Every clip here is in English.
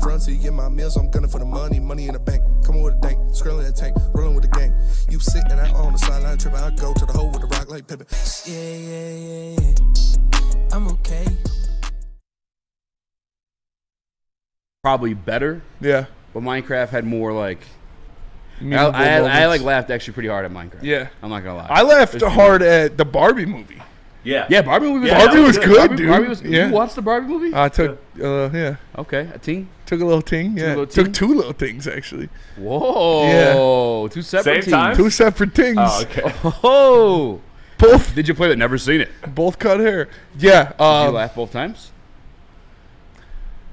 front so you get my meals. I'm gunning for the money in the bank. Coming with a dank, scrolling that tank, rolling with the gang. You sitting out on the sideline tripping, I go to the hole with the rock like Pippin. Yeah. I'm okay. Probably better. Yeah. But Minecraft had more like. Meaningful I moments. laughed actually pretty hard at Minecraft. Yeah. I'm not gonna lie. I laughed hard at the Barbie movie. Yeah, Barbie movie. Barbie was good, dude. Barbie was, yeah. You watched the Barbie movie? I took, yeah. Okay, a ting. Took a little ting, yeah. Took two little tings, actually. Whoa. Yeah. Two separate Same time? Two separate tings. Oh, okay. Oh. Both. Did you play that? Never seen it. Both cut hair. Yeah. Did you laugh both times?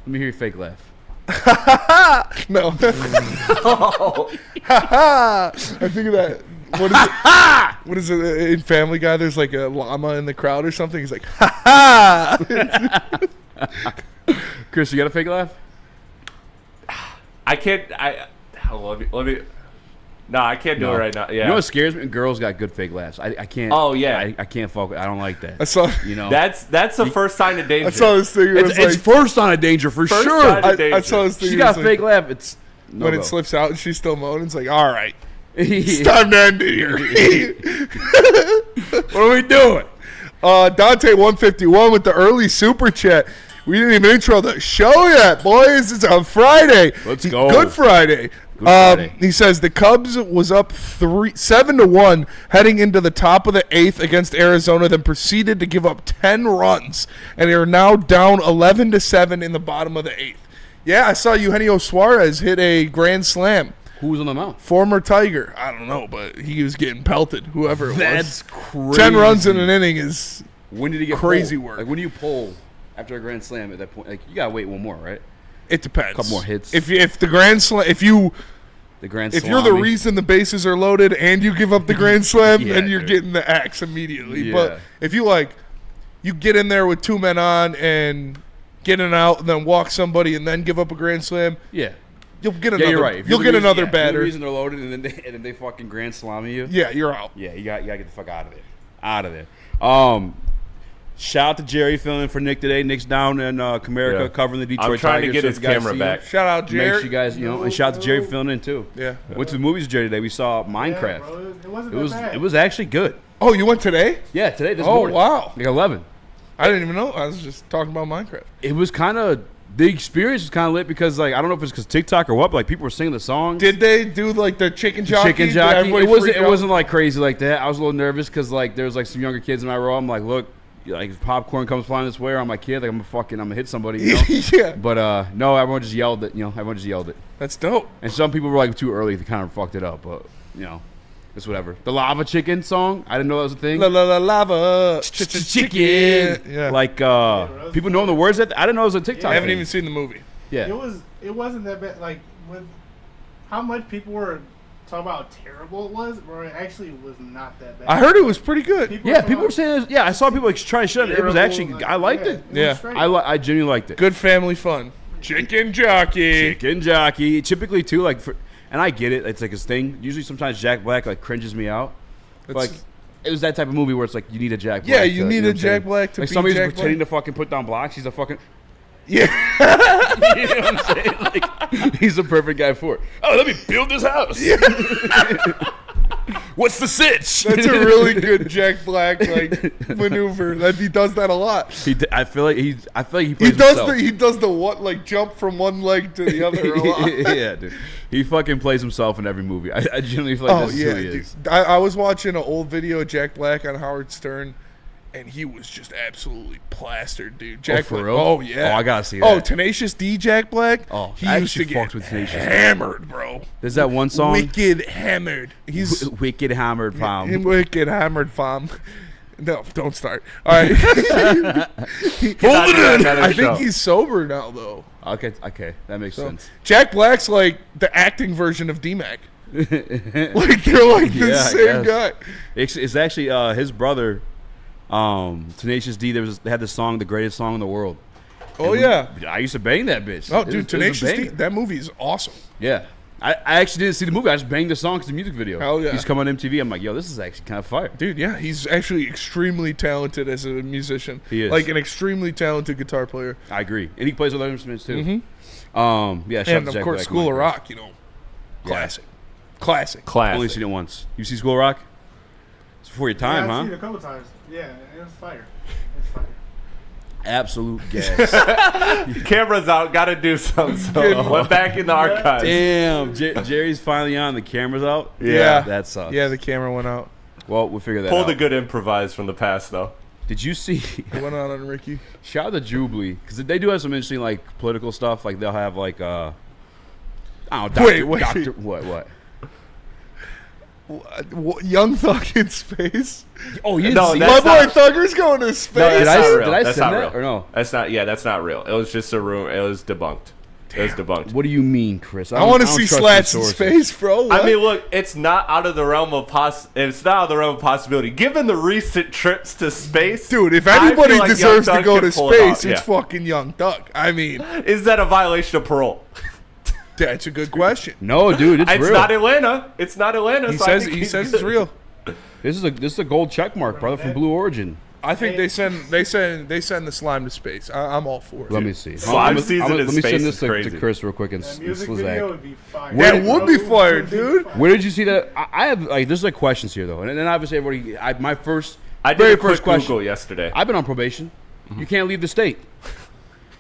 Let me hear your fake laugh. No. I think of that. What is it? What is it in Family Guy? There's like a llama in the crowd or something. He's like, ha ha. Chris, you got a fake laugh? I can't. Let me. No, I can't do it right now. Yeah. You know what scares me? Girls got good fake laughs. I can't. Oh yeah. I can't focus. I don't like that. I saw. You know. That's the first sign of danger. I saw this thing. It's first sign of danger for First sure. sign of danger. I saw this thing. She got a fake laugh. It's when it slips out and she's still moaning. It's like, all right, it's time to end it here. What are we doing? Dante 151 with the early super chat. We didn't even intro the show yet, boys. It's on Friday. Let's go. Good Friday. He says the Cubs was up 7-1 heading into the top of the 8th against Arizona, then proceeded to give up 10 runs, and they are now down 11-7 in the bottom of the 8th. Yeah, I saw Eugenio Suarez hit a grand slam. Who was on the mound? Former Tiger. I don't know, but he was getting pelted, whoever it was. That's crazy. 10 runs in an inning is when did he get crazy pulled? work. Like when do you pull after a grand slam at that point? Like you gotta wait one more, right? It depends. A couple more hits. If the grand slam, if you're the salami. reason the bases are loaded and you give up the grand slam, Yeah, then you're dude. getting the axe immediately. Yeah. But if you get in there with 2 men on and get an out and then walk somebody and then give up a grand slam, Yeah. you'll get another. Yeah, you're right. If You'll you're get the reason- another if you're batter. the reason they're loaded and then they fucking grand salami you. Yeah, you're out. Yeah, you gotta get the fuck out of there. Out of there. Shout out to Jerry filling in for Nick today. Nick's down in Comerica covering the Detroit I'm trying Tigers. to get so his if you guys camera see back. him, Shout out Jerry. make sure you guys, and shout out to Jerry filling in too. Yeah. Went to the movies with Jerry today. We saw Minecraft. Bro, it wasn't It was that bad. it was actually good. Oh, you went today? Yeah, today this Oh, morning. wow. Like 11. I didn't even know. I was just talking about Minecraft. It was kind of the experience was kind of lit because like I don't know if it's because TikTok or what, but like people were singing the songs. Did they do like the chicken jockey? Chicken Did jockey. everybody It wasn't. freak It out? wasn't like crazy like that. I was a little nervous because like there was like some younger kids in my row. I'm like, look, like if popcorn comes flying this way, or I'm my kid, like I'm gonna hit somebody. You know? Yeah. But no, everyone just yelled it. Everyone just yelled it. That's dope. And some people were like too early. They kind of fucked it up. But it's whatever. The lava chicken song. I didn't know that was a thing. La la la lava Chicken. Yeah. Like people know the words that I didn't know it was a TikTok. I haven't thing. even seen the movie. Yeah. It wasn't that bad. Like with how much people were talking about how terrible it was, bro. It actually was not that bad. I heard it was pretty good. People were saying this. Yeah, I saw people like trying to shut it. It was actually I liked it. Yeah. I genuinely liked it. Good family fun. Chicken jockey. Chicken jockey. Typically too, like and I get it. It's like his thing. Usually, sometimes Jack Black like cringes me out. Like it was that type of movie where it's like you need a Jack Black. Yeah, you need a Jack Black to like be somebody's Jack pretending Black. to fucking put down blocks. He's a fucking. Yeah. You know what I'm saying? Like he's the perfect guy for it. Oh, let me build this house. Yeah. What's the sitch? That's a really good Jack Black like maneuver. That he does that a lot. I feel like he plays He does the what like jump from one leg to the other a lot. Yeah, dude. He fucking plays himself in every movie. I genuinely feel like this is who he is. I was watching an old video of Jack Black on Howard Stern, and he was just absolutely plastered, dude. Jack for Black. real? Oh yeah. Oh, I gotta see that. Oh, Tenacious D Jack Black. Oh, he I used to actually get fucked with Tenacious D. hammered, bro. There's that one song. Wicked hammered. He's Wicked hammered, palm. wicked hammered, fam. No, don't start. All right. Hold it in. I think he's sober now, though. Okay, that makes sense. Jack Black's like the acting version of D-Mac. Like they're like the Yeah, I same guess. guy. It's actually his brother, Tenacious D. They had the song, the greatest song in the world. Oh And yeah. I used to bang that bitch. Oh It dude, was a Tenacious D. banger. That movie is awesome. Yeah, I actually didn't see the movie. I just banged the song because the music video. Hell yeah. He's come on MTV. I'm like, yo, this is actually kind of fire. Dude, yeah, he's actually extremely talented as a musician. He is. Like an extremely talented guitar player. I agree. And he plays other instruments too. Mm-hmm. Yeah, shout out And to of Jack course, Black, School of Mike. Rock, classic. Classic. Classic. Only seen it once. You see School of Rock? It's before your time, yeah, I've seen it huh? a couple times. Yeah, it was fire. It's fire. Absolute gas. Camera's out. Got to do something. So went back in the archives. Damn, Jerry's finally on. The camera's out. Yeah. That sucks. Yeah, the camera went out. Well, we'll figure that Pulled out. a good improvise from the past, though. Did you see? It went out on Ricky. Shout out to Jubilee because they do have some interesting like political stuff. Like they'll have like I don't know. Wait. What? Young Thug in space. Oh, you didn't No, see that's My that? boy Thugger's going to space. No, that's Did not I- real. did I That's send not that real. or no? That's not. Yeah, that's not real. It was just a rumor. It was debunked. It was debunked. What do you mean, Chris? I want to don't see trust Slats in your space, bro. What? I mean, look, it's not out of the realm of It's not out of the realm of possibility. Given the recent trips to space, dude, if I anybody feel like deserves Young to Thug go can to pull it space, off. it's Yeah. fucking Young Thug. I mean, Is that a violation of parole? that's a good question. No, dude, it's It's real. not Atlanta. It's not Atlanta. He so I says think he he's says good. it's real. This is a gold check mark, brother, from Blue Origin. I think they send the slime to space. I'm all for it. Let me see. Slime season in let me space send is this to crazy. Chris real quick and That music Slizak. video would be fire. That would be fire, dude. Where did you see that? I have like there's like questions here though, and then obviously everybody. My first, I did very a quick first question. Google yesterday. I've been on probation. You can't leave the state.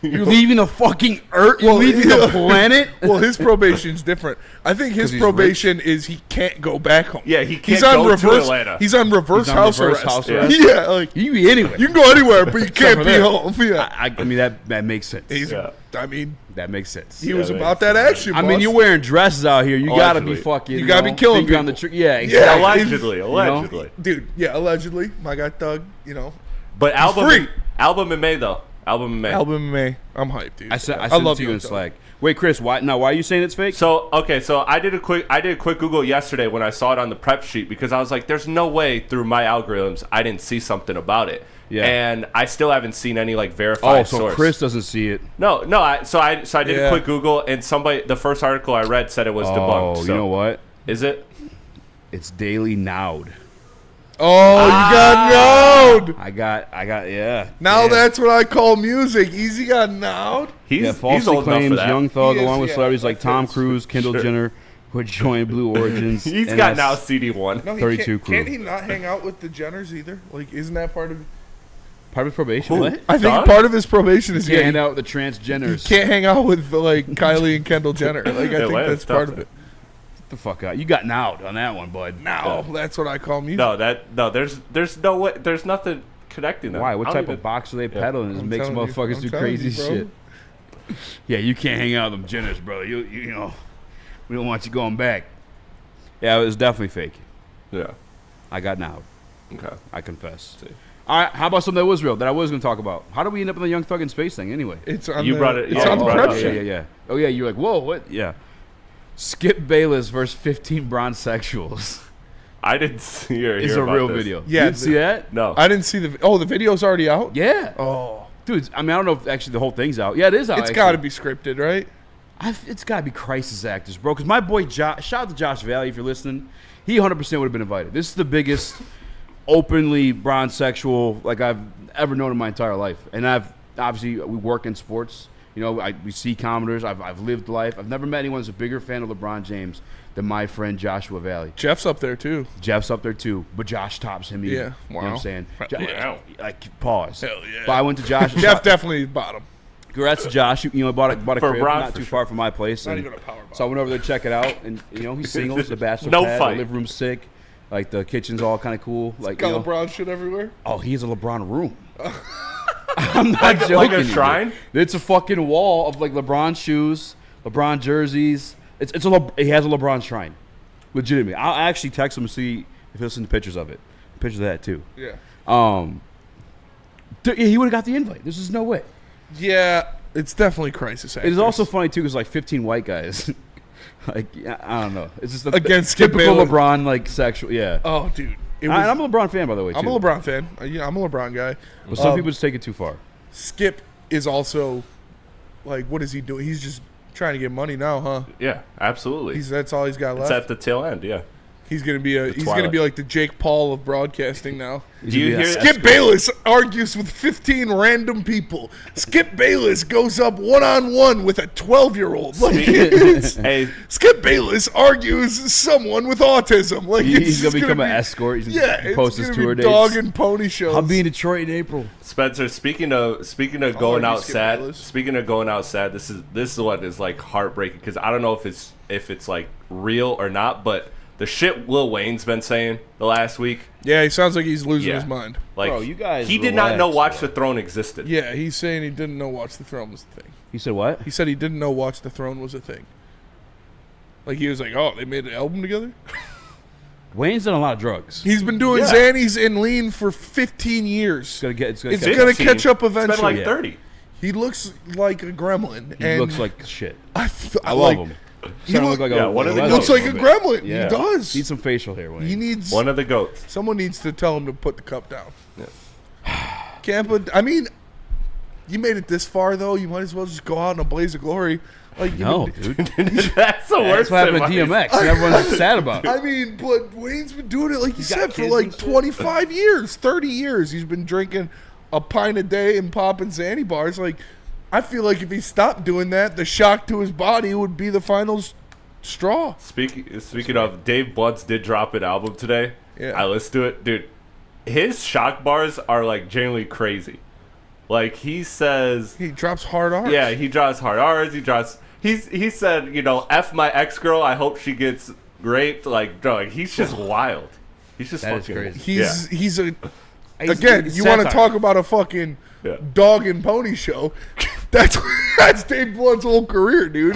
You're leaving the fucking Earth. You're Well, leaving yeah. the planet. Well, his probation's different. I think his 'Cause he's probation is he can't go back home. Yeah, he He's can't on go to reverse. Atlanta. He's on reverse, He's on house, reverse arrest. house Yeah. arrest. Yeah, like You can be anywhere. you can go anywhere, but you can't for be there. home. Yeah, I mean that makes sense. Yeah. I mean, That makes sense. he was that about makes that action. I mean, boss. you're wearing dresses out here. You gotta be Allegedly. fucking. You gotta be killing finger on the people. Yeah, Yeah. exactly. Allegedly. dude. Yeah, allegedly, my guy Thug. But free. album in May though. Album in May. Album in May. I'm hyped, dude. I sent it love to you Young in Thug. Slack. Wait, Chris, why are you saying it's fake? So I did a quick Google yesterday when I saw it on the prep sheet because I was like, there's no way through my algorithms I didn't see something about it. Yeah. And I still haven't seen any like verified so source. Chris doesn't see it. No. I did Yeah. a quick Google and the first article I read said it was debunked. Oh, So you know what? is it? It's Daily Nowed. Oh, you got nowed. I got, yeah. Now yeah. that's what I call music. Easy got nowed. He's Yeah, falsely he's old enough claims for that. Young Thug, He is, along with yeah, celebrities like that Tom fits. Cruise, Kendall Sure. Jenner, would join Blue Origins. He's and got now that's CD1. No, he 32 can't, crew. can't he not hang out with the Jenners either? Like, isn't that part of? part of his probation. Who? What? I think Thug? part of his probation is Can't yeah, hand he out the transgenders. can't hang out with like Kylie and Kendall Jenner. Like, I think Atlanta's that's part tough, of it. Get the fuck out. You got nowed on that one, bud. Now that's what I call music. There's no way. There's nothing connecting them. Why? What I type don't of box are they peddling? It I'm makes telling you. motherfuckers I'm do telling crazy you, bro. shit. Yeah, you can't hang out with them Jenners, brother. You know, we don't want you going back. Yeah, it was definitely fake. Yeah. I got nowed. Okay. I confess. All right, how about something that was real that I was going to talk about? How did we end up in the Young Thug in Space thing anyway? It's on You the, brought it- It's yeah, on you the brought it prep up. sheet. Yeah. Oh yeah, you're like, whoa, what? Yeah. Skip Bayless versus 15 bronze sexuals. I didn't see or It's hear a about real this. video. Yeah, you didn't see that? No. I didn't see the. Oh, the video's already out. Yeah. Oh, Dude, I mean, I don't know if actually the whole thing's out. Yeah, it is out. it's actually. got to be scripted, right? It's got to be crisis actors, bro. Because my boy Josh, shout out to Josh Valley if you're listening. He 100% would have been invited. This is the biggest openly bronze sexual like I've ever known in my entire life. And we work in sports. You know, we see commenters. I've lived life. I've never met anyone who's a bigger fan of LeBron James than my friend Joshua Valley. Jeff's up there too. Jeff's up there too, but Josh tops him. Even. Yeah, You know what wow. I'm saying? Wow. Like pause. Hell yeah. But I went to Josh. Jeff definitely bottom. Congrats to Josh. You know, bought a For crib Bron, not for too sure. far from my place. Not and even a power so I went over there to check it out, and you know he's single. It's a bachelor No pad. fight. The living room's sick. Like the kitchen's all kind of cool. Like Got you know, LeBron shit everywhere. oh, he's a LeBron room. I'm not Like joking. a you. shrine? It's a fucking wall of like LeBron shoes, LeBron jerseys. He has a LeBron shrine, legitimately. I'll actually text him to see if he'll send pictures of it. Pictures of that too. Yeah. He would have got the invite. There's just no way. Yeah, it's definitely crisis actors. It is also funny too because like 15 white guys. Like I don't know. It's just a Against Skip typical Bayless. LeBron like sexual. Yeah. Oh, dude. It And was, I'm a LeBron fan by the way. Too. I'm a LeBron fan. Yeah, I'm a LeBron guy. But some people just take it too far. Skip is also like, what is he doing? He's just Trying to get money now, huh? Yeah, absolutely. That's all he's got It's left. at the tail end, yeah. He's gonna be Twilight. like the Jake Paul of broadcasting now. Do you hear Skip Bayless argues with 15 random people. Skip Bayless goes up one-on-one with a 12-year-old. Like, Hey, Skip Bayless argues someone with autism. Like He's it's gonna become an be- escort. He's Yeah, gonna it's post his gonna tour be dates. dog and pony shows. I'll be in Detroit in April. Spencer, speaking of going argue out Skip sad, Bayless. speaking of going out sad, this is what is like heartbreaking because I don't know if it's like real or not, but the shit Lil Wayne's been saying the last week, Yeah, he sounds like he's losing Yeah. his mind. like Bro, you guys he did not know relax, Watch bro. the Throne existed. Yeah, he's saying he didn't know Watch the Throne was the thing. He said what? He said he didn't know Watch the Throne was a thing. Like, he was like, oh, they made an album together? Wayne's done a lot of drugs. He's been doing Yeah. Xannies and Lean for 15 years. It's gonna It's catch gonna up. catch up It's been eventually. like 30. He looks like a gremlin. He and looks like shit. I I love like, him. He Starting to look like yeah, a one of the He Lego looks like a bit. gremlin. Yeah. He does. Need some facial hair, Wayne. He needs One of the goats. someone needs to tell him to put the cup down. Campa, I mean, you made it this far though. You might as well just go out in a blaze of glory. Like no, you dude. That's the worst. That's what happened to advice. DMX. Everyone's sad about. I mean, but Wayne's been doing it like you said got for kids like and shit? 25 years, 30 years. He's been drinking a pint a day and popping Xanny bars. Like, I feel like if he stopped doing that, the shock to his body would be the final straw. Speaking of, Dave Bloods did drop an album today. Yeah. I listened to it, dude. His shock bars are like genuinely crazy. Like he says, He drops hard R's. yeah, he draws hard R's. He said, you know, F my ex girl. I hope she gets raped. Like, dog, he's just wild. He's just That is fucking crazy. He's a He's- again. it's You want to satire. talk about a fucking Yeah. dog and pony show? That's Dave Blood's whole career, dude.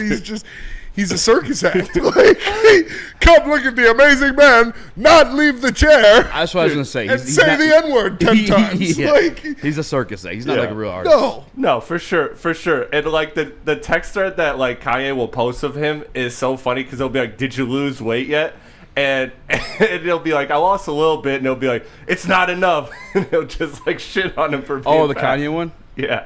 He's a circus act. Like, hey, come look at the amazing man not leave the chair That's what I was gonna say. and He's say not- the N-word 10 times. Yeah. Like, He's a circus act. He's not Yeah. like a real artist. no. No, for sure. And like the text thread that like Kanye will post of him is so funny because he'll be like, "Did you lose weight yet?" And he'll be like, "I lost a little bit," and he'll be like, "It's not enough," and he'll just like shit on him for being Oh, the fat. Kanye one. Yeah,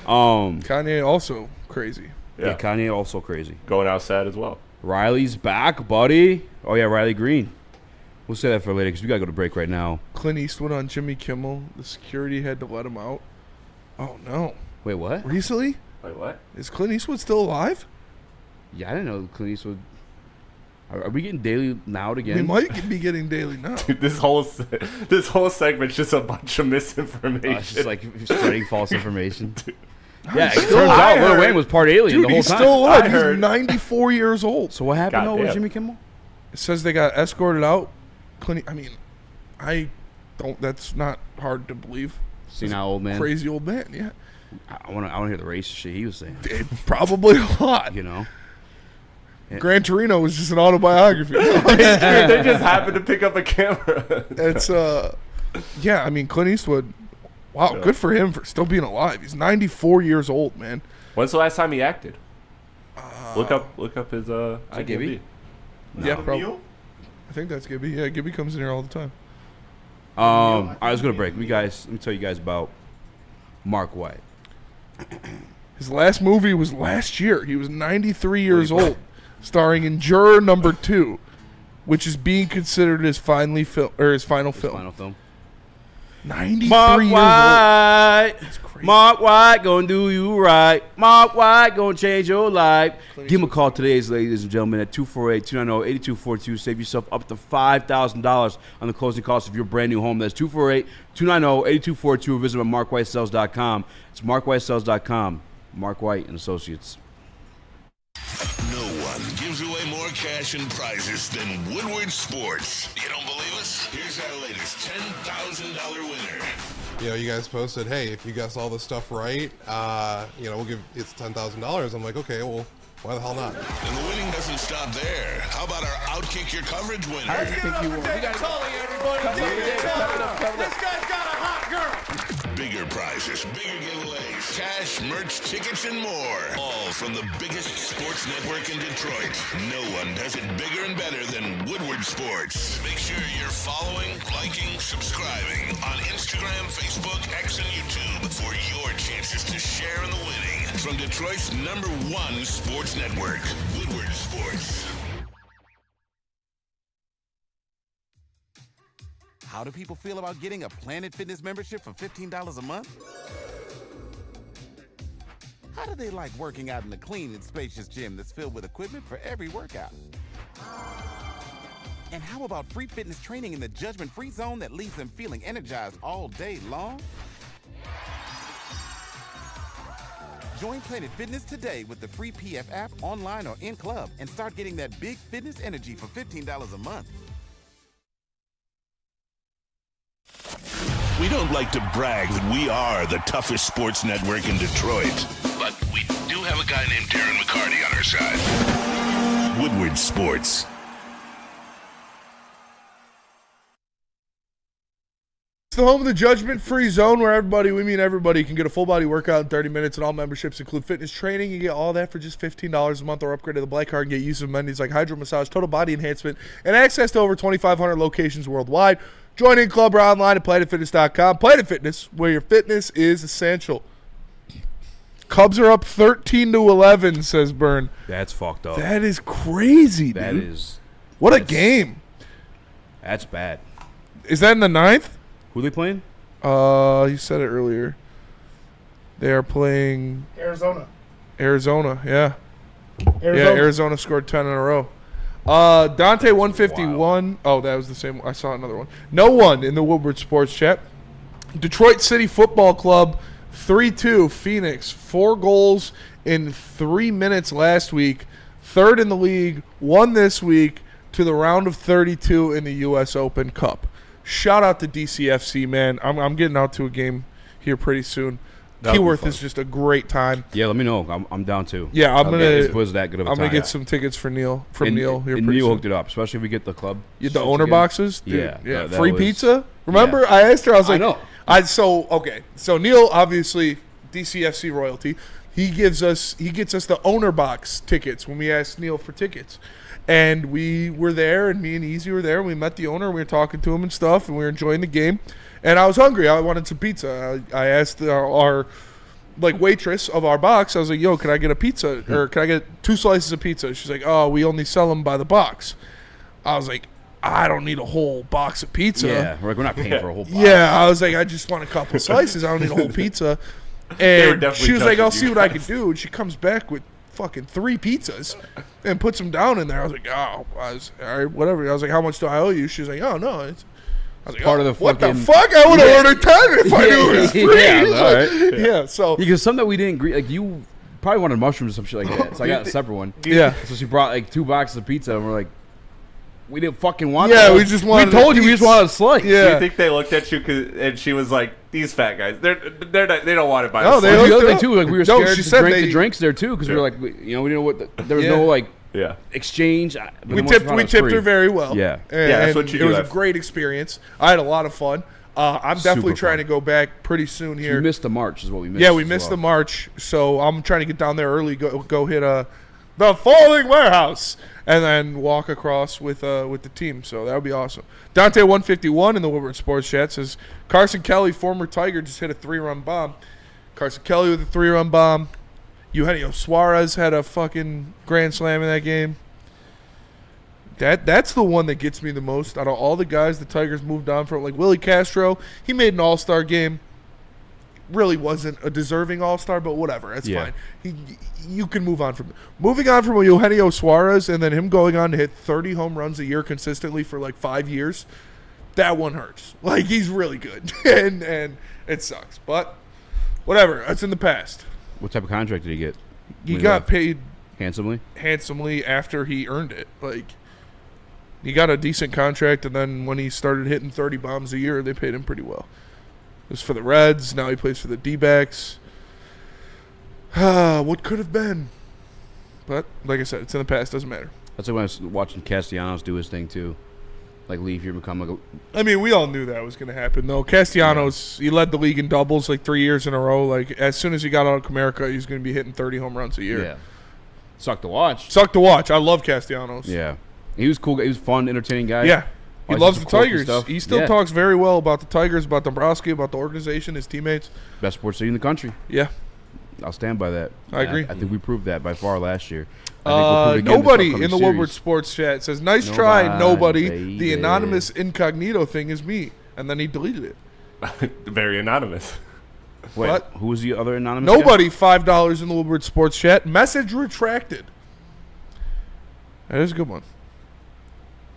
Kanye also crazy. Yeah, Kanye also crazy. going out sad as well. Riley's back, buddy. Oh yeah, Riley Green. We'll say that for later because we gotta go to break right now. Clint Eastwood on Jimmy Kimmel. The security had to let him out. Oh no! Wait, what? Recently, Wait, what? is Clint Eastwood still alive? Yeah, I didn't know Clint Eastwood. Are we getting Daily now again? We might be getting daily now. This whole segment's just a bunch of misinformation. It's just like spreading false information. Yeah, it Still turns out alive. Lil Wayne was part alien Dude, the whole he's time. still alive. I He's heard. 94 years old. So what happened though with Goddamn. Jimmy Kimmel? It says they got escorted out. Clint, I mean, I don't. That's not hard to believe. See now, old man. Crazy old man. Yeah, I want to hear the racist shit he was saying. probably a lot. You know. Gran Torino was just an autobiography. They just happened to pick up a camera. It's yeah. I mean, Clint Eastwood. Wow, good for him for still being alive. He's 94 years old, man. When's the last time he acted? Look up his IMDb. Gibby? Yeah, probably. Neil? I think that's Gibby. Yeah, Gibby comes in here all the time. All right, let's go to break. Let me tell you guys about Mark White. His last movie was last year. He was 93 years old, starring in Juror Number 2, which is being considered his final film. Final film. 93 Mark years White. crazy. Mark White gonna do you right. Mark White gonna change your life. Give him a call today, ladies and gentlemen, at 248-290-8242. Save yourself up to $5,000 on the closing cost of your brand new home. That's 248-290-8242. Or visit markwhitesells.com. It's markwhitesells.com. Mark White and Associates. No one gives away more cash and prizes than Woodward Sports. You don't believe us? Here's our latest $10,000 winner. You know, you guys posted, hey, if you guess all this stuff right, we'll give it's $10,000. I'm like, okay, well, why the hell not? And the winning doesn't stop there. How about our Outkick Your Coverage winner? This guy's got a hot girl. Bigger prizes, bigger giveaways, cash, merch, tickets, and more. All from the biggest sports network in Detroit. No one does it bigger and better than Woodward Sports. Make sure you're following, liking, subscribing on Instagram, Facebook, X, and YouTube for your chances to share in the winning. from Detroit's #1 sports network, Woodward Sports. How do people feel about getting a Planet Fitness membership for $15 a month? How do they like working out in a clean and spacious gym that's filled with equipment for every workout? And how about free fitness training in the judgment-free zone that leaves them feeling energized all day long? Join Planet Fitness today with the free PF app, online or in club, and start getting that big fitness energy for $15 a month. We don't like to brag that we are the toughest sports network in Detroit, but we do have a guy named Darren McCarty on our side. Woodward Sports. It's the home of the judgment-free zone where we mean everybody, can get a full-body workout in 30 minutes, and all memberships include fitness training. You get all that for just $15 a month, or upgrade to the Black Card and get use of amenities like hydro massage, total body enhancement, and access to over 2,500 locations worldwide. Join in club or online at PlanetFitness.com. Planet Fitness, where your fitness is essential. Cubs are up 13-11, says Byrne. That's fucked up. That is crazy, dude. That is. What a game. That's bad. Is that in the 9th? Who they playing? You said it earlier. They are playing Arizona. Yeah. Arizona scored 10 in a row. Dante 151. Wow. Oh, that was the same one. I saw another one. No one in the Woodward Sports chat. Detroit City Football Club 3-2 Phoenix. 4 goals in 3 minutes last week. 3rd in the league. Won this week to the round of 32 in the U.S. Open Cup. Shout out to DCFC, man. I'm getting out to a game here pretty soon. Keyworth is just a great time. Yeah, let me know. I'm down too. Yeah, I'm gonna. Was that good of a I'm time? gonna get some tickets for Neil Neil here. And pretty Neil soon. hooked it up, especially if we get the club. The owner boxes, dude. Yeah, that free was, pizza. Remember, yeah. I asked her. I was like, I know. So Neil, obviously DCFC royalty. He gets us the owner box tickets when we asked Neil for tickets. And we were there, and me and Eazy were there. We met the owner. We were talking to him and stuff, and we were enjoying the game. And I was hungry. I wanted some pizza. I asked our waitress of our box. I was like, "Yo, can I get a pizza, or can I get 2 slices of pizza?" She's like, "Oh, we only sell them by the box." I was like, "I don't need a whole box of pizza." Yeah, we're not paying for a whole box. Yeah, I was like, "I just want a couple slices. I don't need a whole pizza." And she was like, "I'll see what I can do." And she comes back with fucking 3 pizzas and puts them down in there. I was like, all right, whatever. I was like, "How much do I owe you?" She was like, "Oh, no, it's." I was like, part of the what the fucking- fuck? I would have ordered 10 if I knew it was free. Yeah, all right. Yeah, so because some that we didn't agree, like you probably wanted mushrooms or some shit like that. So I got a separate one. Yeah. So she brought like 2 boxes of pizza, and we're like, we didn't fucking want. Yeah, that. we just wanted. We told you we just wanted a slice. Yeah. Do you think they looked at you and she was like, "These fat guys, they don't want to buy." No, a they slice." looked The other it thing up. too, like we were No, scared she to said drink they- the drinks there too, because we were like, we didn't know what there was no like Yeah. exchange. But We then once tipped found out it was her free. very well. Yeah. And that's what you it do was a after. great experience. I had a lot of fun. I'm definitely Super trying fun. to go back pretty soon We here. missed the March, is what we missed. Yeah, we as missed well. the March, so I'm trying to get down there early. Go hit the Folding Warehouse, and then walk across with the team. So that would be awesome. Dante 151 in the Woodward Sports Chat says Carson Kelly, former Tiger, just hit a 3-run bomb. Carson Kelly with a 3-run bomb. Eugenio Suarez had a fucking grand slam in that game. That's the one that gets me the most out of all the guys the Tigers moved on from. Like Willie Castro, he made an all-star game. Really wasn't a deserving all-star, but whatever. That's fine. You can move on from it. Moving on from Eugenio Suarez and then him going on to hit 30 home runs a year consistently for like 5 years, that one hurts. Like, he's really good, and it sucks. But whatever. That's in the past. What type of contract did he get? He When got left? paid handsomely. after he earned it. Like, he got a decent contract, and then when he started hitting 30 bombs a year, they paid him pretty well. It was for the Reds. Now he plays for the D-backs. What could have been? But, like I said, it's in the past. Doesn't matter. That's like when I was watching Castellanos do his thing, too. Like, leave here, become like a... I mean, we all knew that was going to happen, though. Castellanos, he led the league in doubles like 3 years in a row. Like, as soon as he got out of Comerica, he was going to be hitting 30 home runs a year. Yeah. Sucked to watch. Sucked to watch. I love Castellanos. Yeah. He was cool. He was a fun, entertaining guy. Yeah. He Always loves some the quirky Tigers. stuff. He still talks very well about the Tigers, about Dombrowski, about the organization, his teammates. Best sports city in the country. Yeah. I'll stand by that. I agree. I think we proved that by far last year. I think we'll prove it again this Nobody upcoming in the series. Woodward Sports chat says, nice try, nobody. Baby. The anonymous incognito thing is me. And then he deleted it. Very anonymous. Wait, What? who was the other anonymous guy? Nobody, $5 in the Woodward Sports chat. Message retracted. That is a good one.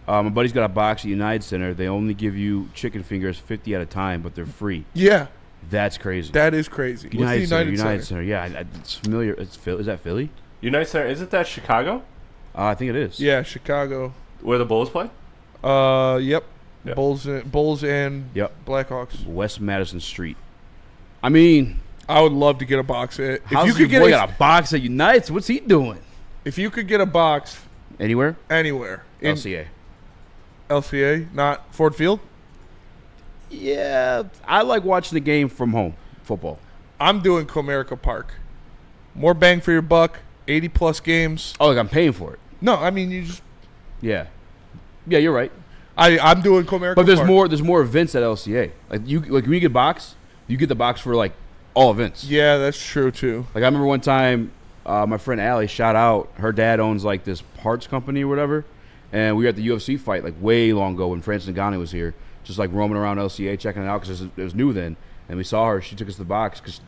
My buddy's got a box at United Center. They only give you chicken fingers 50 at a time, but they're free. Yeah, That's crazy. that is crazy. What's the United Center? Yeah, it's familiar. It's is that Philly? United Center, isn't that Chicago? I think it is. Yeah, Chicago. Where the Bulls play? Yep. Yeah. Bulls and Yep. Blackhawks. West Madison Street. I mean, I would love to get a box. how's your boy got a box at United? What's he doing? If you could get a box Anywhere? anywhere in LCA. LCA, not Ford Field, Yeah, I like watching the game from home. Football. I'm doing Comerica Park. More bang for your buck. 80+ games. Oh, like I'm paying for it. No, I mean you just. Yeah. Yeah, you're right. I'm doing Comerica. But there's Park. There's more events at LCA. Like when you get box, you get the box for like all events. Yeah, that's true too. Like I remember one time, my friend Allie, shout out, her dad owns like this parts company or whatever, and we were at the UFC fight like way long ago when Francis Ngannou was here, just like roaming around LCA checking it out because it was new then, and we saw her. She took us to the box because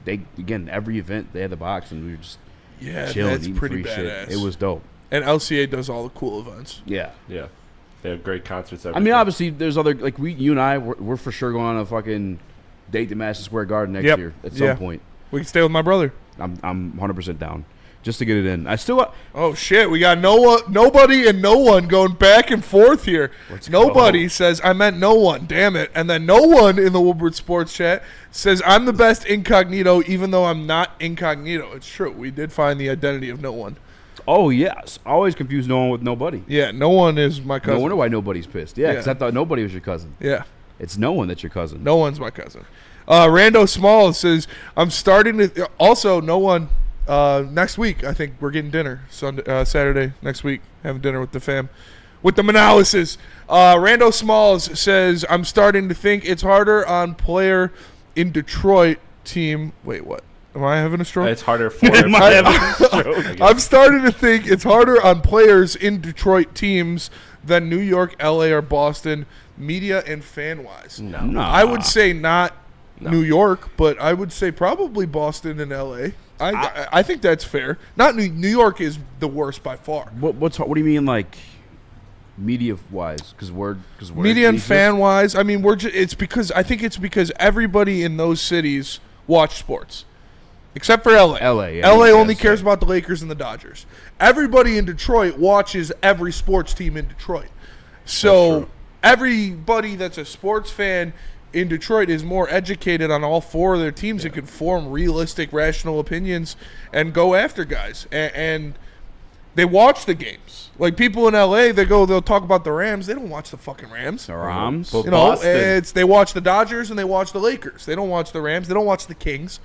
every event they had the box and we were just chilling, that's eating pretty free badass. shit. It was dope. And LCA does all the cool events. Yeah. Yeah. They have great concerts every I mean, day. obviously, there's other like you and I, we're for sure going on a fucking date to Madison Square Garden next year at some point. We can stay with my brother. I'm 100% down just to get it in. I still Oh shit, we got nobody and no one going back and forth here. Nobody says I meant no one, damn it. And then no one in the Woodward Sports chat says I'm the best incognito even though I'm not incognito. It's true. We did find the identity of no one. Oh yes, I always confuse no one with nobody. Yeah, no one is my cousin. No wonder why nobody's pissed. Yeah, because Yeah. I thought nobody was your cousin. Yeah. It's no one that's your cousin. No one's my cousin. Rando Small says, I'm starting to... Also, no one... next week, I think we're getting dinner. Saturday next week. Having dinner with the fam. With the Manalises. Rando Smalls says, I'm starting to think it's harder on player in Detroit team... Wait, what? Am I having a stroke? It's harder for I'm starting to think it's harder on players in Detroit teams than New York, LA, or Boston, media and fan-wise. No. I would say not New York, but I would say probably Boston and LA. I think that's fair. Not New York is the worst by far. What do you mean, like media wise? Because we're Media and fan wise, I mean, I think it's because everybody in those cities watch sports, except for LA. Yeah, LA only cares about the Lakers and the Dodgers. Everybody in Detroit watches every sports team in Detroit. So everybody that's a sports fan in Detroit is more educated on all four of their teams and can form realistic, rational opinions and go after guys. And they watch the games. Like people in LA, they'll talk about the Rams. They don't watch the fucking Rams. The Rams. You know, they watch the Dodgers and they watch the Lakers. They don't watch the Rams. They don't watch the Kings.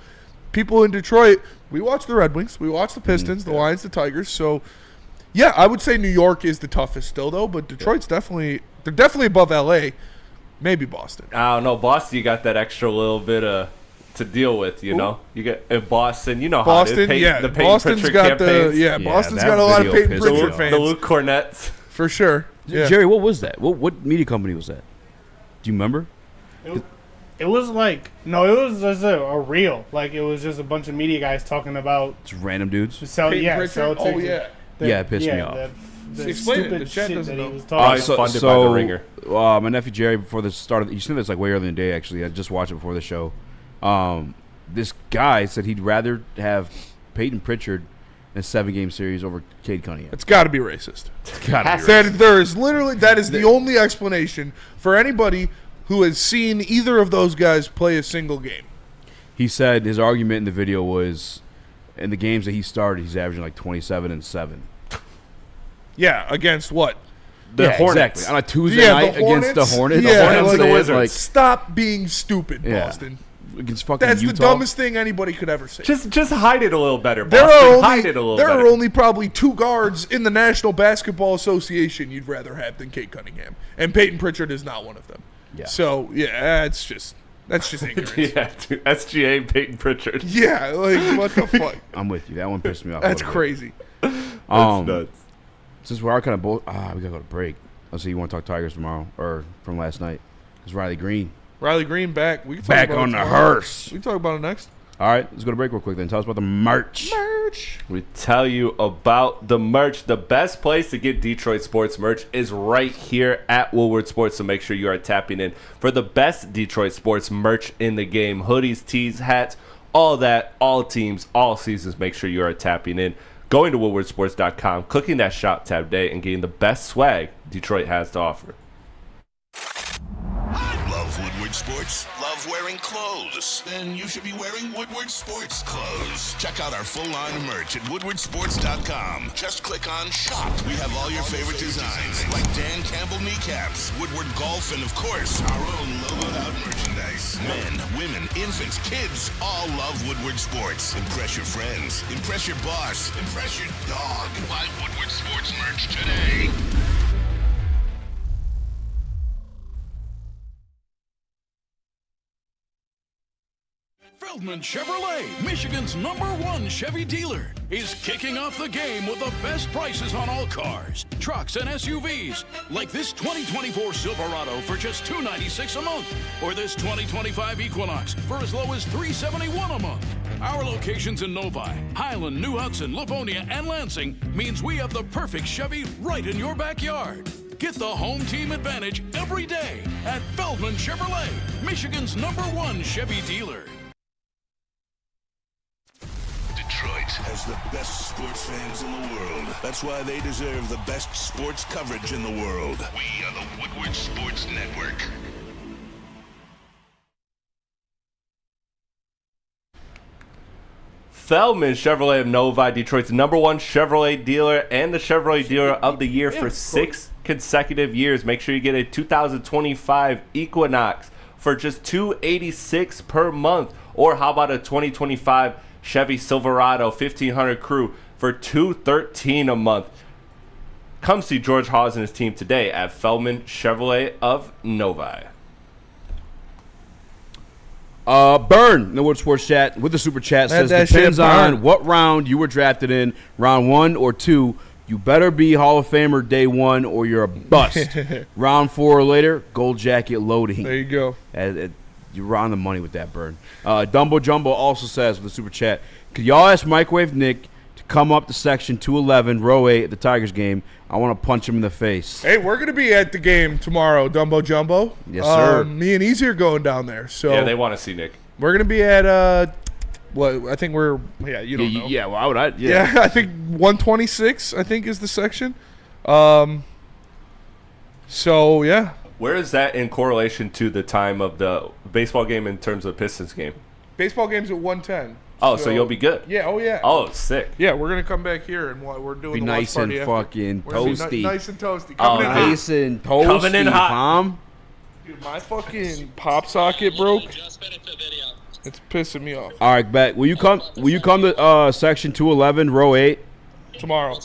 People in Detroit, we watch the Red Wings. We watch the Pistons, the Lions, the Tigers. So, yeah, I would say New York is the toughest still, though. But Detroit's they're definitely above L.A., maybe Boston. I don't know. Boston, you got that extra little bit to deal with, you know? You get in Boston, you know Boston, how it is. the Peyton Boston's Pritchard got campaigns. Boston's that got a lot of video Peyton pissed me Pritchard off. fans. The Luke Cornettes. For sure. Yeah. Jerry, what was that? What media company was that? Do you remember? It was like it was just a reel. Like it was just a bunch of media guys talking about Just random dudes. Peyton Pritchard? Oh, yeah. Yeah, it pissed me off. The Explain it. stupid The chat shit doesn't that he know. was talking He's funded by the Ringer. My nephew Jerry, before the start of you seen this like way earlier in the day. Actually, I just watched it before the show. This guy said he'd rather have Peyton Pritchard in a 7-game series over Cade Cunningham. It's got to be racist. It's gotta be racist. That is the only explanation for anybody who has seen either of those guys play a single game. He said his argument in the video was, in the games that he started, he's averaging like 27 and 7. Yeah, against what? The Hornets. Exactly. On a Tuesday night against the Hornets. Yeah, The Hornets like, and the Wizards. stop being stupid, Yeah. Boston. Against fucking That's Utah. the dumbest thing anybody could ever say. Just hide it a little better, There Boston. Hide it a little there better. are only probably 2 guards in the National Basketball Association you'd rather have than Cade Cunningham. And Peyton Pritchard is not one of them. Yeah. So, yeah, it's just... That's just ignorance. Yeah, dude, SGA Peyton Pritchard. Yeah, like what the fuck? I'm with you. That one pissed me off. That's a little crazy. bit. That's nuts. Since we are kind of both, we gotta go to break. Let's see. You want to talk Tigers tomorrow or from last night? It's Riley Green back. We can talk back about on it the tomorrow. hearse. We can talk about it next. All right, let's go to break real quick then. Tell us about the merch. We tell you about the merch. The best place to get Detroit sports merch is right here at Woodward Sports, so make sure you are tapping in for the best Detroit sports merch in the game. Hoodies, tees, hats, all that, all teams, all seasons. Make sure you are tapping in. Going to woodwardsports.com, clicking that shop tab today, and getting the best swag Detroit has to offer. Love Woodward Sports? Love wearing clothes? Then you should be wearing Woodward Sports clothes. Check out our full line of merch at woodwardsports.com. Just click on shop. We have all your favorite designs, like Dan Campbell kneecaps, Woodward golf, and of course, our own logoed out merchandise. Men, women, infants, kids, all love Woodward Sports. Impress your friends. Impress your boss. Impress your dog. Buy Woodward Sports merch today. Feldman Chevrolet, Michigan's #1 Chevy dealer, is kicking off the game with the best prices on all cars, trucks, and SUVs, like this 2024 Silverado for just $296 a month, or this 2025 Equinox for as low as $371 a month. Our locations in Novi, Highland, New Hudson, Livonia, and Lansing means we have the perfect Chevy right in your backyard. Get the home team advantage every day at Feldman Chevrolet, Michigan's #1 Chevy dealer. Detroit has the best sports fans in the world. That's why they deserve the best sports coverage in the world. We are the Woodward Sports Network. Feldman Chevrolet of Novi, Detroit's #1 Chevrolet dealer and the Chevrolet dealer of the year for 6 consecutive years. Make sure you get a 2025 Equinox for just $286 per month. Or how about a 2025 Chevy Silverado 1500 Crew for $213 a month. Come see George Hawes and his team today at Feldman Chevrolet of Novi. Burn in the Wood Sports chat with the super chat says depends on what round you were drafted in, round 1 or 2. You better be Hall of Famer day 1 or you're a bust. Round 4 or later, gold jacket loading. There you go. You're on the money with that, Burn. Dumbo Jumbo also says with the super chat, could y'all ask Microwave Nick to come up to section 211, row 8 at the Tigers game? I want to punch him in the face. Hey, we're going to be at the game tomorrow, Dumbo Jumbo. Yes, sir. Me and Eazy are going down there. So yeah, they want to see Nick. We're going to be at, I think we're, you don't know. Yeah, well, I would. Yeah, I think 126, I think, is the section. So, yeah. Where is that in correlation to the time of the baseball game in terms of Pistons game? Baseball game's at 110. Oh, so you'll be good. Yeah, oh, yeah. Oh, sick. Yeah, we're going to come back here, and we're doing Be the nice watch and party after. fucking We're gonna be toasty. nice and toasty. Oh, Coming in hot. Nice and toasty, Coming in hot. fam. Dude, my fucking pop socket broke. It's pissing me off. All right, bet. Will you come to section 211, row 8? Tomorrow.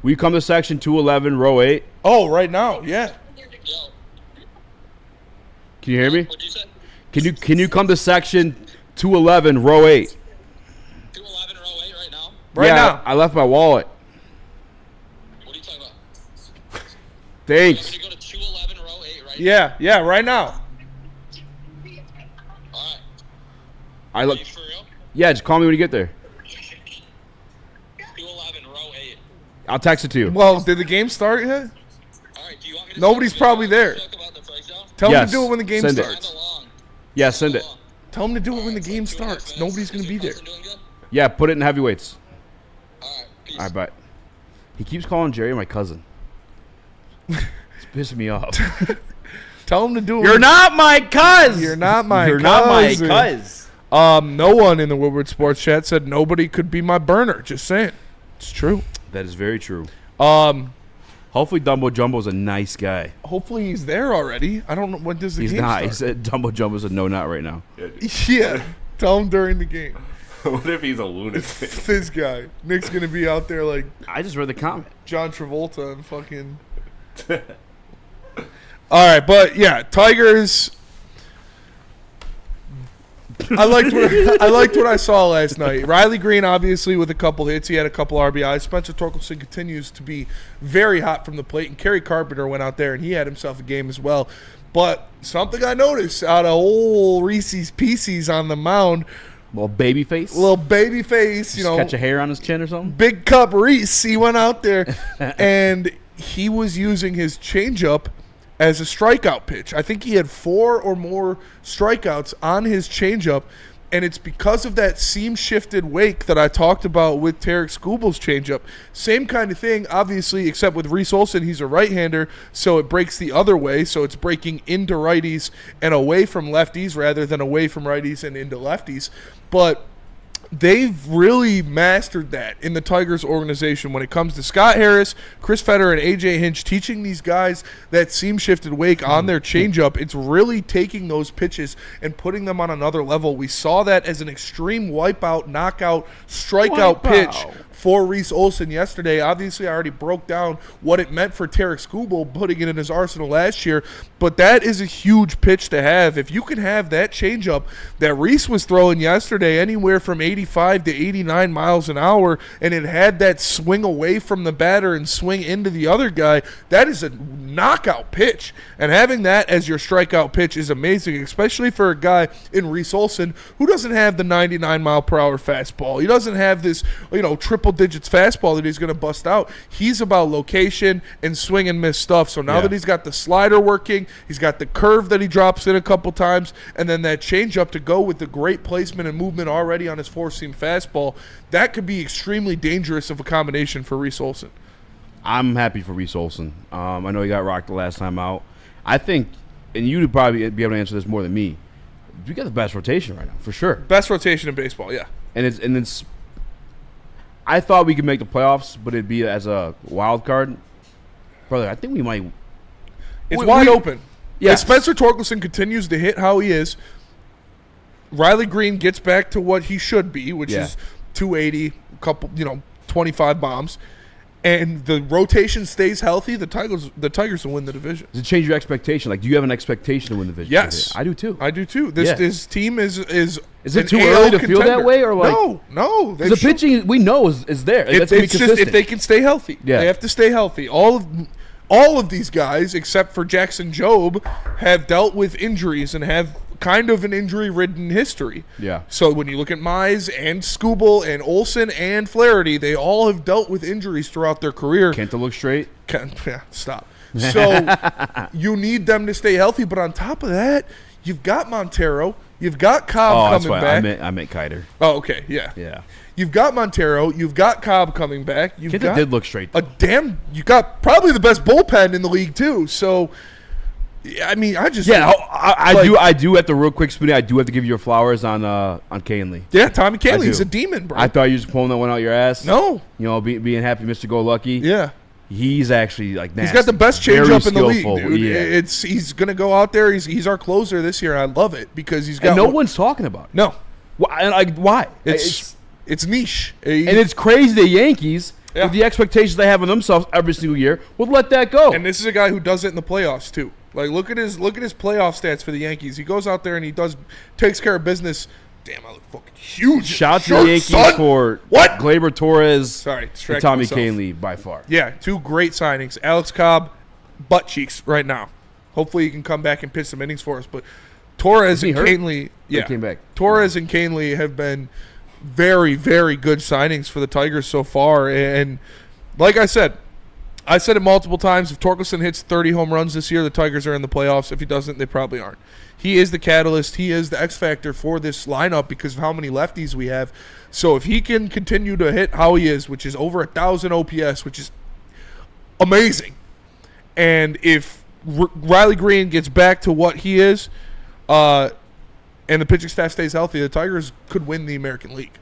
Will you come to section 211, row 8? Oh, right now, yeah. Can you hear me? Can you come to section 211, row 8? 211, row 8 right now? Right now. I left my wallet. What are you talking about? Thanks. You're going to go to 211, row 8 right Yeah, right now. now? All right. I look. Are you for real? Yeah, just call me when you get there. 211, row 8. I'll text it to you. Well, did the game start yet? All right, do you want me to Nobody's probably there. talk about the price now? Tell them Yes, to do it when the game send it. starts. Yeah, send it. Tell them to do it when the game starts. Nobody's going to be there. Yeah, put it in heavyweights. All right, peace. All right, bye. He keeps calling Jerry my cousin. It's pissing me off. Tell them to do it. You're not my cuz. You're not my You're not my cousin. cuz. No one in the Woodward Sports chat said nobody could be my burner. Just saying. It's true. That is very true. Hopefully Dumbo Jumbo's a nice guy. Hopefully he's there already. I don't know when does the He's game not. start. He said Dumbo Jumbo's a no, not right now. Yeah. Tell him during the game. What if he's a lunatic? This guy. Nick's going to be out there like I just read the comment. John Travolta and fucking... All right, but yeah, Tigers. I liked what I saw last night. Riley Green, obviously, with a couple hits. He had a couple RBIs. Spencer Torkelson continues to be very hot from the plate. And Kerry Carpenter went out there, and he had himself a game as well. But something I noticed out of old Reese's Pieces on the mound, little baby face, catch a hair on his chin or something. Big Cup Reese, he went out there, and he was using his changeup as a strikeout pitch. I think he had 4 or more strikeouts on his changeup, and it's because of that seam-shifted wake that I talked about with Tarek Skubal's changeup. Same kind of thing, obviously, except with Reese Olson, he's a right-hander, so it breaks the other way, so it's breaking into righties and away from lefties rather than away from righties and into lefties. But they've really mastered that in the Tigers organization when it comes to Scott Harris, Chris Fetter, and A.J. Hinch teaching these guys that seam-shifted wake on their changeup. It's really taking those pitches and putting them on another level. We saw that as an extreme wipeout, knockout, strikeout pitch for Reese Olson yesterday. Obviously, I already broke down what it meant for Tarek Skubal putting it in his arsenal last year, but that is a huge pitch to have. If you can have that changeup that Reese was throwing yesterday, anywhere from 85 to 89 miles an hour, and it had that swing away from the batter and swing into the other guy, that is a knockout pitch. And having that as your strikeout pitch is amazing, especially for a guy in Reese Olson who doesn't have the 99-mile-per-hour fastball. He doesn't have this, triple digits fastball that he's going to bust out. He's about location and swing and miss stuff. So now that he's got the slider working, he's got the curve that he drops in a couple times, and then that changeup to go with the great placement and movement already on his four-seam fastball, that could be extremely dangerous of a combination for Reese Olson. I'm happy for Reese Olson. I know he got rocked the last time out. I think, and you'd probably be able to answer this more than me, we got the best rotation right now, for sure. Best rotation in baseball, yeah. And it's I thought we could make the playoffs, but it'd be as a wild card. Brother, I think we might. It's wide open. Yeah. If Spencer Torkelson continues to hit how he is, Riley Green gets back to what he should be, which is 280, couple, 25 bombs, and the rotation stays healthy, the Tigers will win the division. Does it change your expectation? Like, do you have an expectation to win the division? Yes. I do too. This team is it too early to feel that way? Or like, no. The pitching we know is there. That's it's just if they can stay healthy. Yeah. They have to stay healthy. All of these guys, except for Jackson Jobe, have dealt with injuries and have kind of an injury-ridden history. Yeah. So when you look at Mize and Skubal and Olson and Flaherty, they all have dealt with injuries throughout their career. Kenta look straight. Stop. So you need them to stay healthy, but on top of that, you've got Montero, you've got Cobb coming back. I meant Kiter. Oh, okay, yeah. Yeah. You've got Montero, you've got Cobb coming back. Kenta did look straight. You got probably the best bullpen in the league too. So I mean, I do have to real quick, Spoonie. I do have to give you your flowers on Canley. Yeah, Tommy Canley's a demon, bro. I thought you were just pulling that one out your ass. No, being happy, Mr. Go Lucky. Yeah, he's actually like nasty. He's got the best changeup in the league, dude. Yeah. He's gonna go out there. He's our closer this year. I love it because he's got. And no one's talking about it. No, why? It's niche, and it's crazy. The Yankees. Yeah. With the expectations they have on themselves every single year, would let that go. And this is a guy who does it in the playoffs too. Like look at his playoff stats for the Yankees. He goes out there and he takes care of business. Damn, I look fucking huge. Shout out to the Yankees for Gleyber Torres. And Tommy Canley by far. Yeah, 2 great signings. Alex Cobb, butt cheeks right now. Hopefully he can come back and pitch some innings for us. But Torres and Canley, came back. Torres and Canley have been very, very good signings for the Tigers so far. And like I said it multiple times. If Torkelson hits 30 home runs this year, the Tigers are in the playoffs. If he doesn't, they probably aren't. He is the catalyst. He is the X factor for this lineup because of how many lefties we have. So if he can continue to hit how he is, which is over 1,000 OPS, which is amazing, and if Riley Green gets back to what he is, and the pitching staff stays healthy, the Tigers could win the American League.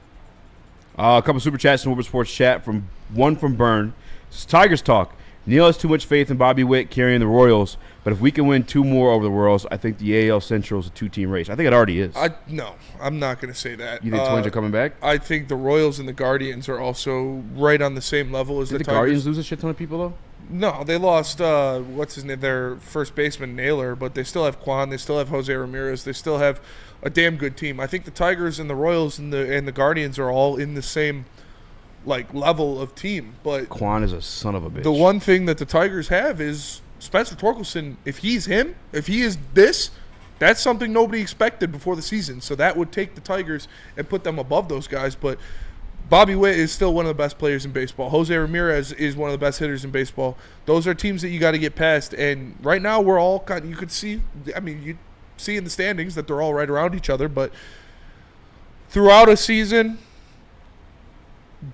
A couple super chats in Woodward Sports chat. From Burn. This is Tigers talk. Neil has too much faith in Bobby Witt carrying the Royals, but if we can win 2 more over the Royals, I think the AL Central is a 2-team race. I think it already is. No, I'm not going to say that. You think Twins are coming back? I think the Royals and the Guardians are also right on the same level as the Did the Tigers. Guardians lose a shit ton of people, though? No, they lost, what's his name, their first baseman, Naylor, but they still have Quan, they still have Jose Ramirez, they still have a damn good team. I think the Tigers and the Royals and the Guardians are all in the same level of team. But Quan is a son of a bitch. the one thing that the Tigers have is Spencer Torkelson. If he is this, that's something nobody expected before the season. So that would take the Tigers and put them above those guys. But Bobby Witt is still one of the best players in baseball. Jose Ramirez is one of the best hitters in baseball. Those are teams that you got to get past. And right now we're all you could see, you see in the standings that they're all right around each other. But throughout a season,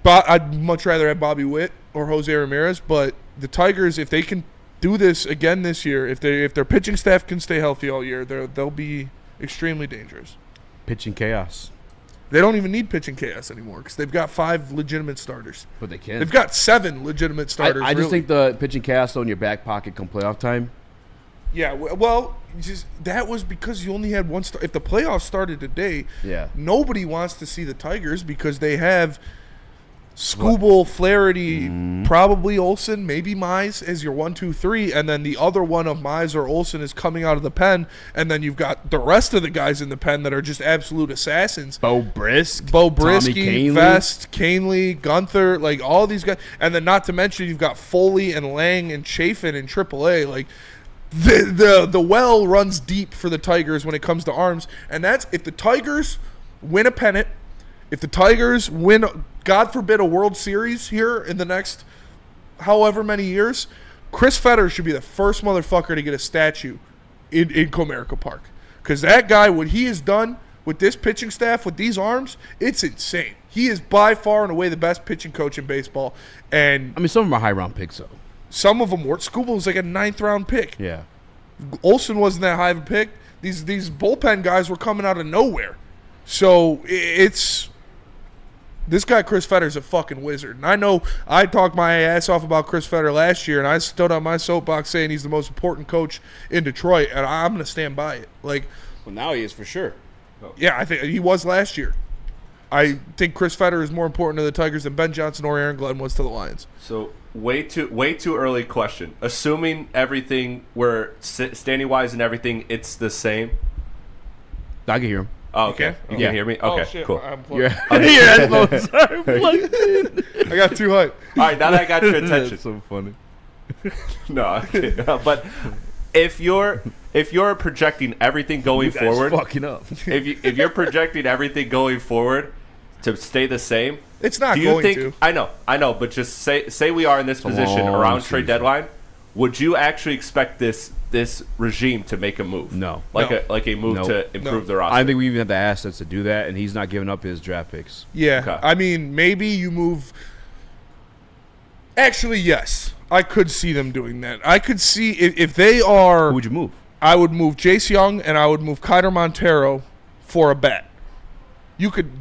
I'd much rather have Bobby Witt or Jose Ramirez. But the Tigers, if they can do this again this year, if their pitching staff can stay healthy all year, they'll be extremely dangerous. Pitching chaos. They don't even need pitching chaos anymore because they've got 5 legitimate starters. But they can. They've got 7 legitimate starters. I just think the pitching chaos though in your back pocket come playoff time. Yeah, well, that was because you only had one star. If the playoffs started today, nobody wants to see the Tigers because they have Skubal, Flaherty, probably Olsen, maybe Mize as your 1, 2, 3, and then the other one of Mize or Olsen is coming out of the pen, and then you've got the rest of the guys in the pen that are just absolute assassins. Bo Brisky, Vest, Canely, Gunther, all these guys, and then not to mention you've got Foley and Lang and Chafin in AAA. The well runs deep for the Tigers when it comes to arms, and that's if the Tigers win a pennant, if the Tigers win, God forbid, a World Series here in the next however many years, Chris Fetter should be the first motherfucker to get a statue in Comerica Park. Because that guy, what he has done with this pitching staff, with these arms, it's insane. He is by far and away the best pitching coach in baseball. And some of them are high-round picks, though. Some of them were. Skubal was like a 9th-round pick. Yeah. Olsen wasn't that high of a pick. These bullpen guys were coming out of nowhere. So it's... This guy, Chris Fetter's a fucking wizard. And I know I talked my ass off about Chris Fetter last year, and I stood on my soapbox saying he's the most important coach in Detroit, and I'm going to stand by it. Well, now he is for sure. Yeah, I think he was last year. I think Chris Fetter is more important to the Tigers than Ben Johnson or Aaron Glenn was to the Lions. So way too early question. Assuming everything, standing-wise and everything, it's the same. I can hear him. Oh, okay. You can hear me? Okay, shit, cool. Your headphones are plugged in. I got too hyped. All right, now that I got your attention. That's so funny. No, okay. But if you're projecting everything going forward, fucking up. if you're projecting everything going forward to stay the same, it's not do you going think, to. I know, but just say we are in this position around trade deadline. Would you actually expect this regime to make a move? No. Like a move to improve the roster? I think we even have the assets to do that, and he's not giving up his draft picks. Yeah. Okay. Maybe you move... Actually, yes. I could see them doing that. I could see if they are... Who would you move? I would move Jace Young, and I would move Kiter Montero for a bat.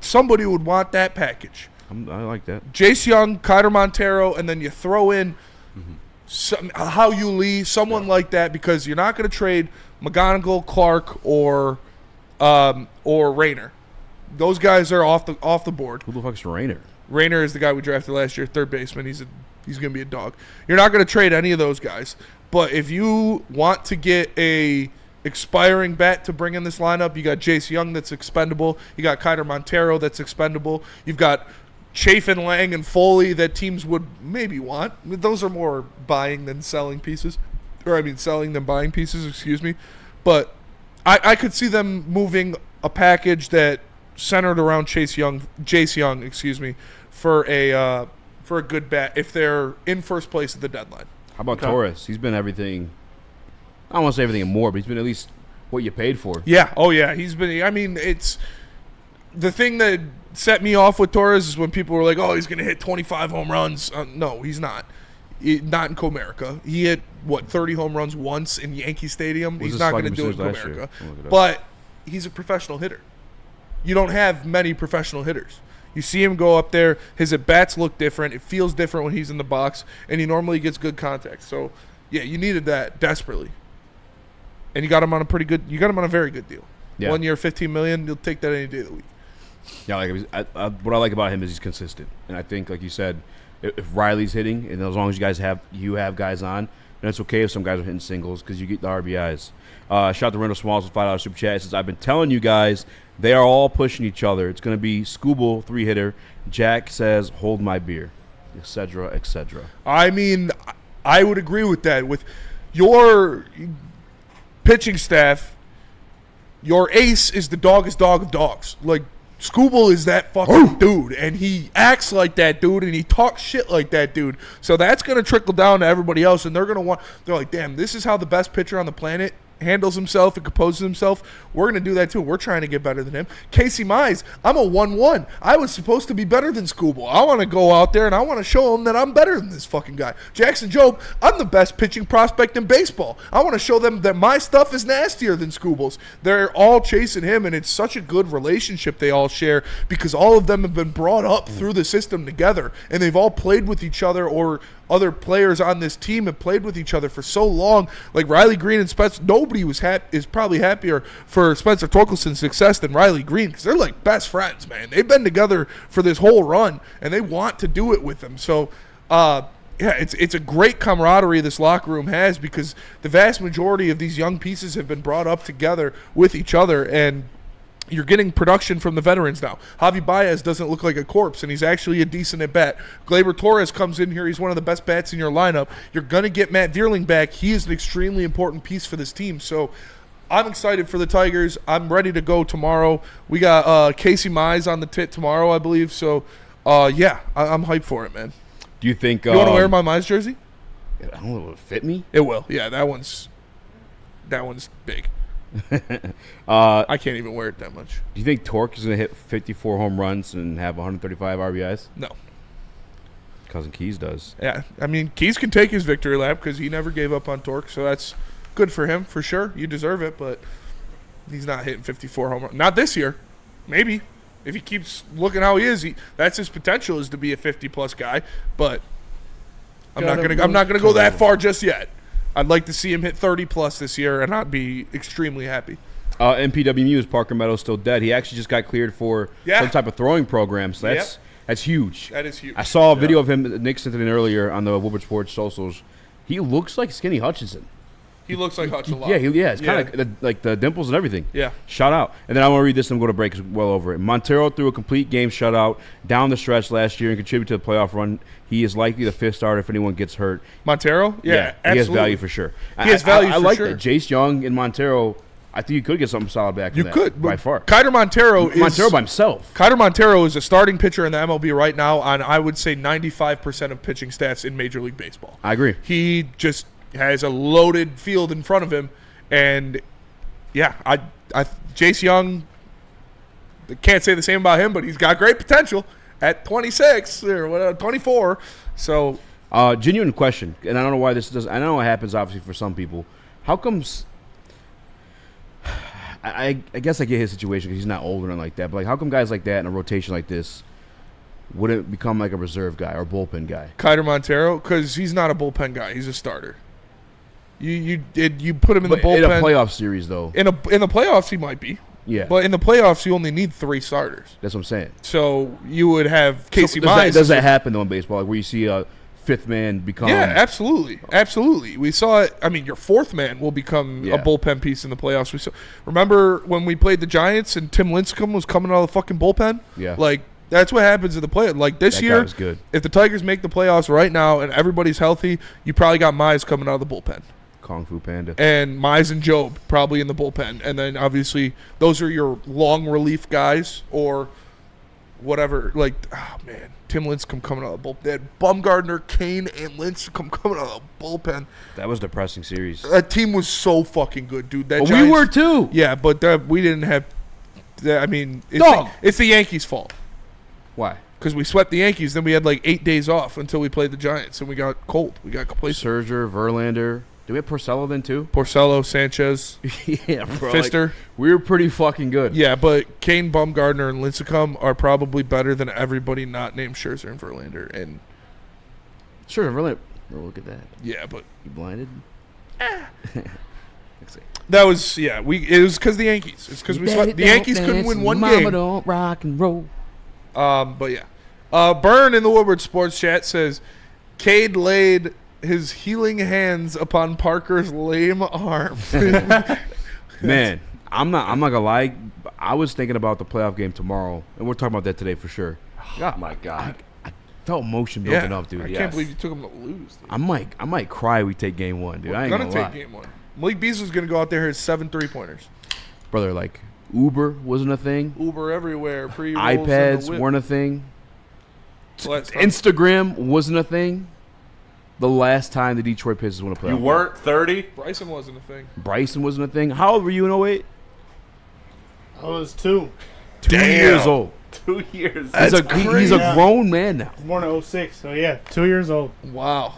Somebody would want that package. I like that. Jace Young, Kiter Montero, and then you throw in... How you Lee, someone like that, because you're not going to trade McGonigal, Clark, or Rayner. Those guys are off the board. Who the fuck's Rayner? Rayner is the guy we drafted last year, 3rd baseman. He's going to be a dog. You're not going to trade any of those guys. But if you want to get a expiring bat to bring in this lineup, you got Jace Young that's expendable. You got Kiter Montero that's expendable. You've got Chafin, Lang, and Foley that teams would maybe want. Those are more buying than selling pieces. Selling than buying pieces, excuse me. But I could see them moving a package that centered around Jace Young, for a good bat if they're in first place at the deadline. How about Torres? He's been everything. I don't want to say everything and more, but he's been at least what you paid for. Yeah. Oh, yeah. He's been – it's the thing that – set me off with Torres is when people were like, oh, he's going to hit 25 home runs. No, he's not. Not in Comerica. He hit, 30 home runs once in Yankee Stadium. He's not going to do it in Comerica. But he's a professional hitter. You don't have many professional hitters. You see him go up there. His at-bats look different. It feels different when he's in the box, and he normally gets good contact. So, yeah, you needed that desperately. And you got him on a very good deal. Yeah. 1 year, $15 million. You'll take that any day of the week. Yeah, what I like about him is he's consistent, and I think, like you said, if Riley's hitting, and as long as you have guys on, then it's okay if some guys are hitting singles because you get the RBIs. Shout out to Randall Smalls with $5 super chat. It says, I've been telling you guys, they are all pushing each other. It's going to be Scooble 3-hitter. Jack says, hold my beer, etc., etc. I mean, I would agree with that. With your pitching staff, your ace is the dog of dogs. Like, Scooble is that fucking dude, and he acts like that dude, and he talks shit like that dude. So that's going to trickle down to everybody else, and they're like, damn, this is how the best pitcher on the planet handles himself and composes himself. We're going to do that too. We're trying to get better than him. Casey Mize, I'm a 1-1. I was supposed to be better than Scooble. I want to go out there and I want to show him that I'm better than this fucking guy. Jackson Jobe, I'm the best pitching prospect in baseball. I want to show them that my stuff is nastier than Scooble's. They're all chasing him, and it's such a good relationship they all share because all of them have been brought up through the system together, and they've all played with each other, or other players on this team have played with each other for so long. Like Riley Green and Spencer, nobody is probably happier for Spencer Torkelson's success than Riley Green because they're like best friends, man. They've been together for this whole run, and they want to do it with them. So, yeah, it's a great camaraderie this locker room has because the vast majority of these young pieces have been brought up together with each other, and you're getting production from the veterans now. Javi Baez doesn't look like a corpse, and he's actually a decent at bat. Gleyber Torres comes in here. He's one of the best bats in your lineup. You're going to get Matt Vierling back. He is an extremely important piece for this team. So I'm excited for the Tigers. I'm ready to go tomorrow. We got Casey Mize on the tit tomorrow, I believe. So, yeah, I'm hyped for it, man. Do you think... You want to wear my Mize jersey? I don't know if it'll fit me. It will. Yeah, that one's big. I can't even wear it that much. Do you think Torque is going to hit 54 home runs and have 135 RBIs? No. Cousin Keys does. Yeah, I mean, Keys can take his victory lap because he never gave up on Torque, so that's good for him, for sure. You deserve it, but he's not hitting 54 home runs. Not this year. Maybe. If he keeps looking how he is, that's his potential is to be a 50-plus guy, but I'm not gonna go that far just yet. I'd like to see him hit 30-plus this year, and I'd be extremely happy. MPW News, Parker Meadows still dead. He actually just got cleared for some type of throwing program, so that's huge. That is huge. I saw a video of him, Nick sent it in earlier on the Woodward Sports socials. He looks like Skinny Hutchinson. He looks like Hutch a lot. Yeah, it's kind of like the dimples and everything. Yeah. Shout out. And then I want to read this and go to break because we're well over it. Montero threw a complete game shutout down the stretch last year and contributed to the playoff run. He is likely the fifth starter if anyone gets hurt. Montero? Yeah, absolutely. He has value for sure. He has value for sure. I like that. Jace Young and Montero, I think you could get something solid back. You could. By far. Kiter Montero by himself. Kiter Montero is a starting pitcher in the MLB right now on, I would say, 95% of pitching stats in Major League Baseball. I agree. He just has a loaded field in front of him, and yeah, Jace Young, can't say the same about him, but he's got great potential at 26 or 24. So, genuine question, and I don't know why this does. I know it happens obviously for some people. How comes? I guess I get his situation because he's not old or nothing like that. But like, how come guys like that in a rotation like this wouldn't become like a reserve guy or bullpen guy? Kiter Montero, because he's not a bullpen guy; he's a starter. You put him in the bullpen in a playoff series though. In the playoffs, he might be. Yeah, but in the playoffs, you only need 3 starters. That's what I'm saying. So you would have Casey Mize. Does that happen though in baseball, like where you see a fifth man become? Yeah, absolutely. We saw it. I mean, your fourth man will become a bullpen piece in the playoffs. We saw. Remember when we played the Giants and Tim Lincecum was coming out of the fucking bullpen? Yeah, like. That's what happens in the play. Like this year, good. If the Tigers make the playoffs right now and everybody's healthy, you probably got Mize coming out of the bullpen. Kung Fu Panda. And Mize and Jobe probably in the bullpen. And then obviously those are your long relief guys or whatever. Like, oh man, Tim Lincecum coming out of the bullpen. They had Bumgardner, Kane, and Lincecum coming out of the bullpen. That was a depressing series. That team was so fucking good, dude. That we were too. Yeah, but we didn't have. I mean, it's the Yankees' fault. Why? Because we swept the Yankees, then we had like 8 days off until we played the Giants, and we got cold. We got complacent. Scherzer, Verlander. Do we have Porcello then too? Porcello, Sanchez, Yeah, bro. Fister. We were pretty fucking good. Yeah, but Kane, Bumgarner, and Lincecum are probably better than everybody not named Scherzer and Verlander. And Sure, really. Look at that. yeah, but You blinded? Let's see. that was it was because the Yankees. It's because the Yankees couldn't win one Mama game. don't rock and roll. But yeah, Burn in the Woodward Sports Chat says, Cade laid his healing hands upon Parker's lame arm. Man, I'm not gonna lie. I was thinking about the playoff game tomorrow, and we're talking about that today for sure. Oh my God. I felt emotion building up, dude. I Yes. can't believe you took him to lose. Dude. I might cry. We take game one, dude. I ain't We're gonna gonna lie. take game one. Malik Beasley's gonna go out there his 7 3-pointers. Brother. Like Uber wasn't a thing. Uber everywhere. iPads weren't a thing. Instagram. Instagram wasn't a thing. The last time the Detroit Pistons won a playoff You game. weren't 30? Bryson wasn't a thing. Bryson wasn't a thing. How old were you in 08? I was 2. 2 years old. 2 years. He's a grown man now. I was born in 06, so yeah, 2 years old. Wow.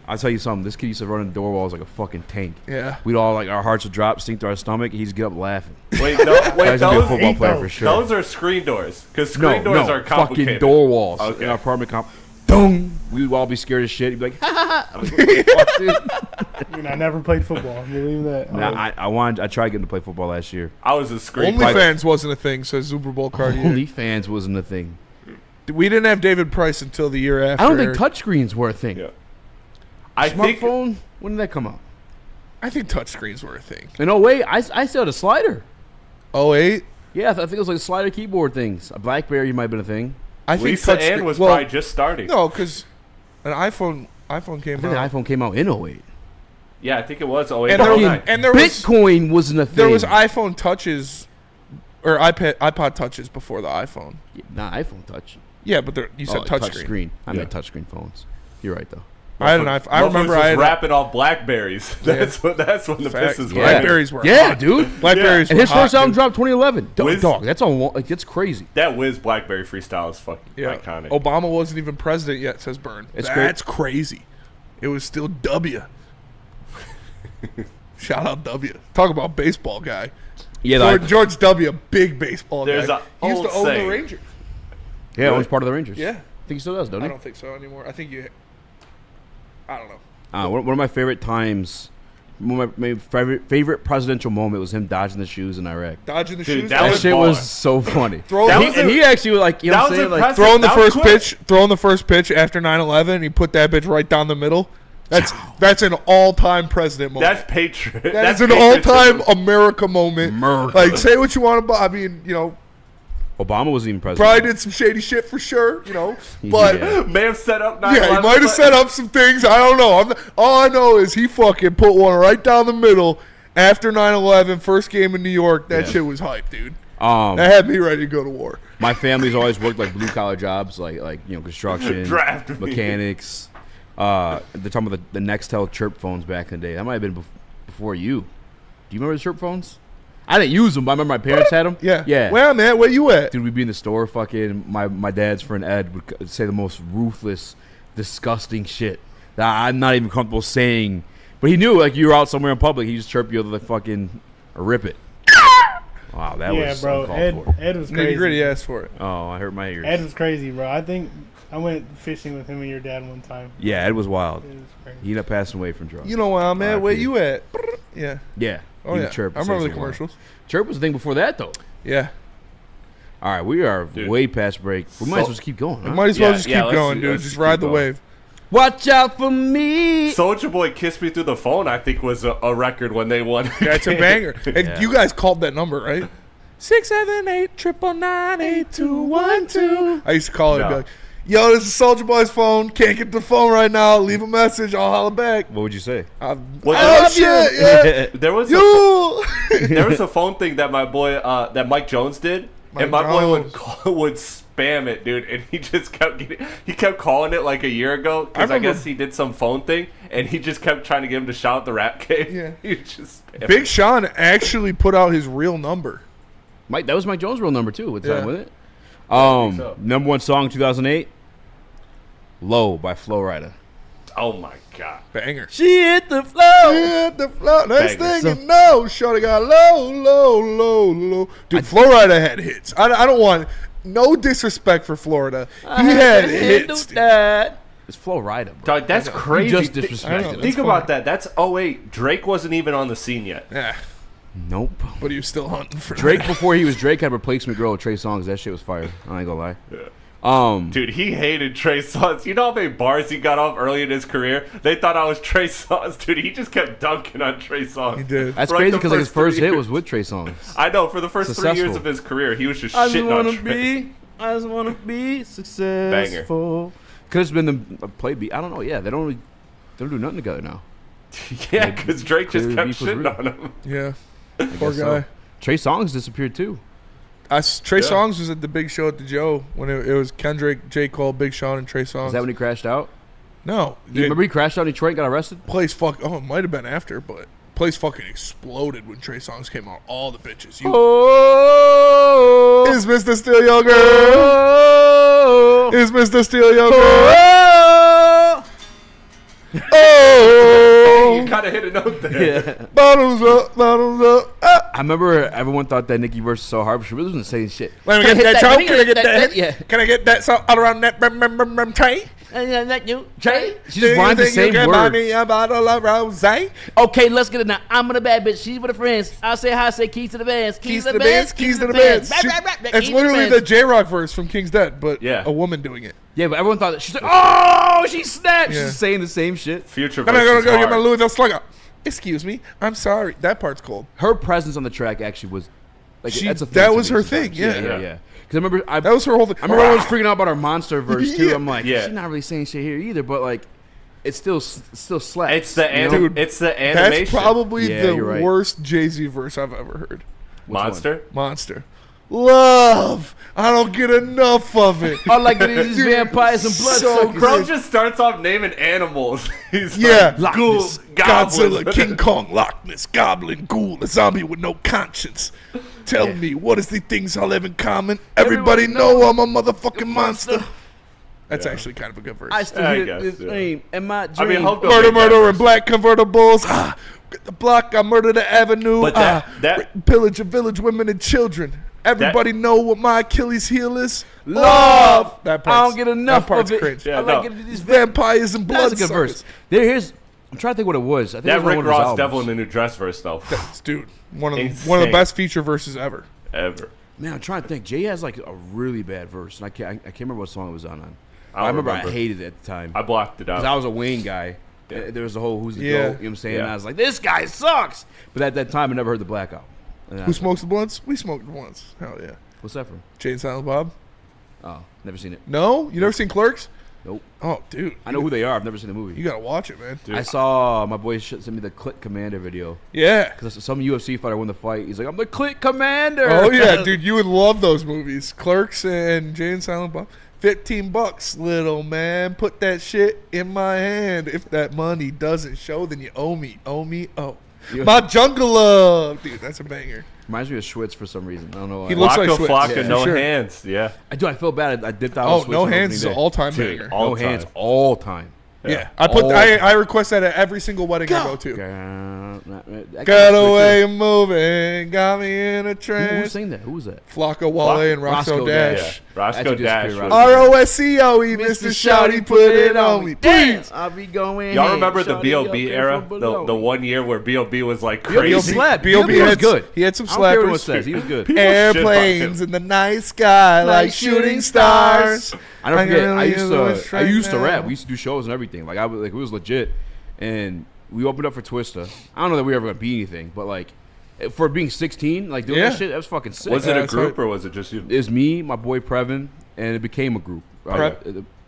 I'll tell you something. This kid used to run in the door walls like a fucking tank. Yeah. We'd all like our hearts would drop, sink to our stomach. And he'd get up laughing. Wait, Guy's gonna be a those, football player for sure. those are screen doors. Because screen doors are complicated. fucking door walls Okay. in our apartment Dong. We'd all be scared as shit. He'd be like, ha ha ha. I'm like, what the fuck, dude? I mean, I never played football. Believe that. Nah, I tried getting to play football last year. I was a screen OnlyFans wasn't a thing, says Super Bowl Cartier. OnlyFans wasn't a thing. We didn't have David Price until the year after. I don't think touchscreens were a thing. Yeah. I think Smartphone, when did that come out? I think touchscreens were a thing. In 08, I still had a slider. 08? Yeah, I think it was like slider keyboard things. A BlackBerry might have been a thing. I think Lisa Ann was probably just starting. No, because an iPhone came I think out. the iPhone came out in 08. Yeah, I think it was 08. And there, 09. and there was Bitcoin wasn't a thing. there was iPhone touches or iPod touches before the iPhone. Nah, iPhone touch. Yeah, but you said touch touch screen. I meant touchscreen phones. You're right though. I had an iPhone. I remember I had rapping on Blackberries. That's when the Facts. Pistons were. Blackberries were Yeah, hot. dude. Blackberries And were his first hot, album dude. dropped 2011. Wiz- Dog, that's that's crazy. That Wiz Blackberry freestyle is fucking Yeah. iconic. Obama wasn't even president yet, says Byrne. It's That's crazy. It was still W. Shout out W. Talk about baseball guy. Yeah, George W. Big baseball There's guy. a He used to old own the saying. Rangers. yeah, he was part of the Rangers. Yeah. I think he still does, don't I he? don't think so anymore. I think I don't know. One of my favorite times, one of my favorite presidential moment was him dodging the shoes in Iraq. Dodging the Dude, shoes. that That was shit baller. was so funny. Throwing And he actually was like, you know That what I'm was saying? Like, impressive. throwing the That was first quick. pitch. Throwing the first pitch after 9/11. He put that bitch right down the middle. That's an all-time president moment. That's patriot. That's That's an all-time America moment. America. Like, say what you want about. I mean, Obama wasn't even president. probably did some shady shit for sure. But Yeah. May have set up 9/11. yeah, he might have set up some things. I don't know. All I know is he fucking put one right down the middle after 9/11, first game in New York. That Yeah. shit was hype, dude. Um, That had me ready to go to war. My family's always worked like blue collar jobs, like construction, Draft me. mechanics. They're talking about the Nextel chirp phones back in the day. That might have been before you. Do you remember the chirp phones? I didn't use them, but I remember my parents had them. Yeah. Yeah. Where I'm at, where you at? Dude, we'd be in the store, fucking, my dad's friend Ed would say the most ruthless, disgusting shit that I'm not even comfortable saying. But he knew, like, you were out somewhere in public, he just chirp you over the fucking rip it. Wow, that Yeah, was bro. uncalled for. Ed was crazy. Nitty gritty asked for it. Oh, I hurt my ears. Ed was crazy, bro. I think I went fishing with him and your dad one time. Yeah, Ed was wild. It was crazy. He ended up passing away from drugs. You know where I'm at, where RIP. you at? Yeah. Yeah. Oh, he yeah. would chirp I remember the essentially wild. commercials. Chirp was the thing before that, though. Yeah. All right, we are Dude. way past break. We might as well just keep going. We Huh? might as well Yeah, just yeah, keep let's going, do- dude. let's Just keep ride the going. wave. Watch out for me. Soldier Boy Kissed Me Through the Phone, I think, was a record when they won. That's a banger. And Yeah. you guys called that number, right? 678-999-8212. I used to call it and be No. like, yo, this is Soldier Boy's phone. Can't get the phone right now. Leave a message. I'll holler back. What would you say? I Was love it- shit. Yeah. There was You. there was a phone thing that my boy that Mike Jones did, and my boy would spam it, dude, and he just kept calling it like a year ago because I remember- guess he did some phone thing, and he just kept trying to get him to shout out the rap game. Yeah. he just spammed Big it. Sean actually put out his real number. Mike, that was Mike Jones' real number too. What Yeah. time with it? think so. Number one song 2008, "Low" by Flo Rida. Oh my god. Banger. She hit the floor. Hit the floor. Next Banger. thing you know, shorty got low. Dude, Florida had hits. I don't want no disrespect for Florida. He had hits. Dude. It's Florida, bro. Dog, that's crazy. Just disrespected. Think about that. That's 08. Drake wasn't even on the scene yet. Yeah. Nope. But he was still hunting for Drake before he was Drake had a replacement girl with Trey Songz. That shit was fire. I ain't gonna lie. Yeah. Dude, he hated Trey Songz. You know how many bars he got off early in his career? They thought I was Trey Songz. Dude, he just kept dunking on Trey Songz. He did. That's crazy because his first hit was with Trey Songz. I know. For the first 3 years of his career, he was just shitting on Trey. I just wanna be successful. Could have been the play beat. I don't know. Yeah, they don't do nothing together now. Yeah, because Drake just kept shitting on him. Yeah. Poor guy. So. Trey Songz disappeared too. Trey Songz was at the big show at the Joe when it was Kendrick, J. Cole, Big Sean, and Trey Songz. Is that when he crashed out? No. You remember he crashed out in Detroit and got arrested? It might have been after, but place fucking exploded when Trey Songz came out. All the bitches. Oh, is Mr. Steal Your Girl? Is Mr. Steal Your Girl? Oh, You kind of hit a note there. yeah. Bottoms up. I remember everyone thought that Nicki verse was so hard, but she really wasn't saying shit. Let me get that song. Can I get that? Yeah. Can I get that song all around that tray? Trey? She just rhymed the same buy word. me a bottle of rosé? Okay, let's get it now. I'm with a bad bitch. She's with her friends. I say hi, say keys to the bands. Keys to the bands. Keys to the bands. It's literally the J-Rock verse from King's Dead, but a woman doing it. Yeah, but everyone thought that she's like, oh, she snapped. Yeah. She's saying the same shit. Future I'm verse gonna is go get hard. my Louisville Slugger. Excuse me, I'm sorry. That part's cold. Her presence on the track actually was like that's a thing that to was me her sometimes. thing. Yeah. Because I remember that was her whole thing. I remember everyone was freaking out about our Monster verse too. Yeah. I'm like, she's not really saying shit here either, but like, it's still slaps. It's the Dude, it's the animation. That's probably Yeah, the you're right. worst Jay-Z verse I've ever heard. Monster. Love. I don't get enough of it. All like it is these vampires and bloodsuckers. Bro just starts off naming animals. He's Yeah. like, ghouls, goblins. Godzilla, King Kong, Loch Ness, Goblin, Ghoul, a zombie with no conscience. Tell me, what is the things I'll have in common? Everybody know I'm a motherfucking monster. That's actually kind of a good verse. I still hear this name in my dream. I mean, hope Murder in black convertibles. Get the block, I murder the avenue. But that pillage of village women and children. Everybody know what my Achilles heel is. Love. That part's, I don't get enough that part's of it. cringe. I like it. These Vampires and That's a good bloodsuckers. verse. Here's. I'm trying to think what it was. I think that it was Rick one of his Ross albums. Devil in the New Dress verse though. Dude, one of Insane. the best feature verses ever. Man, I'm trying to think. Jay has like a really bad verse, and I can't remember what song it was on. I remember remember. I hated it at the time. I blocked it out. 'Cause I was a Wayne guy. There was the whole who's the GOAT, you know what I'm saying? And I was like, this guy sucks. But at that time, I never heard the Black Album. Who smokes the blunts? We smoked the blunts. Hell yeah. What's that from? Jay and Silent Bob. Oh, never seen it. No? You never seen Clerks? Nope. Oh, dude. I know who they are. I've never seen the movie. You gotta watch it, man. I saw my boy sent me the Click Commander video. Yeah. Because some UFC fighter won the fight. He's like, I'm the Click Commander. Oh, yeah, dude. You would love those movies. Clerks and Jay and Silent Bob. $15, little man. Put that shit in my hand. If that money doesn't show, then you owe me. Oh. My jungle love. Dude, that's a banger. Reminds me of Schwitz for some reason. I don't know why. He looks like Schwitz. Flocka, Yeah, no for sure. hands. Yeah. I do. I feel bad. I dipped out. Oh, on Schwitz no on hands is opening an day. all-time Dude, banger. all No time. hands all time. Yeah. I request that at every single wedding I go to. That Got guy's away and moving, got me in a Who trance. sang that? Who was that? Flocka, Wale, and Roscoe Dash. Roscoe Actually Dash. disappeared, was- R-O-S-C-O-E, Mr. Shouty, put it on me. Please. I'll be going. Y'all in. remember the Shawty B.O.B. up there era? from below. The 1 year where B.O.B. was like B.O.B. crazy. slapped. B.O.B. B.O.B. was had- good. he had some I don't care what anyone slappers. says. He was good. Airplanes in the night sky like shooting stars. I don't forget. I used wish to. right I used to now. rap. We used to do shows and everything. Like it was legit. And we opened up for Twista. I don't know that we were ever gonna be anything, but like for being 16, like doing that shit, that was fucking sick. Was it a that's group right. or was it just you? It was me, my boy Previn, and it became a group.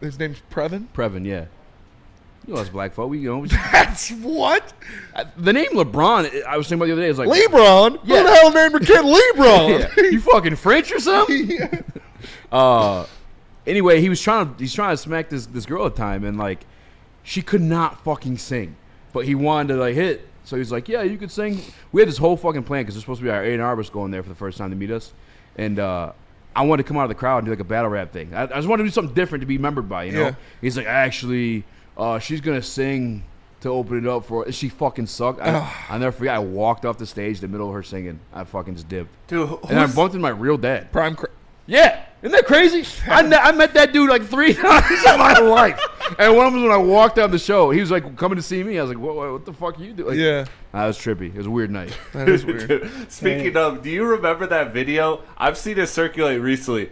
His name's Previn? Previn, yeah. You know, us black folk. We That's what? The name LeBron. I was thinking about the other day. It's like LeBron? Yeah. Who the hell named a kid LeBron? Yeah. You fucking French or something? Anyway, he's trying to smack this girl at the time, and like she could not fucking sing, but he wanted to like hit. So he's like, yeah, you could sing. We had this whole fucking plan because there's supposed to be our A&R was going there for the first time to meet us, and I wanted to come out of the crowd and do like a battle rap thing. I just wanted to do something different to be remembered by, you know. Yeah. He's like, actually, she's gonna sing to open it up for her. She fucking sucked. I never forget. I walked off the stage in the middle of her singing. I fucking just dipped. Dude, and I bumped into my real dad. Yeah. Isn't that crazy? I met that dude like 3 times in my life. And one of them was when I walked down the show. He was like coming to see me. I was like, what the fuck are you doing? Like, yeah. That was trippy. It was a weird night. That is weird. Dude, speaking of, do you remember that video? I've seen it circulate recently.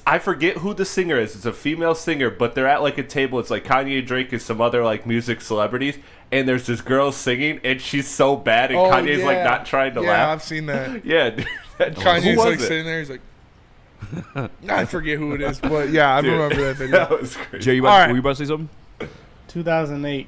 I forget who the singer is. It's a female singer, but they're at like a table. It's like Kanye, Drake, and some other like music celebrities. And there's this girl singing, and she's so bad, and Kanye's like not trying to laugh. Yeah, I've seen that. Yeah, dude, Kanye's like sitting there. He's like, I forget who it is, but yeah, I remember that video. That was crazy. Jay, were you about to say something? 2008.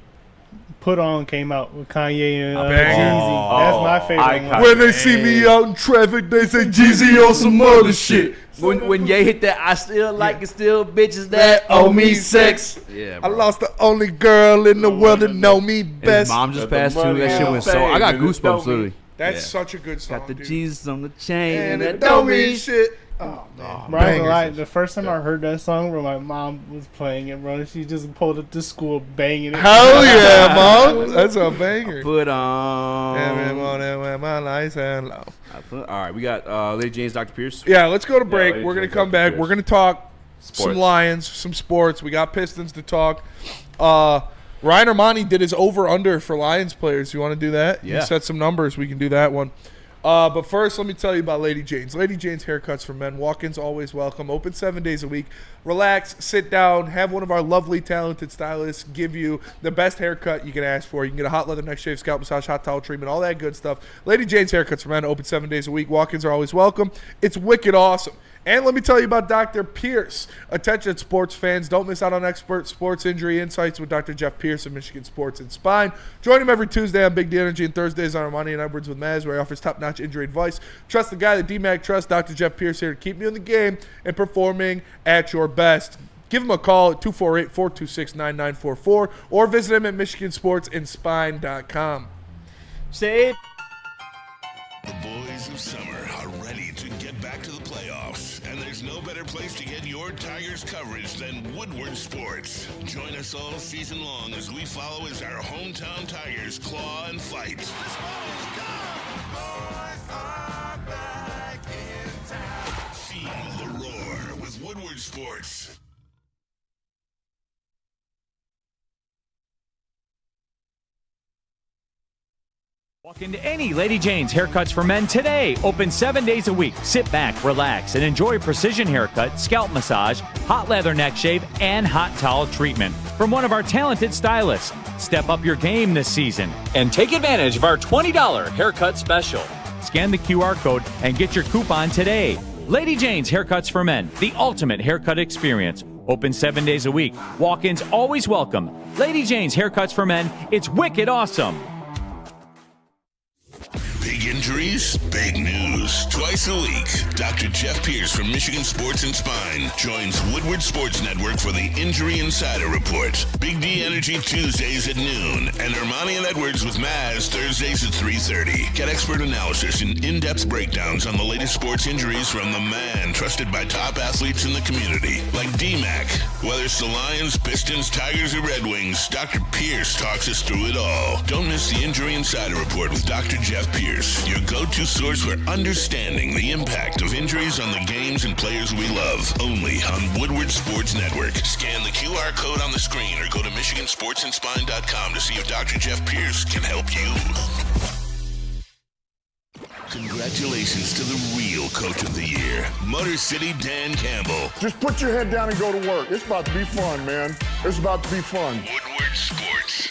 Put On came out with Kanye and Bang. Jeezy. That's my favorite one. When they see me out in traffic, they say Jeezy on some other shit. When Ye hit that, I still like it, still bitches that owe me sex. Yeah, I bro. lost the only girl in the world that know me And his best. mom just passed too. That shit went so. I got goosebumps literally. That's such a good song, Got the dude. Jesus on the chain And and it that don't don't mean mean shit. Oh, man. Bro, I ain't gonna lie, the first time I heard that song, bro, my mom was playing it, bro. She just pulled up to school banging it. Hell yeah, mom. That's a banger. Put on. Every morning when my lights are low. All right, we got Lady Jane's Dr. Pierce. Yeah, let's go to break. Lady We're going Jane's to come Dr. back. Pierce. We're going to talk Sports. some Lions, some sports. We got Pistons to talk. Ryan Ermanni did his over-under for Lions players. You want to do that? Yeah. You set some numbers. We can do that one. But first, let me tell you about Lady Jane's. Lady Jane's Haircuts for Men. Walk-ins always welcome. Open 7 days a week. Relax, sit down, have one of our lovely, talented stylists give you the best haircut you can ask for. You can get a hot leather neck shave, scalp massage, hot towel treatment, all that good stuff. Lady Jane's Haircuts for Men. Open 7 days a week. Walk-ins are always welcome. It's wicked awesome. And let me tell you about Dr. Pierce. Attention sports fans, don't miss out on expert sports injury insights with Dr. Jeff Pierce of Michigan Sports and Spine. Join him every Tuesday on Big D Energy and Thursdays on Ermanni and Edwards with Maz, where he offers top-notch injury advice. Trust the guy that DMAC trusts, Dr. Jeff Pierce, here to keep you in the game and performing at your best. Give him a call at 248-426-9944 or visit him at michigansportsandspine.com. Say it. The boys of summer are ready to get back to the playoffs, and there's no better place to get your Tigers coverage than Woodward Sports. Join us all season long as we follow as our hometown Tigers claw and fight. This ball is gone. Boys are back in town. Feel the roar with Woodward Sports. Walk into any Lady Jane's Haircuts for Men today. Open 7 days a week. Sit back, relax, and enjoy precision haircut, scalp massage, hot leather neck shave, and hot towel treatment from one of our talented stylists. Step up your game this season and take advantage of our $20 haircut special. Scan the QR code and get your coupon today. Lady Jane's Haircuts for Men, the ultimate haircut experience. Open 7 days a week. Walk-ins always welcome. Lady Jane's Haircuts for Men. It's wicked awesome. Big injuries, big news. Twice a week, Dr. Jeff Pierce from Michigan Sports and Spine joins Woodward Sports Network for the Injury Insider Report. Big D Energy Tuesdays at noon, and Ermanni and Edwards with Maz Thursdays at 3:30. Get expert analysis and in-depth breakdowns on the latest sports injuries from the man trusted by top athletes in the community, like DMAC. Whether it's the Lions, Pistons, Tigers, or Red Wings, Dr. Pierce talks us through it all. Don't miss the Injury Insider Report with Dr. Jeff Pierce, your go-to source for understanding the impact of injuries on the games and players we love. Only on Woodward Sports Network. Scan the QR code on the screen or go to michigansportsandspine.com to see if Dr. Jeff Pierce can help you. Congratulations to the real Coach of the Year, Motor City Dan Campbell. Just put your head down and go to work. It's about to be fun, man. It's about to be fun. Woodward Sports.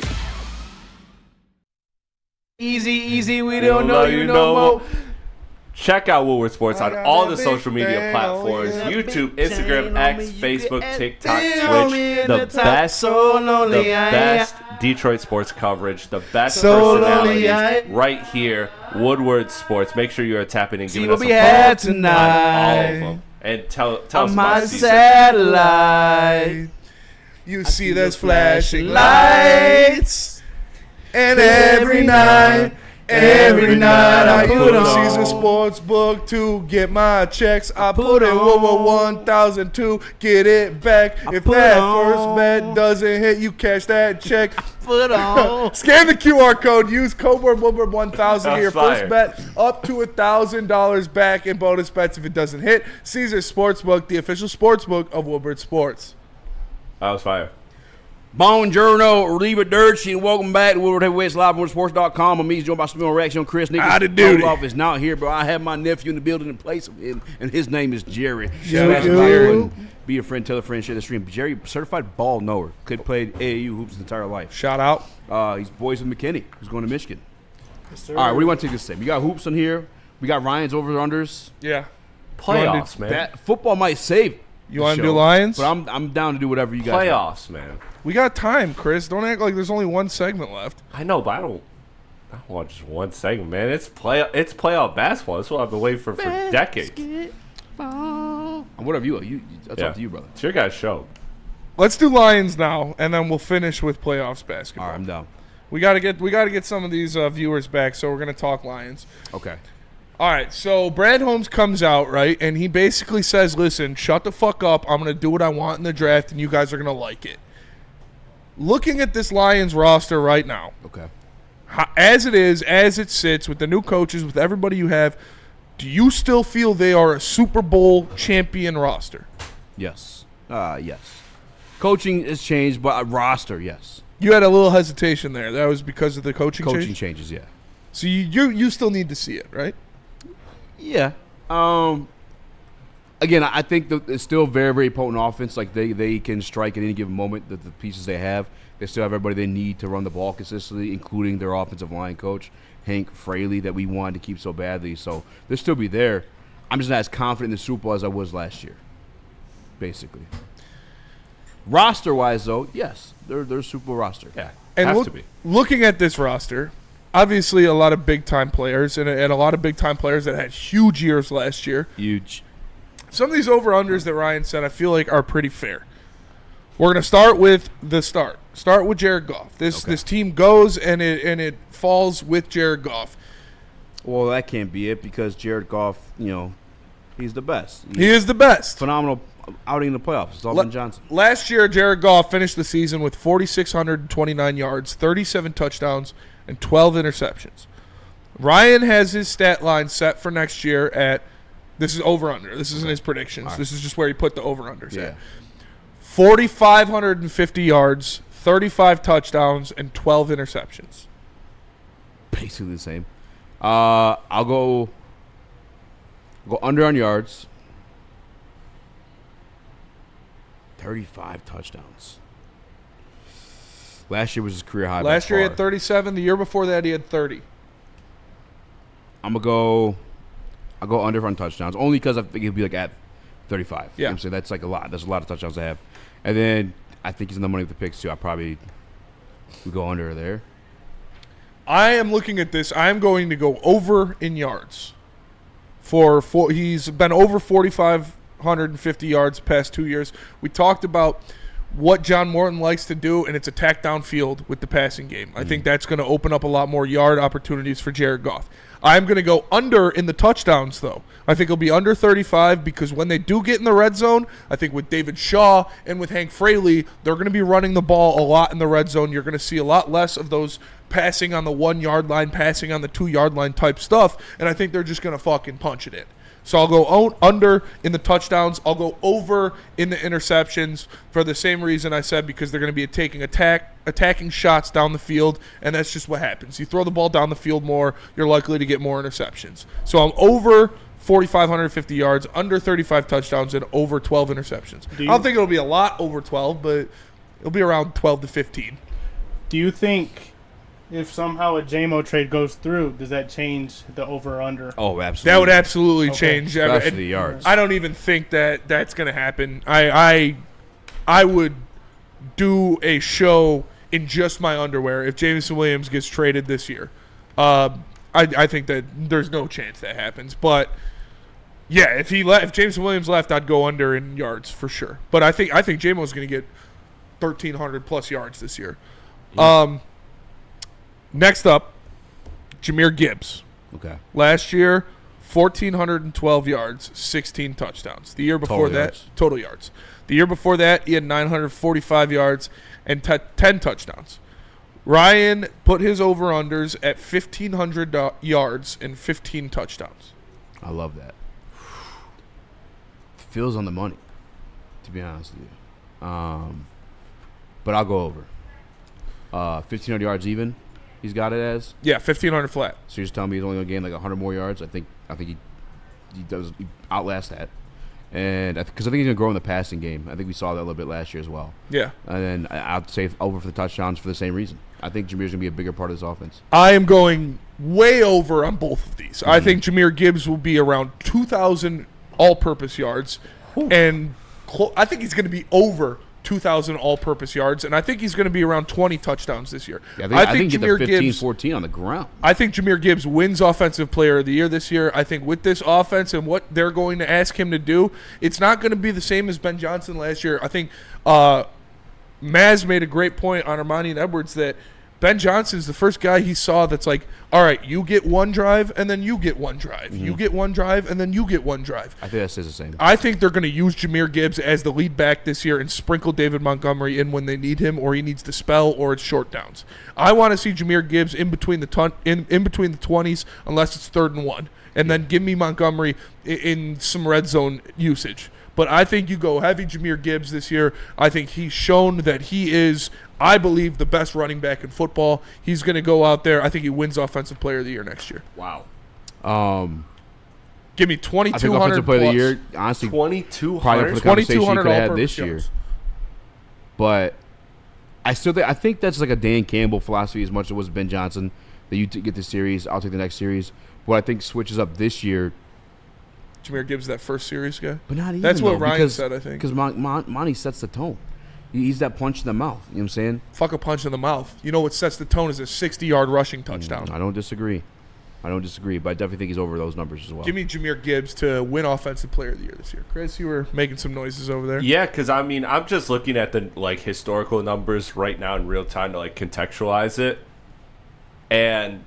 Easy, we don't know you no more. Check out Woodward Sports on all the social media platforms: yeah. YouTube, Big Instagram, chain on X, me, you Facebook, can TikTok, add on me Twitch. in The the top. best, So lonely, the I best Detroit sports coverage, the best So personalities lonely, right here, Woodward Sports. Make sure you're tapping and See giving what us we a had follow tonight. on all of them. And tell us On my about season. satellite. You see there's flashing lights. And every night, Every night I put on Caesar Sportsbook to get my checks. I put in 1,000 to get it back. If that first bet doesn't hit, you cash that check. Put on. Scan the QR code. Use code word Woodward 1000 to your That's first bet up to $1,000 back in bonus bets if it doesn't hit. Caesar Sportsbook, the official sportsbook of Woodward Sports. That was fire. Buongiorno, leave it dirty, and welcome back to Woodward Heavyweights Live on WoodwardSports.com. I'm Eazy, joined by Smith Reaction, Chris Nichols. Howdy doody. Olaf is not here, but I have my nephew in the building in place of him, and his name is Jerry. Yo, Smash yo. like button, be a friend, tell a friend, share the stream. Jerry, certified ball knower, could play AAU hoops his entire life. Shout out. He's boys with McKinney, who's going to Michigan. Yes, sir. All right, what do you want to take this thing? We got hoops on here. We got Ryan's over-unders. Yeah. Playoffs, man. That football might save. You want to do Lions? But I'm down to do whatever you guys want. Playoffs, man. We got time, Chris. Don't act like there's only one segment left. I know, but I don't want just one segment, man. It's playoff basketball. That's what I've been waiting for decades. Whatever you that's up to you, brother. It's your guys' show. Let's do Lions now, and then we'll finish with playoffs basketball. All right, I'm down. We gotta get some of these viewers back, so we're gonna talk Lions. Okay. All right, so Brad Holmes comes out, right, and he basically says, listen, shut the fuck up. I'm going to do what I want in the draft, and you guys are going to like it. Looking at this Lions roster right now, okay, as it is, as it sits, with the new coaches, with everybody you have, do you still feel they are a Super Bowl champion roster? Yes. Yes. Coaching has changed, but roster, yes. You had a little hesitation there. That was because of the coaching changes, yeah. So you still need to see it, right? Yeah. Again, I think it's still very, very potent offense. Like they can strike at any given moment. The pieces they have, they still have everybody they need to run the ball consistently, including their offensive line coach, Hank Fraley, that we wanted to keep so badly. So they'll still be there. I'm just not as confident in the Super Bowl as I was last year, basically. Roster-wise, though, yes, they're a Super Bowl roster. Yeah, and has to be. Looking at this roster, obviously a lot of big-time players and a lot of big-time players that had huge years last year. Huge. Some of these over-unders that Ryan said I feel like are pretty fair. We're going to start with the start. Start with Jared Goff. This team goes and it falls with Jared Goff. Well, that can't be it because Jared Goff, he's the best. He is the best. Phenomenal outing in the playoffs. Dalton Johnson. Last year, Jared Goff finished the season with 4,629 yards, 37 touchdowns, and 12 interceptions. Ryan has his stat line set for next year at, this is over-under. This isn't his predictions. Right. This is just where he put the over-unders at. 4,550 yards, 35 touchdowns, and 12 interceptions. Basically the same. I'll go under on yards. 35 touchdowns. Last year was his career high. Last year he had 37. The year before that he had 30. I'll go under on touchdowns only because I think he'll be like at 35. Yeah, you know what I'm saying? That's like a lot. That's a lot of touchdowns to have. And then I think he's in the money with the picks too. I probably would go under there. I am looking at this. I am going to go over in yards. He's been over 4,550 yards the past 2 years. We talked about what John Morton likes to do, and it's attack downfield with the passing game. I think that's going to open up a lot more yard opportunities for Jared Goff. I'm going to go under in the touchdowns, though. I think it'll be under 35 because when they do get in the red zone, I think with David Shaw and with Hank Fraley, they're going to be running the ball a lot in the red zone. You're going to see a lot less of those passing on the 1 yard line, passing on the 2 yard line type stuff, and I think they're just going to fucking punch it in. So I'll go under in the touchdowns. I'll go over in the interceptions for the same reason I said, because they're going to be attacking shots down the field, and that's just what happens. You throw the ball down the field more, you're likely to get more interceptions. So I'm over 4,550 yards, under 35 touchdowns, and over 12 interceptions. I don't think it'll be a lot over 12, but it'll be around 12 to 15. Do you think if somehow a JMO trade goes through, does that change the over-under? Oh, absolutely. That would absolutely change. Especially the yards. I don't even think that's going to happen. I would do a show in just my underwear if Jameson Williams gets traded this year. I think that there's no chance that happens. But, yeah, if Jameson Williams left, I'd go under in yards for sure. But I think JMO's going to get 1,300-plus yards this year. Yeah. Next up, Jahmyr Gibbs. Okay. Last year, 1,412 yards, 16 touchdowns. The year before total yards. The year before that, he had 945 yards and 10 touchdowns. Ryan put his over-unders at 1,500 yards and 15 touchdowns. I love that. Feels on the money, to be honest with you. But I'll go over. 1,500 yards even. He's got it as. Yeah, 1,500 flat. So you're just telling me he's only going to gain like 100 more yards? I think he outlasts that, and because I think he's going to grow in the passing game. I think we saw that a little bit last year as well. Yeah. And then I'd say over for the touchdowns for the same reason. I think Jahmyr's going to be a bigger part of this offense. I am going way over on both of these. I think Jahmyr Gibbs will be around 2,000 all-purpose yards, and I think he's going to be over 2,000 all-purpose yards, and I think he's going to be around 20 touchdowns this year. Yeah, I think Jahmyr get the 15, 14 on the ground. I think Jahmyr Gibbs wins Offensive Player of the Year this year. I think with this offense and what they're going to ask him to do, it's not going to be the same as Ben Johnson last year. I think Maz made a great point on Ermanni and Edwards that Ben Johnson is the first guy he saw that's like, all right, you get one drive, and then you get one drive. You get one drive, and then you get one drive. I think that stays the same. I think they're going to use Jahmyr Gibbs as the lead back this year and sprinkle David Montgomery in when they need him or he needs to spell or it's short downs. I want to see Jahmyr Gibbs in between the 20s unless it's 3rd and 1, and then give me Montgomery in some red zone usage. But I think you go heavy Jahmyr Gibbs this year. I think he's shown that he is, I believe, the best running back in football. He's going to go out there. I think he wins Offensive Player of the Year next year. Wow. Give me 2,200 I think Offensive Player of the Year, honestly, 2,200? probably for the conversation you could have had this all-purpose year. But I think that's like a Dan Campbell philosophy as much as it was Ben Johnson, that you get the series, I'll take the next series. What I think switches up this year, Jahmyr Gibbs, that first series guy? But not even. That's what Ryan said, I think. Because Monty sets the tone. He's that punch in the mouth. You know what I'm saying? Fuck a punch in the mouth. You know what sets the tone is a 60-yard rushing touchdown. I don't disagree. But I definitely think he's over those numbers as well. Give me Jahmyr Gibbs to win Offensive Player of the Year this year. Chris, you were making some noises over there. Yeah, because I mean, I'm just looking at the historical numbers right now in real time to contextualize it. And,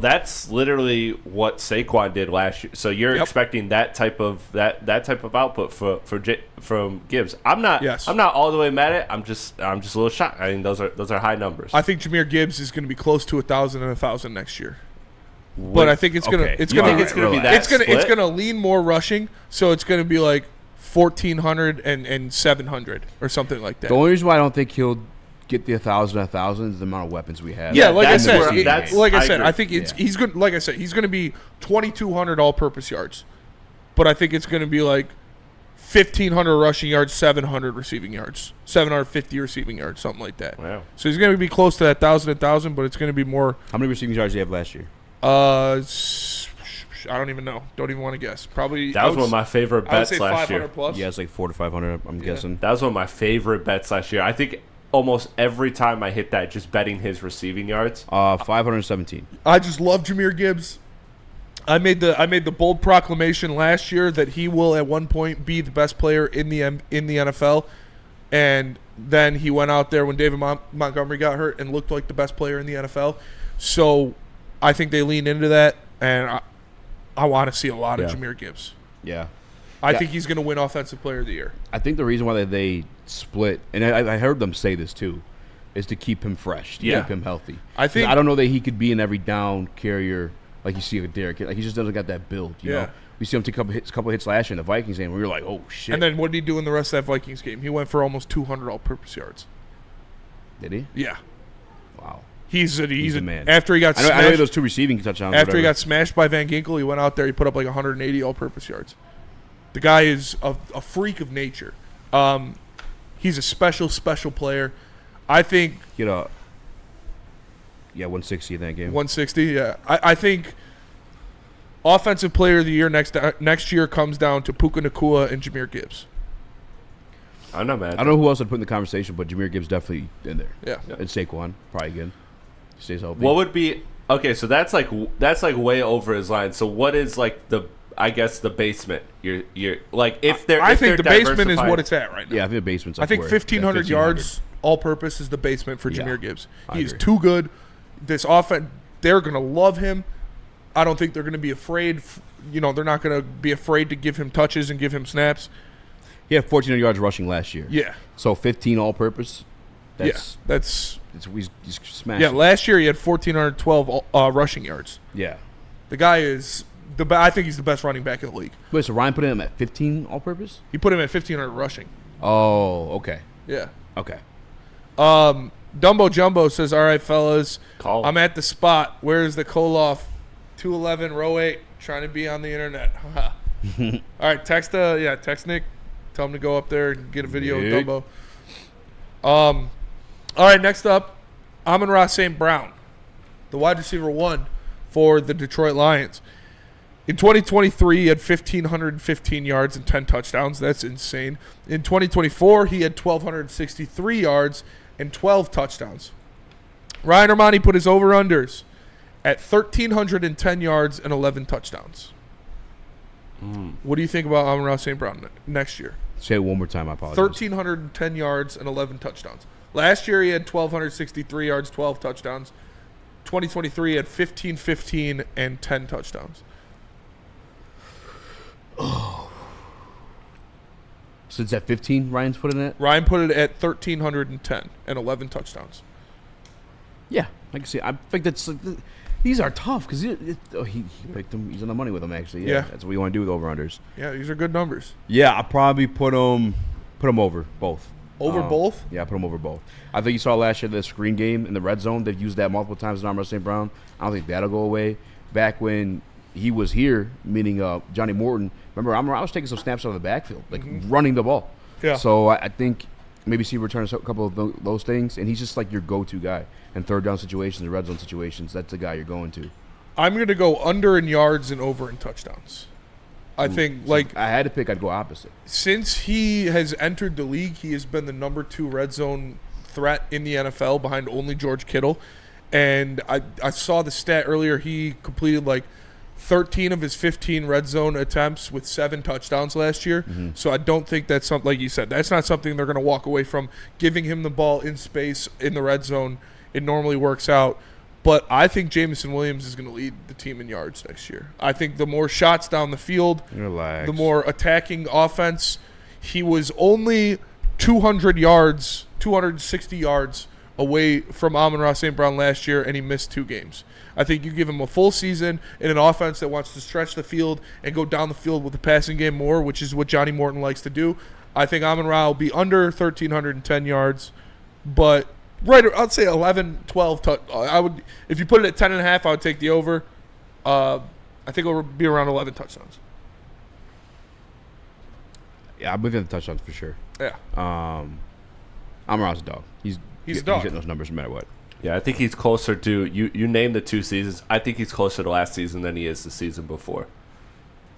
that's literally what Saquon did last year. So you're expecting that type of output from Gibbs. I'm not all the way mad at it. I'm just a little shocked. I mean, those are high numbers. I think Jahmyr Gibbs is going to be close to 1,000 and 1,000 next year. But I think it's gonna lean more rushing, so it's gonna be like 1,400 and 700 or something like that. The only reason why I don't think he'll get the 1,000 is the amount of weapons we have. Yeah, I think he's good. Like I said, he's gonna be 2,200 all-purpose yards, but I think it's gonna be like 1,500 rushing yards, 700 receiving yards, 750 receiving yards, something like that. Wow. So he's gonna be close to that 1,000, but it's gonna be more. How many receiving yards did he have last year? I don't even know. Don't even want to guess. Probably. That was one of my favorite bets last year. 500 plus. Yeah, it's like 400 to 500. I'm guessing. That was one of my favorite bets last year. I think almost every time I hit that, just betting his receiving yards. 517. I just love Jahmyr Gibbs. I made the bold proclamation last year that he will at one point be the best player in the NFL, and then he went out there when David Montgomery got hurt and looked like the best player in the NFL. So I think they lean into that, and I want to see a lot of Jahmyr Gibbs. Yeah. I think he's going to win Offensive Player of the Year. I think the reason why they split, and I heard them say this too, is to keep him fresh, to keep him healthy. I don't know that he could be an every down carrier like you see with Derek. Like, he just doesn't got that build. You know? We see him take a couple hits last year in the Vikings game where we were like, oh, shit. And then what did he do in the rest of that Vikings game? He went for almost 200 all-purpose yards. Did he? Yeah. Wow. He's a man. After he got smashed, I know he had those 2 receiving touchdowns. After he got smashed by Van Ginkel, he went out there. He put up like 180 all-purpose yards. The guy is a freak of nature. He's a special player. I think 160 in that game. 160. Yeah, I think Offensive Player of the Year next year comes down to Puka Nacua and Jahmyr Gibbs. I'm not mad. I don't know who else I'd put in the conversation, but Jahmyr Gibbs definitely in there. Yeah. And Saquon probably again. Stays healthy. What would be so that's like way over his line. So what is like the basement? You're like I think the basement is what it's at right now. Yeah, I think the basement's. I think 1,500 yards all purpose is the basement for Jahmyr Gibbs. He is too good. This offense, they're gonna love him. I don't think they're going to be afraid. They're not going to be afraid to give him touches and give him snaps. He had 1,400 yards rushing last year. Yeah. So 15 all-purpose. He's smashing. Yeah, last year he had 1,412 rushing yards. Yeah. The guy is I think he's the best running back in the league. Wait, so Ryan put him at 15 all-purpose? He put him at 1,500 rushing. Oh, okay. Yeah. Okay. Dumbo Jumbo says, all right, fellas, Call. I'm at the spot. Where's the Koloff? 211, row 8, trying to be on the internet. All right, text Nick. Tell him to go up there and get a video of Dumbo. All right, next up, Amon-Ra St. Brown, the wide receiver 1 for the Detroit Lions. In 2023, he had 1,515 yards and 10 touchdowns. That's insane. In 2024, he had 1,263 yards and 12 touchdowns. Ryan Ermanni put his over-unders at 1,310 yards and 11 touchdowns. What do you think about Amon-Ra St. Brown next year? Say it one more time, I apologize. 1,310 yards and 11 touchdowns. Last year, he had 1,263 yards, 12 touchdowns. 2023, he had 1,515 and 10 touchdowns. Oh. So it's at 15, Ryan's putting it? Ryan put it at 1,310 and 11 touchdowns. Yeah, I can see. I think that's these are tough because he picked them. He's on the money with them, actually. Yeah. That's what you want to do with over-unders. Yeah, these are good numbers. Yeah, I'll probably put them over both. Over both? Yeah, I put them over both. I think you saw last year the screen game in the red zone. They've used that multiple times in Amon-Ra St. Brown. I don't think that'll go away. Back when he was here, meaning Johnny Morton, remember, I was taking some snaps out of the backfield, running the ball. Yeah. So I think maybe see return a couple of those things, and he's just like your go-to guy. And third down situations, red zone situations, that's the guy you're going to. I'm going to go under in yards and over in touchdowns. I think, I had to pick, I'd go opposite. Since he has entered the league, he has been the number 2 red zone threat in the NFL behind only George Kittle. And I saw the stat earlier. He completed 13 of his 15 red zone attempts with 7 touchdowns last year. So I don't think that's something, like you said, that's not something they're going to walk away from. Giving him the ball in space in the red zone, it normally works out. But I think Jameson Williams is going to lead the team in yards next year. I think the more shots down the field, the more attacking offense. He was only 260 yards away from Amon-Ra St. Brown last year, and he missed 2 games. I think you give him a full season in an offense that wants to stretch the field and go down the field with the passing game more, which is what Johnny Morton likes to do. I think Amon-Ra will be under 1,310 yards, but I'd say 11, 12. If you put it at 10.5, I would take the over. I think it will be around 11 touchdowns. Yeah, I'm within the touchdowns for sure. Yeah. Amon-Ra's a dog. He's a dog. He's getting those numbers no matter what. Yeah, I think he's closer to you named the 2 seasons. I think he's closer to last season than he is the season before.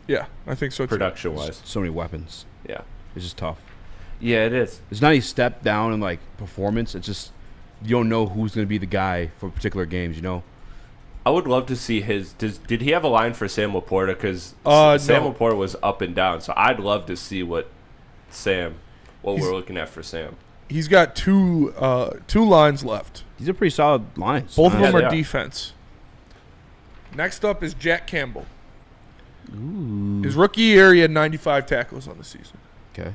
Yeah, I think so too. Production wise. So many weapons. Yeah. It's just tough. Yeah, it is. It's not a step down in performance. It's just you don't know who's going to be the guy for particular games, I would love to see did he have a line for Sam Laporta? Because Sam Laporta was up and down. So I'd love to see what we're looking at for Sam. He's got two lines left. These are pretty solid lines. Both of them are defense. Next up is Jack Campbell. Ooh. His rookie year, he had 95 tackles on the season. Okay.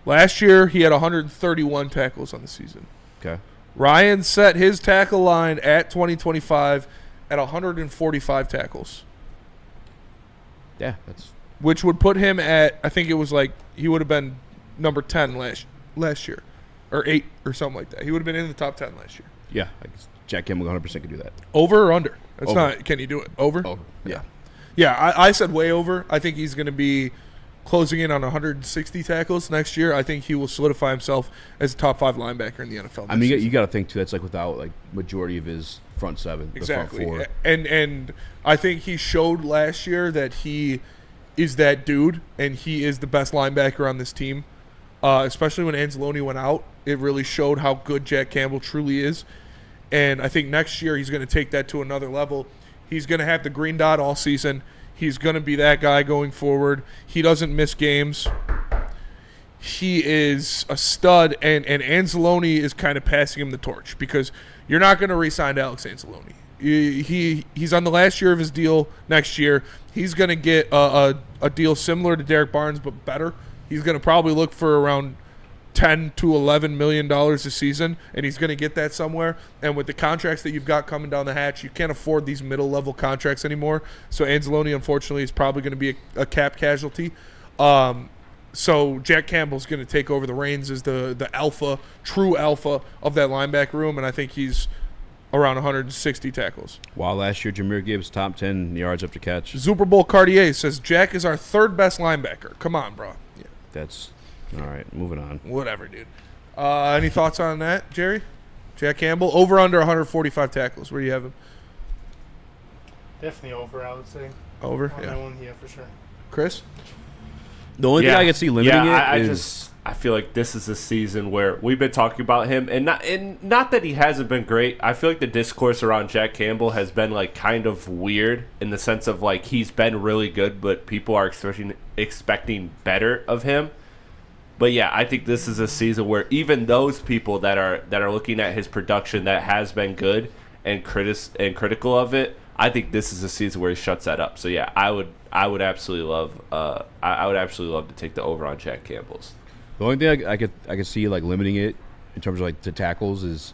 Last year, he had 131 tackles on the season. Okay. Ryan set his tackle line at 2025 at 145 tackles. Yeah, which would put him at, I think it was he would have been number 10 last year, or 8 or something like that. He would have been in the top 10 last year. Yeah, Jack Campbell 100% could do that. Over or under? That's over. not. Can you do it? Over? Over. Yeah. Yeah, I said way over. I think he's going to be closing in on 160 tackles next year. I think he will solidify himself as a top 5 linebacker in the NFL. I mean, you got to think too. That's without majority of his front 7, exactly. The front 4. And I think he showed last year that he is that dude, and he is the best linebacker on this team. Especially when Anzalone went out, it really showed how good Jack Campbell truly is. And I think next year he's going to take that to another level. He's going to have the green dot all season. He's going to be that guy going forward. He doesn't miss games. He is a stud, and Anzalone is kind of passing him the torch because you're not going to re-sign Alex Anzalone. He's on the last year of his deal next year. He's going to get a deal similar to Derek Barnes, but better. He's going to probably look for around $10 to $11 million a season, and he's going to get that somewhere. And with the contracts that you've got coming down the hatch, you can't afford these middle-level contracts anymore. So Anzalone, unfortunately, is probably going to be a cap casualty. So Jack Campbell's going to take over the reins as the alpha, true alpha of that linebacker room, and I think he's around 160 tackles. While last year, Jahmyr Gibbs, top 10 yards up to catch. Super Bowl Cartier says Jack is our third best linebacker. Come on, bro. Yeah. That's all right. Moving on. Whatever, dude. Any thoughts on that, Jerry? Jack Campbell, over under 145 tackles. Where do you have him? Definitely over, I would say. Over? On Yeah. that one, yeah, for sure. Chris? The only thing I can see limiting I feel like this is a season where we've been talking about him, and not that he hasn't been great. I feel like the discourse around Jack Campbell has been like kind of weird in the sense of like he's been really good, but people are expecting better of him. But yeah, I think this is a season where even those people that are looking at his production that has been good and critical of it, I think this is a season where he shuts that up. So yeah, I would absolutely love to take the over on Jack Campbell's. The only thing I could see like limiting it in terms of like the tackles is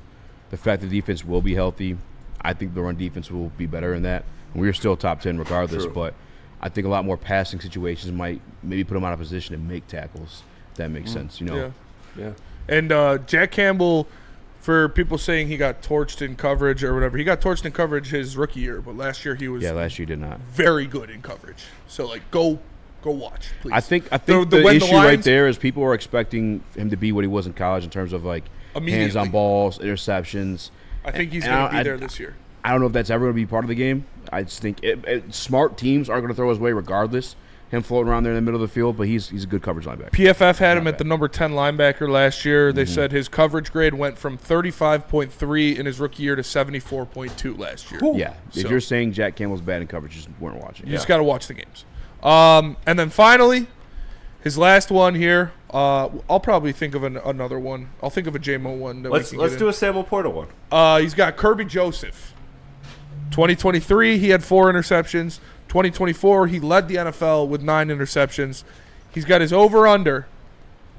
the fact that the defense will be healthy. I think the run defense will be better in that. And we're still top 10 regardless, True. but I think a lot more passing situations might maybe put him out of position to make tackles. If that makes sense, you know. Yeah. And Jack Campbell, for people saying he got torched in coverage or whatever, he got torched in coverage his rookie year, but last year he was last year he did not very good in coverage. So like go watch, please. I think the issue right there is people are expecting him to be what he was in college in terms of like hands on balls, interceptions. I think he's going to be there this year. I don't know if that's ever going to be part of the game. I just think smart teams are going to throw his way regardless. Him floating around there in the middle of the field, but he's a good coverage linebacker. PFF had him at the number 10 linebacker last year. They said his coverage grade went from 35.3 in his rookie year to 74.2 last year. Yeah. If you're saying Jack Campbell's bad in coverage, you just weren't watching. You just got to watch the games. And then finally, his last one here. I'll probably think of another one. I'll think of a JMO one. Let's do a Samuel Porter one. He's got Kirby Joseph. 2023, he had 4 interceptions. 2024, he led the NFL with 9 interceptions. He's got his over-under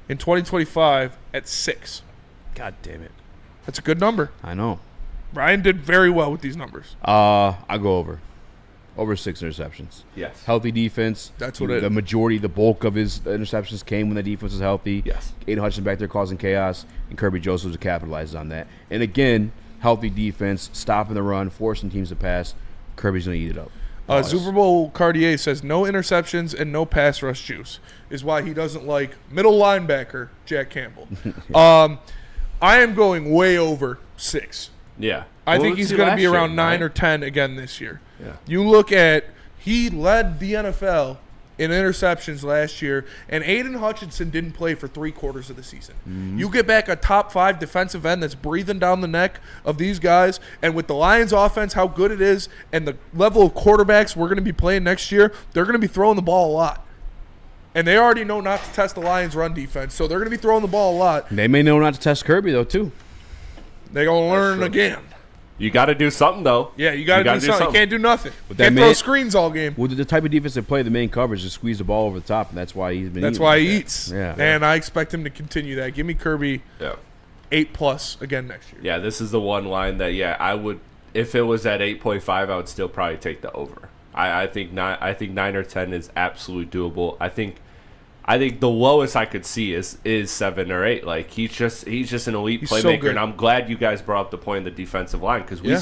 in 2025 at 6. God damn it. That's a good number. I know. Ryan did very well with these numbers. I'll go over. Over 6 interceptions. Yes. Healthy defense. That's what the bulk of his interceptions came when the defense was healthy. Yes. Aiden Hutchinson back there causing chaos, and Kirby Joseph capitalizes on that. And again, healthy defense, stopping the run, forcing teams to pass. Kirby's going to eat it up. Super Bowl Cartier says no interceptions and no pass rush juice is why he doesn't like middle linebacker Jack Campbell. I am going way over 6. Yeah. I think he's going to be around 9 or 10 again this year. Yeah. You look at he led the NFL in interceptions last year, and Aiden Hutchinson didn't play for 3/4 of the season. Mm-hmm. You get back a top 5 defensive end that's breathing down the neck of these guys, and with the Lions offense, how good it is, and the level of quarterbacks we're going to be playing next year, they're going to be throwing the ball a lot. And they already know not to test the Lions' run defense, so they're going to be throwing the ball a lot. They may know not to test Kirby, though, too. They're going to learn again. You got to do something, though. Yeah, you got to do something. You can't do nothing. But can't throw screens all game. Well, the type of defense they play, the main coverage is squeeze the ball over the top, and that's why he's been That's why he eats. Yeah. And I expect him to continue that. Give me Kirby 8+ again next year. Yeah, this is the one line that, I would, if it was at 8.5, I would still probably take the over. I think 9 or 10 is absolutely doable. I think the lowest I could see is 7 or 8. Like he's just an elite playmaker, so and I'm glad you guys brought up the point of the defensive line because we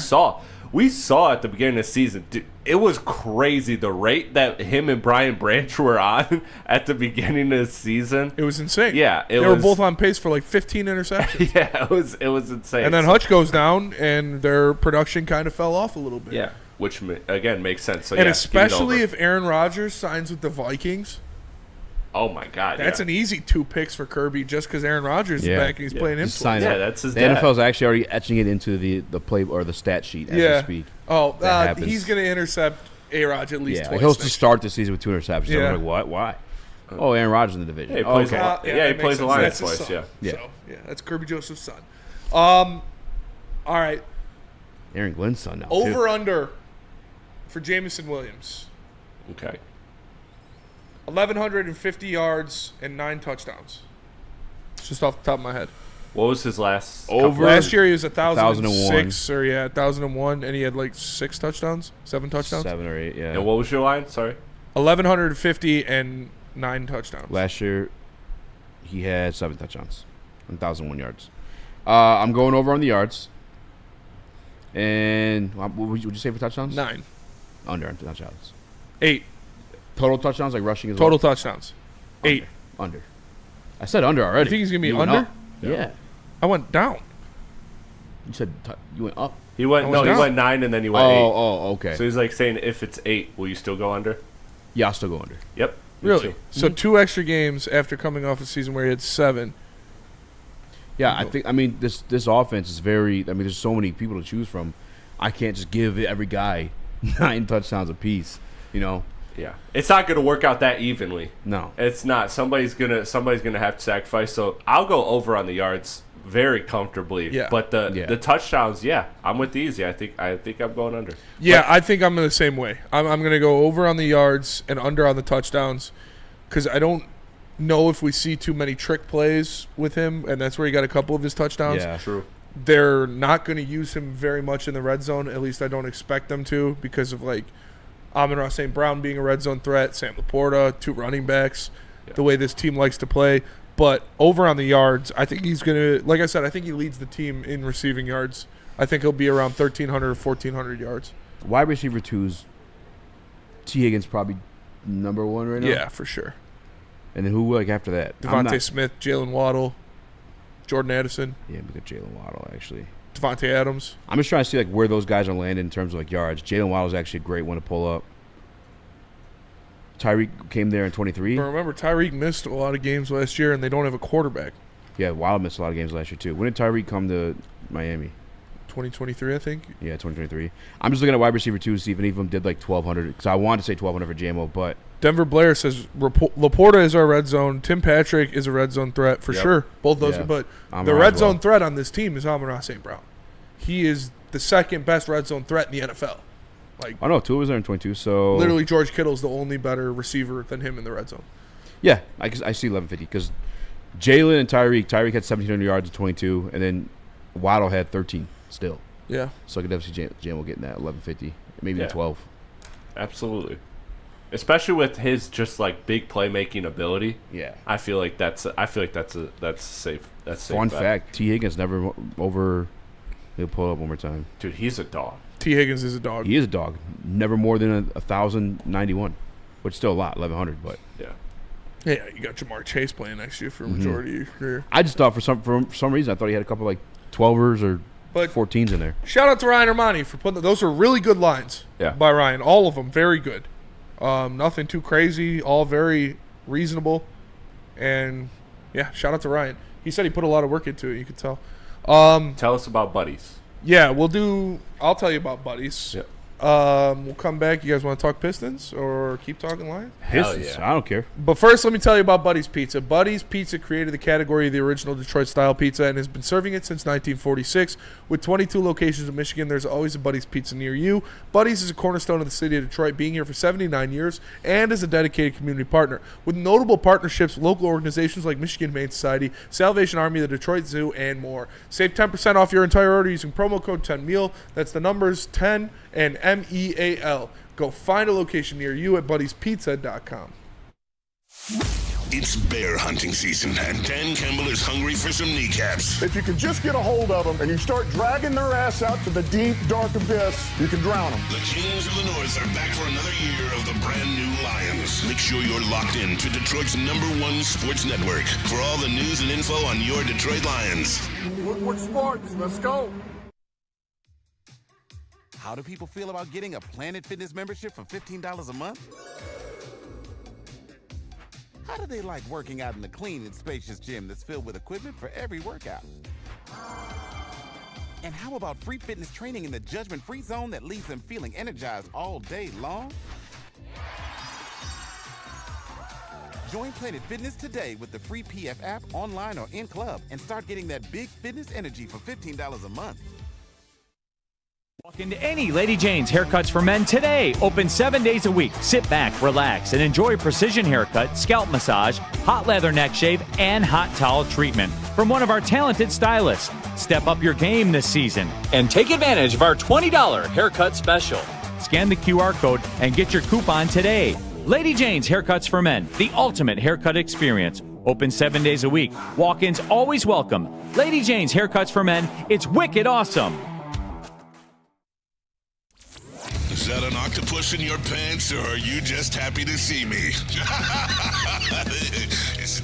saw at the beginning of the season, dude, it was crazy the rate that him and Brian Branch were on at the beginning of the season. It was insane. Yeah, they were both on pace for like 15 interceptions. Yeah, it was insane. And then Hutch goes down, and their production kind of fell off a little bit. Yeah, which again makes sense. So and especially if Aaron Rodgers signs with the Vikings. Oh my God! That's an easy 2 picks for Kirby just because Aaron Rodgers is back and he's playing him. Yeah, that's his. The NFL's actually already etching it into the play or the stat sheet as we speak. Oh, he's going to intercept A-Rod at least twice. He'll just start the season with 2 interceptions. Yeah. I'm like, what? Why? Oh, Aaron Rodgers in the division. Yeah, he plays the Lions twice. So, that's Kirby Joseph's son. All right. Aaron Glenn's son now. Over under for Jamison Williams. Okay. 1,150 yards and 9 touchdowns. It's just off the top of my head. What was his last? Over. Last year he was 1,001. 1,006 or 1,001, and he had like 6 touchdowns, 7 touchdowns. 7 or 8, yeah. And what was your line? Sorry. 1,150 and 9 touchdowns. Last year he had 7 touchdowns, 1,001 yards. I'm going over on the yards. And what would you say for touchdowns? 9. Under on touchdowns. 8. Total touchdowns, like rushing as Total well? touchdowns. 8. Under. I said under already. You think he's going to be You went under? up. Yeah. I went down. You said you went up. He went I went down. 9 and then he went 8. Oh, okay. So he's like saying if it's 8, will you still go under? Yeah, I'll still go under. Yep. me Really? too. So 2 extra games after coming off a season where he had 7. Yeah, I mean this offense is very. There's so many people to choose from. I can't just give every guy 9 touchdowns apiece. Yeah, it's not going to work out that evenly. No, it's not. Somebody's gonna have to sacrifice. So I'll go over on the yards very comfortably. Yeah. But the touchdowns, I'm with Eazy. I think I'm going under. Yeah, but I think I'm the same way. I'm going to go over on the yards and under on the touchdowns because I don't know if we see too many trick plays with him, and that's where he got a couple of his touchdowns. Yeah, true. They're not going to use him very much in the red zone. At least I don't expect them to because of like Amon-Ra St. Brown being a red zone threat, Sam Laporta, 2 running backs, the way this team likes to play. But over on the yards, I think he's going to, like I said, I think he leads the team in receiving yards. I think he'll be around 1,300 or 1,400 yards. Wide receiver 2's T. Higgins probably number 1 right now? Yeah, for sure. And then who after that? Devontae Smith, Jalen Waddle, Jordan Addison. Yeah, we got Jalen Waddle, actually. Devontae Adams. I'm just trying to see where those guys are landing in terms of yards. Jalen Waddle's actually a great one to pull up. Tyreek came there in 23. But remember, Tyreek missed a lot of games last year, and they don't have a quarterback. Yeah, Waddle missed a lot of games last year, too. When did Tyreek come to Miami? 2023, I think. Yeah, 2023. I'm just looking at wide receiver 2 to see if any of them did 1,200. Because I wanted to say 1,200 for JMO, but Denver Blair says Laporta is our red zone. Tim Patrick is a red zone threat for sure. Both those, but the red zone threat on this team is Amon-Ra St. Brown. He is the second best red zone threat in the NFL. I know 2 of us are in 22. So literally, George Kittle's the only better receiver than him in the red zone. Yeah, I see 1,150 because Jalen and Tyreek had 1,700 yards in 22, and then Waddle had 13 still. Yeah. So I could definitely see Jalen getting that 1,150, maybe 12. Absolutely. Especially with his just big playmaking ability. Yeah. I feel like that's safe. That's safe. Fun fact: T. Higgins never over. He'll pull it up one more time. Dude, he's a dog. T. Higgins is a dog. He is a dog. Never more than 1,091, which is still a lot, 1,100, but yeah, you got Jamar Chase playing next year for a majority of your career. I just thought for some reason I thought he had a couple 12ers or 14s in there. Shout out to Ryan Ermanni for putting those are really good lines. By Ryan, all of them very good. Nothing too crazy, all very reasonable, and shout out to Ryan. He said he put a lot of work into it. You could tell. Tell us about buddies. Yeah, I'll tell you about buddies. Yep. We'll come back. You guys want to talk Pistons or keep talking Lions? Pistons. I don't care. But first, let me tell you about Buddy's Pizza. Buddy's Pizza created the category of the original Detroit-style pizza and has been serving it since 1946. With 22 locations in Michigan, there's always a Buddy's Pizza near you. Buddy's is a cornerstone of the city of Detroit, being here for 79 years and is a dedicated community partner. With notable partnerships with local organizations like Michigan Humane Society, Salvation Army, the Detroit Zoo, and more. Save 10% off your entire order using promo code 10MEAL. That's the numbers 10 and MEAL. Go find a location near you at buddiespizza.com. It's bear hunting season, and Dan Campbell is hungry for some kneecaps. If you can just get a hold of them and you start dragging their ass out to the deep, dark abyss, you can drown them. The Kings of the North are back for another year of the brand new Lions. Make sure you're locked in to Detroit's #1 sports network for all the news and info on your Detroit Lions. Woodward Sports, let's go. How do people feel about getting a Planet Fitness membership for $15 a month? How do they like working out in a clean and spacious gym that's filled with equipment for every workout? And how about free fitness training in the judgment-free zone that leaves them feeling energized all day long? Join Planet Fitness today with the free PF app, online or in club, and start getting that big fitness energy for $15 a month. Walk into any Lady Jane's Haircuts for Men today. Open 7 days a week. Sit back, relax, and enjoy precision haircut, scalp massage, hot leather neck shave, and hot towel treatment from one of our talented stylists. Step up your game this season and take advantage of our $20 haircut special. Scan the QR code and get your coupon today. Lady Jane's Haircuts for Men, the ultimate haircut experience. Open 7 days a week. Walk-ins always welcome. Lady Jane's Haircuts for Men. It's wicked awesome. Is that an octopus in your pants, or are you just happy to see me?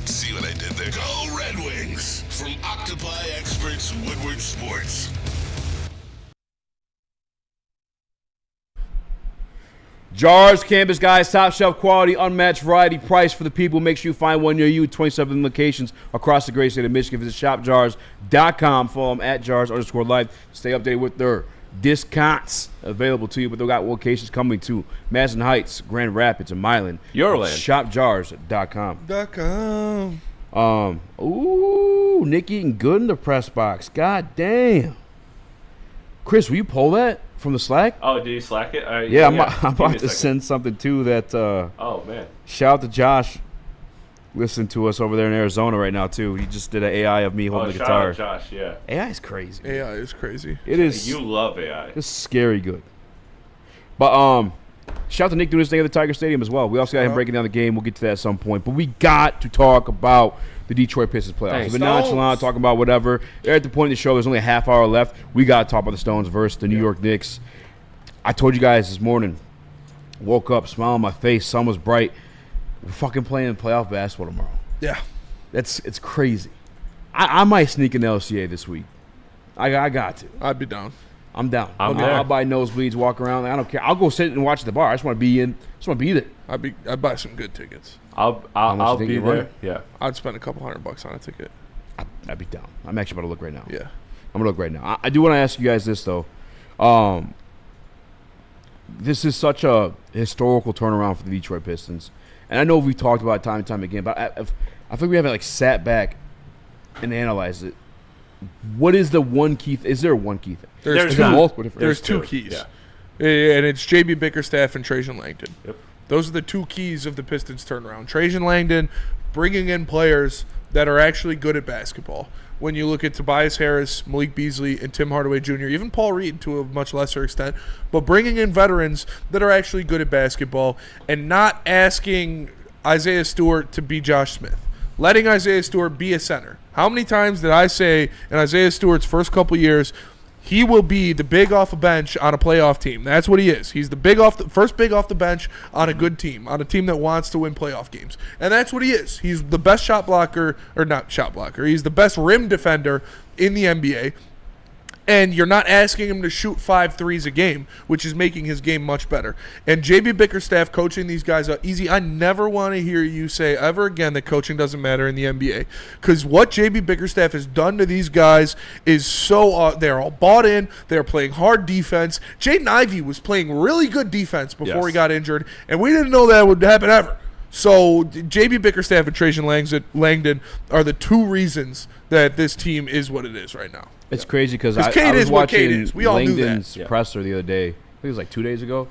See what I did there? Go Red Wings! From Octopi Experts Woodward Sports. Jars, Campus Guys, top shelf quality, unmatched variety, price for the people. Make sure you find one near you. 27 locations across the great state of Michigan. Visit shopjars.com. Follow them at jars_life. Stay updated with their discounts available to you, but they've got locations coming to Madison Heights, Grand Rapids, and Milan. Your land. Shopjars.com. Ooh, Nick eating good in the press box. God damn. Chris, will you pull that from the Slack? Oh, did you Slack it? Yeah, I'm about to send something too that. Oh man! Shout out to Josh. Listen to us over there in Arizona right now too. He just did an AI of me holding the guitar. Shout out Josh, yeah. AI is crazy. AI is crazy. It is. You love AI. It's scary good. But shout out to Nick doing his thing at the Tiger Stadium as well. We also got him breaking down the game. We'll get to that at some point. But we got to talk about the Detroit Pistons playoffs. We've been nonchalant, talking about whatever. They're at the point in the show, there's only a half hour left. We got to talk about the Stones versus the New York Knicks. I told you guys this morning, woke up, smile on my face, sun was bright. We're fucking playing playoff basketball tomorrow. Yeah. It's crazy. I might sneak in the LCA this week. I got to. I'd be down. I'm down. I'm there. I'll buy nosebleeds, walk around. I don't care. I'll go sit and watch the bar. I just want to be in. Just want to be there. I'd buy some good tickets. I'll be there. Yeah. I'd spend a couple $100 on a ticket. I'd be down. I'm actually about to look right now. Yeah. I'm going to look right now. I do want to ask you guys this, though. This is such a historical turnaround for the Detroit Pistons. And I know we've talked about it time and time again, but I think we haven't sat back and analyzed it. What is the one key? Is there one key thing? There's two keys. Yeah. And it's J.B. Bickerstaff and Trajan Langdon. Yep. Those are the two keys of the Pistons turnaround. Trajan Langdon bringing in players that are actually good at basketball. When you look at Tobias Harris, Malik Beasley, and Tim Hardaway Jr., even Paul Reed to a much lesser extent, but bringing in veterans that are actually good at basketball and not asking Isaiah Stewart to be Josh Smith. Letting Isaiah Stewart be a center. How many times did I say in Isaiah Stewart's first couple years, he will be the big off a bench on a playoff team. That's what he is. He's the first big off the bench on a good team, on a team that wants to win playoff games. And that's what he is. He's the best shot blocker, or not shot blocker. He's the best rim defender in the NBA. And you're not asking him to shoot 5 threes a game, which is making his game much better. And J.B. Bickerstaff coaching these guys up easy. I never want to hear you say ever again that coaching doesn't matter in the NBA. Because what J.B. Bickerstaff has done to these guys is so they're all bought in. They're playing hard defense. Jaden Ivey was playing really good defense before he got injured, and we didn't know that would happen ever. So J.B. Bickerstaff and Trajan Langdon are the two reasons that this team is what it is right now. It's crazy because I was watching Langdon's presser the other day. I think it was 2 days ago,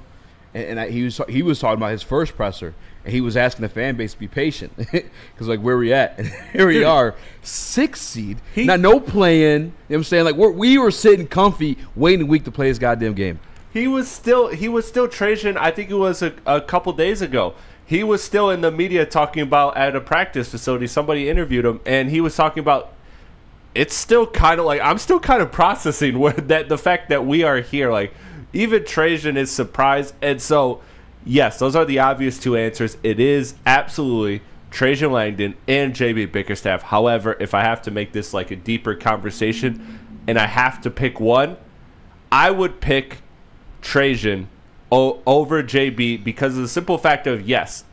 and he was talking about his first presser, and he was asking the fan base to be patient because where we at? And here we are, 6th seed. No playing. You know what I'm saying? We were sitting comfy, waiting a week to play his goddamn game. He was still Trajan. I think it was a couple days ago. He was still in the media talking about at a practice facility. Somebody interviewed him, and he was talking about. It's still kind of I'm still kind of processing the fact that we are here. Even Trajan is surprised. And so, yes, those are the obvious two answers. It is absolutely Trajan Langdon and J.B. Bickerstaff. However, if I have to make this a deeper conversation and I have to pick one, I would pick Trajan over J.B. because of the simple fact of, yes,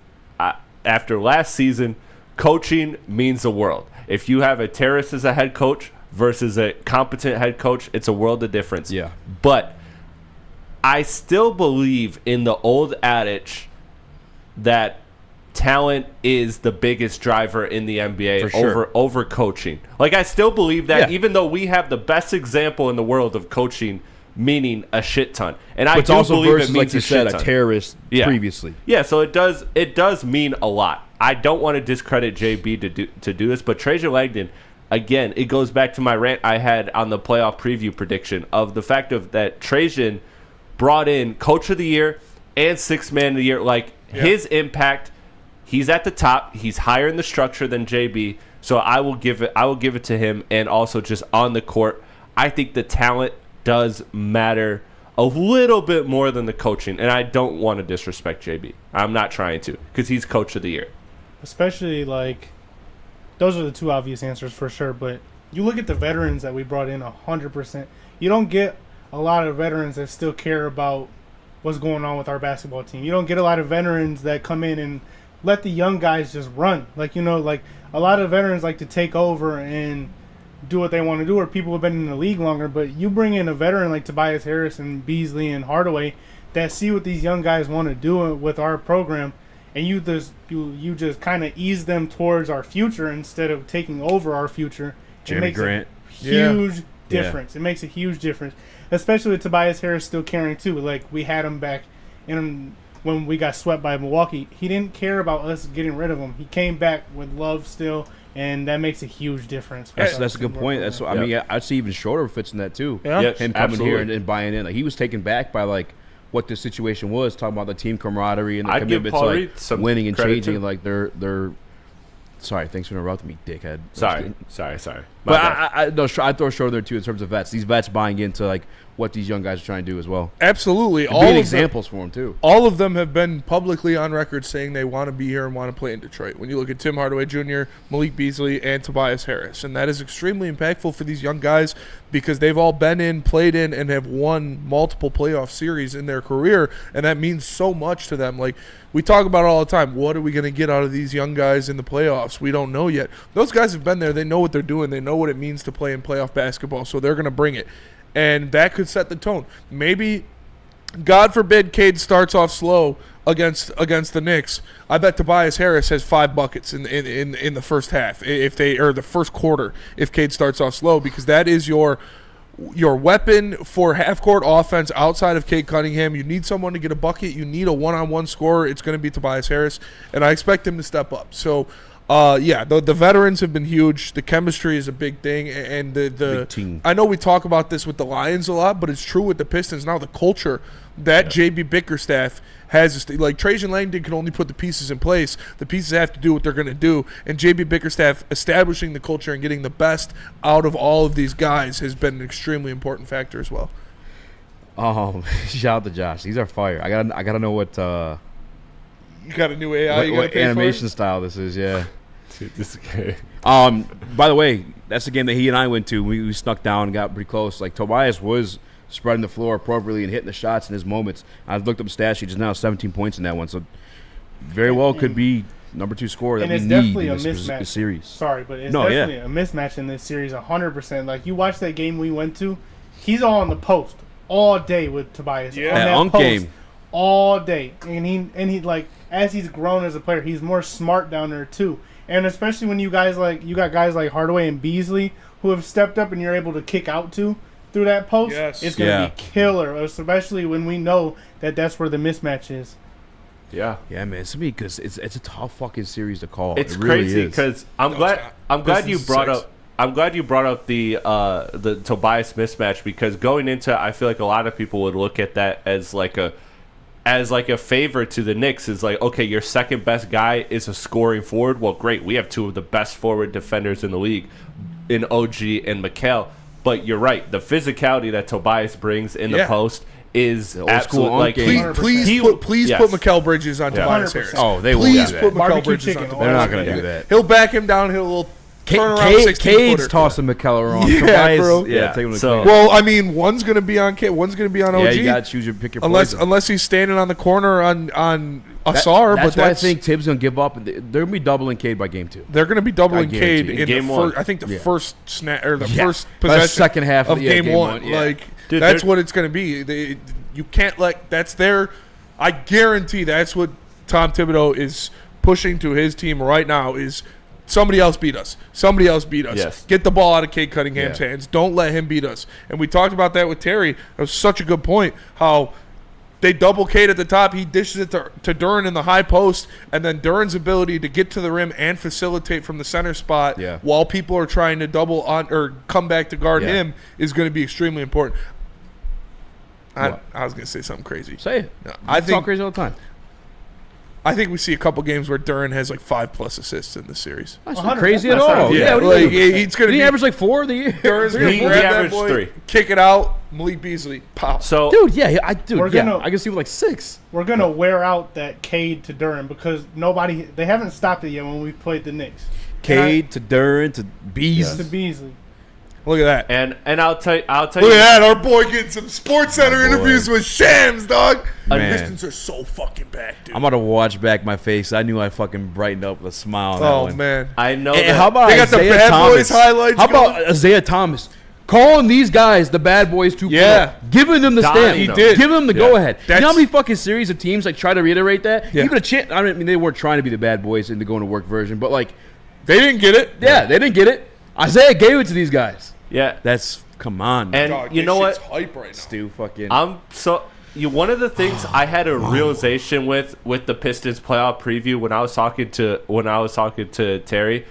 after last season, coaching means the world. If you have a terrorist as a head coach versus a competent head coach, it's a world of difference. Yeah. But I still believe in the old adage that talent is the biggest driver in the NBA over coaching. I still believe that even though we have the best example in the world of coaching meaning a shit ton. And I It's do also believe versus, it means like you a said, shit a ton. terrorist previously. Yeah, so it does mean a lot. I don't want to discredit JB to do this, but Trajan Langdon, again, it goes back to my rant I had on the playoff preview prediction of the fact of that Trajan brought in Coach of the Year and Sixth Man of the Year. Like, his impact, he's at the top. He's higher in the structure than JB. So I will give it to him. And also just on the court, I think the talent does matter a little bit more than the coaching. And I don't want to disrespect JB. I'm not trying to, because he's Coach of the Year. Especially, like, those are the two obvious answers for sure. But you look at the veterans that we brought in 100%. You don't get a lot of veterans that still care about what's going on with our basketball team. You don't get a lot of veterans that come in and let the young guys just run. Like, you know, like a lot of veterans like to take over and do what they want to do, or people who have been in the league longer. But you bring in a veteran like Tobias Harris and Beasley and Hardaway that see what these young guys want to do with our program, and you just kind of ease them towards our future instead of taking over our future. Jeremy Grant. Huge difference. It makes a huge difference, especially with Tobias Harris still caring too. Like, we had him back in when we got swept by Milwaukee. He didn't care about us getting rid of him. He came back with love still, and that makes a huge difference. That's a good point. That's I mean, I'd say even Schroeder fits in that too. Yeah. Yes, Him coming absolutely. here and buying in. Like, he was taken back by like what the situation was, talking about the team camaraderie and the I'd give commitment Paul to like Reed some winning and credit, changing. too. Like they're. Sorry, thanks for interrupting me, dickhead. Sorry. But I throw Schroeder there too in terms of vets. These vets buying into like what these young guys are trying to do as well. Absolutely. And being examples for them too. All of them have been publicly on record saying they want to be here and want to play in Detroit. When you look at Tim Hardaway Jr., Malik Beasley, and Tobias Harris. And that is extremely impactful for these young guys because they've all been in, played in, and have won multiple playoff series in their career. And that means so much to them. Like, we talk about it all the time. What are we going to get out of these young guys in the playoffs? We don't know yet. Those guys have been there. They know what they're doing. They know what it means to play in playoff basketball. So they're going to bring it. And that could set the tone. Maybe, God forbid, Cade starts off slow against the Knicks. I bet Tobias Harris has 5 buckets in the first half, or the first quarter, if Cade starts off slow, because that is your weapon for half-court offense outside of Cade Cunningham. You need someone to get a bucket. You need a one-on-one scorer. It's going to be Tobias Harris, and I expect him to step up. So, the veterans have been huge. The chemistry is a big thing, and the big team. I know we talk about this with the Lions a lot, but it's true with the Pistons now. The culture that JB Bickerstaff has, like Trajan Langdon can only put the pieces in place. The pieces have to do what they're going to do, and JB Bickerstaff establishing the culture and getting the best out of all of these guys has been an extremely important factor as well. Shout out to Josh. These are fire. I gotta know what you got a new AI. What animation style this is? Yeah. Dude, this is okay. By the way, that's the game that he and I went to. We snuck down and got pretty close. Like, Tobias was spreading the floor appropriately and hitting the shots in his moments. I looked up stat sheet just now, 17 points in that one. So very well could be number 2 scorer that we need in this series. Sorry, but it's definitely a mismatch in this series, 100%. Like, you watch that game we went to, he's on the post all day with Tobias. Yeah, on that post game all day, and he like, as he's grown as a player, he's more smart down there too. And especially when you got guys like Hardaway and Beasley who have stepped up and you're able to kick out to through that post, it's going to be killer, especially when we know that that's where the mismatch is. Yeah, man, it's gonna be because it's a tough fucking series to call. It's it really crazy because I'm glad you brought up the Tobias mismatch, because going into, I feel like a lot of people would look at that as like a favor to the Knicks. Is like, okay, your second best guy is a scoring forward. Well, great, we have 2 of the best forward defenders in the league in OG and Mikal. But you're right, the physicality that Tobias brings in the post is absolutely like. Please put Mikal Bridges on Tobias Harris. Oh, they will. Please put Mikal Bridges on Tobias. They're not going to do that. He'll back him down. He'll turn around 16-footer. Cade's tossing Mikal around. Yeah, Tobias, bro. Yeah, take him to clean. Well, I mean, one's going to be on Cade, one's going to be on OG. Yeah, you got to choose pick your poison. Unless he's standing on the corner on Asar. That's why I think Tibbs going to give up. They're going to be doubling Cade by game 2. They're going to be doubling Cade in game 1. I think the first snap or the first possession, second half of game 1. Yeah. Like, dude, that's what it's going to be. You can't let. That's their. I guarantee that's what Tom Thibodeau is pushing to his team right now. Is somebody else beat us. Somebody else beat us. Yes. Get the ball out of Cade Cunningham's hands. Don't let him beat us. And we talked about that with Terry. That was such a good point. How they double Cade at the top. He dishes it to Duren in the high post. And then Duren's ability to get to the rim and facilitate from the center spot while people are trying to double on or come back to guard him is going to be extremely important. I was going to say something crazy. Say it. No, I talk crazy all the time. I think we see a couple games where Duren has like 5+ assists in the series. That's not crazy at all. Yeah, like, he's going to average like 4 of the year. Duren's going to grab that boy, 3. kick it out, Malik Beasley, pop. So, dude, I can see with like 6. We're gonna wear out that Cade to Duren because they haven't stopped it yet when we played the Knicks. Cade to Duren to Beasley. To Beasley. Look at that. And I'll tell you. Look at that. Our boy getting some Sports Center interviews with Shams, dog. The Pistons are so fucking back, dude. I'm about to watch back my face. I knew I fucking brightened up with a smile on that one. Man. I know and that. How about they got Isaiah the Bad Thomas? Boys highlights How about Isaiah Thomas? Calling these guys the Bad Boys 2.0. Yeah. Giving them the stamp. He did. Giving them the go-ahead. You know how That's- many fucking series of teams like try to reiterate that? Yeah. Even a chance. I mean, they weren't trying to be the Bad Boys in the going to work version, but like they didn't get it. Yeah, they didn't get it. Isaiah gave it to these guys. Yeah. That's come on. Man. And Dog, you this know what? shit's hype right now. Stu fucking. One of the things I had a realization with the Pistons playoff preview when I was talking to Terry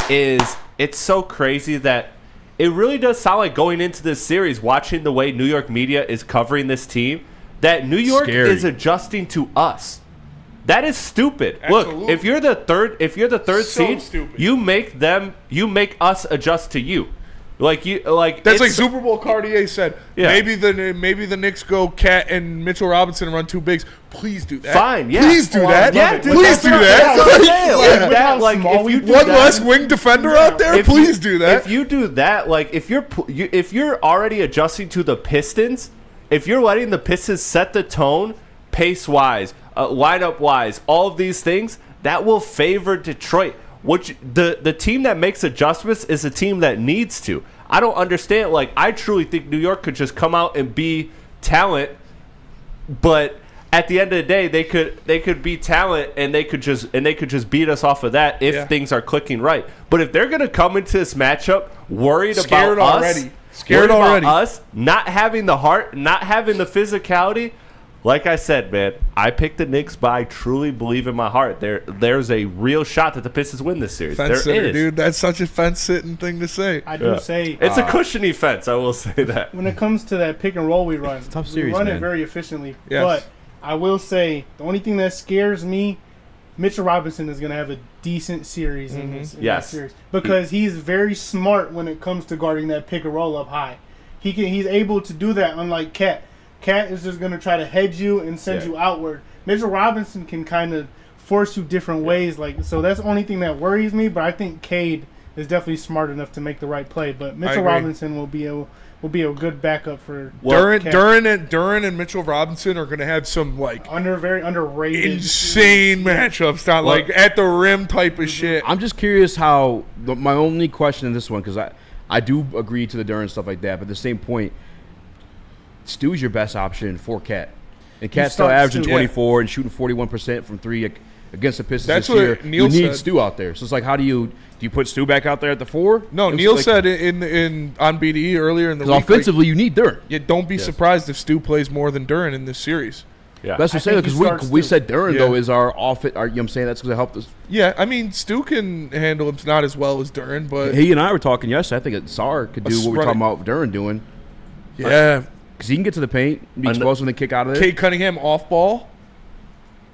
is it's so crazy that it really does sound like going into this series, watching the way New York media is covering this team, that New York is adjusting to us. That is stupid. Absolutely. Look, if you're the third So seed, stupid. you make us adjust to you. That's like Super Bowl Cartier said. Yeah. Maybe the Knicks go Cat and Mitchell Robinson and run 2 bigs. Please do that. Fine, yeah. Please do that. Yeah, dude, please do that. One less wing defender out there. Please do that. If you do that, like if you're already adjusting to the Pistons, if you're letting the Pistons set the tone, pace wise, lineup wise, all of these things, that will favor Detroit. The team that makes adjustments is a team that needs to. I don't understand. Like, I truly think New York could just come out and be talent, but at the end of the day, they could be talent and they could just beat us off of that if things are clicking right. But if they're gonna come into this matchup worried about us not having the heart, not having the physicality. Like I said, man, I picked the Knicks, but I truly believe in my heart there's a real shot that the Pistons win this series. Fence sitter, dude. That's such a fence-sitting thing to say. I do say it's a cushiony fence. I will say that. When it comes to that pick and roll we run, tough series, we run man. it very efficiently. Yes. But I will say the only thing that scares me, Mitchell Robinson is going to have a decent series in this series because he's very smart when it comes to guarding that pick and roll up high. He's able to do that, unlike Cat. Cat is just going to try to hedge you and send you outward. Mitchell Robinson can kind of force you different ways. So that's the only thing that worries me. But I think Cade is definitely smart enough to make the right play. But Mitchell Robinson will be a good backup for Duren and Mitchell Robinson are going to have some like very underrated, insane matchups. Not like at the rim type of shit. I'm just curious how my only question in this one, because I do agree to the Duren and stuff like that, but at the same point, Stu's your best option for Cat. And Cat's still averaging 24 and shooting 41% from 3 against the Pistons That's this year. what Neil you need said. Stu out there. So it's like, how do you put Stu back out there at the 4? No, Neil said in on BDE earlier in the week. Offensively, you need Duren. Yeah, don't be surprised if Stu plays more than Duren in this series. Yeah, that's what I'm saying, because we said Duren though is our offense. You know what I'm saying? That's because it helped us. Yeah, I mean Stu can handle him not as well as Duren, but he and I were talking yesterday. I think that Sar could do what we're talking about Duren doing. Yeah. Because he can get to the paint, be explosive, and then kick out of there. Cade Cunningham off ball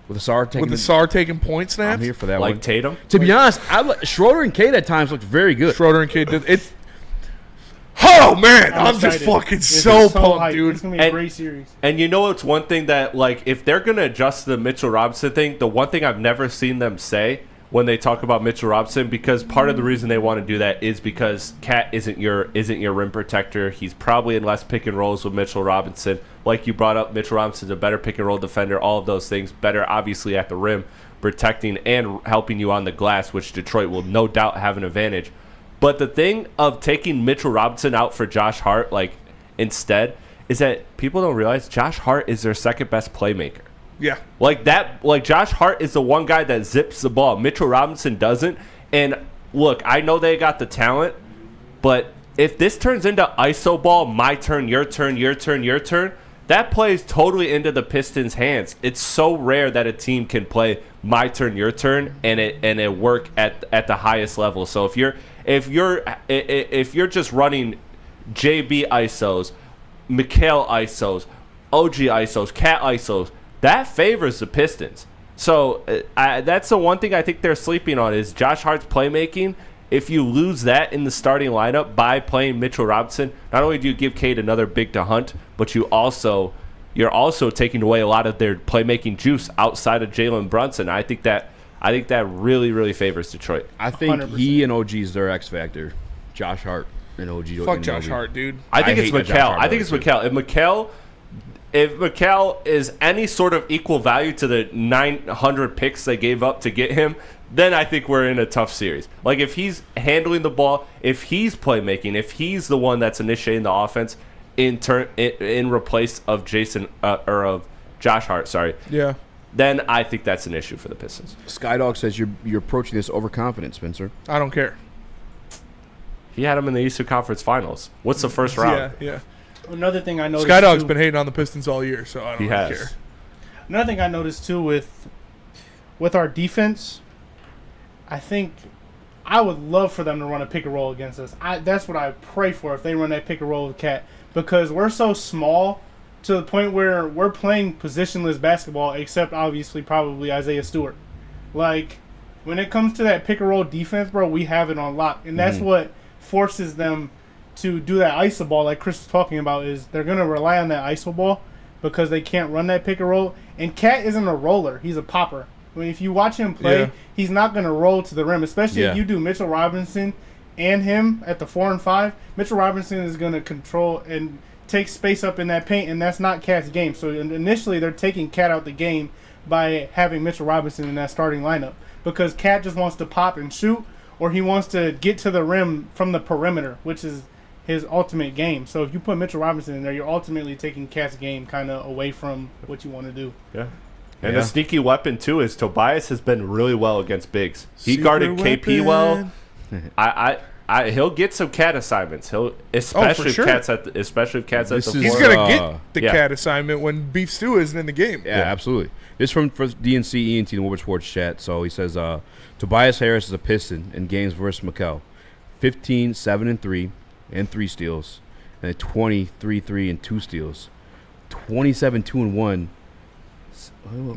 with the Sar taking point snaps. I'm here for that like one. Tatum. To be honest, Schroeder and Cade at times looked very good. Schroeder and Cade did it. Oh man, I'm just excited. fucking It's so pumped, hyped. dude. It's gonna be a great series. And you know, it's one thing that like if they're gonna adjust the Mitchell Robinson thing, the one thing I've never seen them say when they talk about Mitchell Robinson, because part of the reason they want to do that is because Cat isn't your rim protector. He's probably in less pick and rolls with Mitchell Robinson. Like you brought up, Mitchell Robinson's a better pick and roll defender. All of those things, better obviously at the rim, protecting and helping you on the glass, which Detroit will no doubt have an advantage. But the thing of taking Mitchell Robinson out for Josh Hart, like instead, is that people don't realize Josh Hart is their second best playmaker. Yeah. Like Josh Hart is the one guy that zips the ball. Mitchell Robinson doesn't. And look, I know they got the talent, but if this turns into iso ball, my turn, your turn, your turn, your turn, that plays totally into the Pistons' hands. It's so rare that a team can play my turn, your turn, and it work at the highest level. So if you're just running JB isos, Mikal isos, OG isos, Cat isos, that favors the Pistons. So that's the one thing I think they're sleeping on is Josh Hart's playmaking. If you lose that in the starting lineup by playing Mitchell Robinson, not only do you give Cade another big to hunt, but you're also taking away a lot of their playmaking juice outside of Jalen Brunson. I think that really, really favors Detroit. I think 100%. he and OG is their X factor. Josh Hart and OG. Fuck Josh Hart, dude. I think it's hate Josh Mikal. Hart I think it's Mikal. If Mikal is any sort of equal value to the 900 picks they gave up to get him, then I think we're in a tough series. Like if he's handling the ball, if he's playmaking, if he's the one that's initiating the offense in replace of of Josh Hart, Yeah. then I think that's an issue for the Pistons. Skydog says you're approaching this overconfident, Spencer. I don't care. He had him in the Eastern Conference Finals. What's the first round? Yeah. Another thing I noticed. Skydog's too, been hating on the Pistons all year, so I don't He really has. care. Another thing I noticed too with our defense, I think I would love for them to run a pick and roll against us. That's what I pray for if they run that pick and roll with Cat, because we're so small to the point where we're playing positionless basketball, except obviously probably Isaiah Stewart. Like when it comes to that pick and roll defense, bro, we have it on lock, and that's what forces them to do that iso ball like Chris was talking about. Is they're going to rely on that iso ball because they can't run that pick and roll. And Cat isn't a roller, he's a popper. I mean, if you watch him play, he's not going to roll to the rim, especially if you do Mitchell Robinson and him at the 4 and 5. Mitchell Robinson is going to control and take space up in that paint, and that's not Cat's game. So initially they're taking Cat out the game by having Mitchell Robinson in that starting lineup, because Cat just wants to pop and shoot, or he wants to get to the rim from the perimeter, which is his ultimate game. So if you put Mitchell Robinson in there, you're ultimately taking Cat's game kind of away from what you want to do. Yeah. And a sneaky weapon, too, is Tobias has been really well against bigs. He Secret guarded KP weapon. well. He'll get some Cat assignments. Especially if Cat's at the floor. He's going to get the Cat assignment when Beef Stew isn't in the game. Yeah, absolutely. This from DNC ENT, the Woodward Sports chat. So he says Tobias Harris is a Piston in games versus Mikal. 15, 7, and 3, and 3 steals. And then 23, 3, and 2 steals. 27, 2, and 1.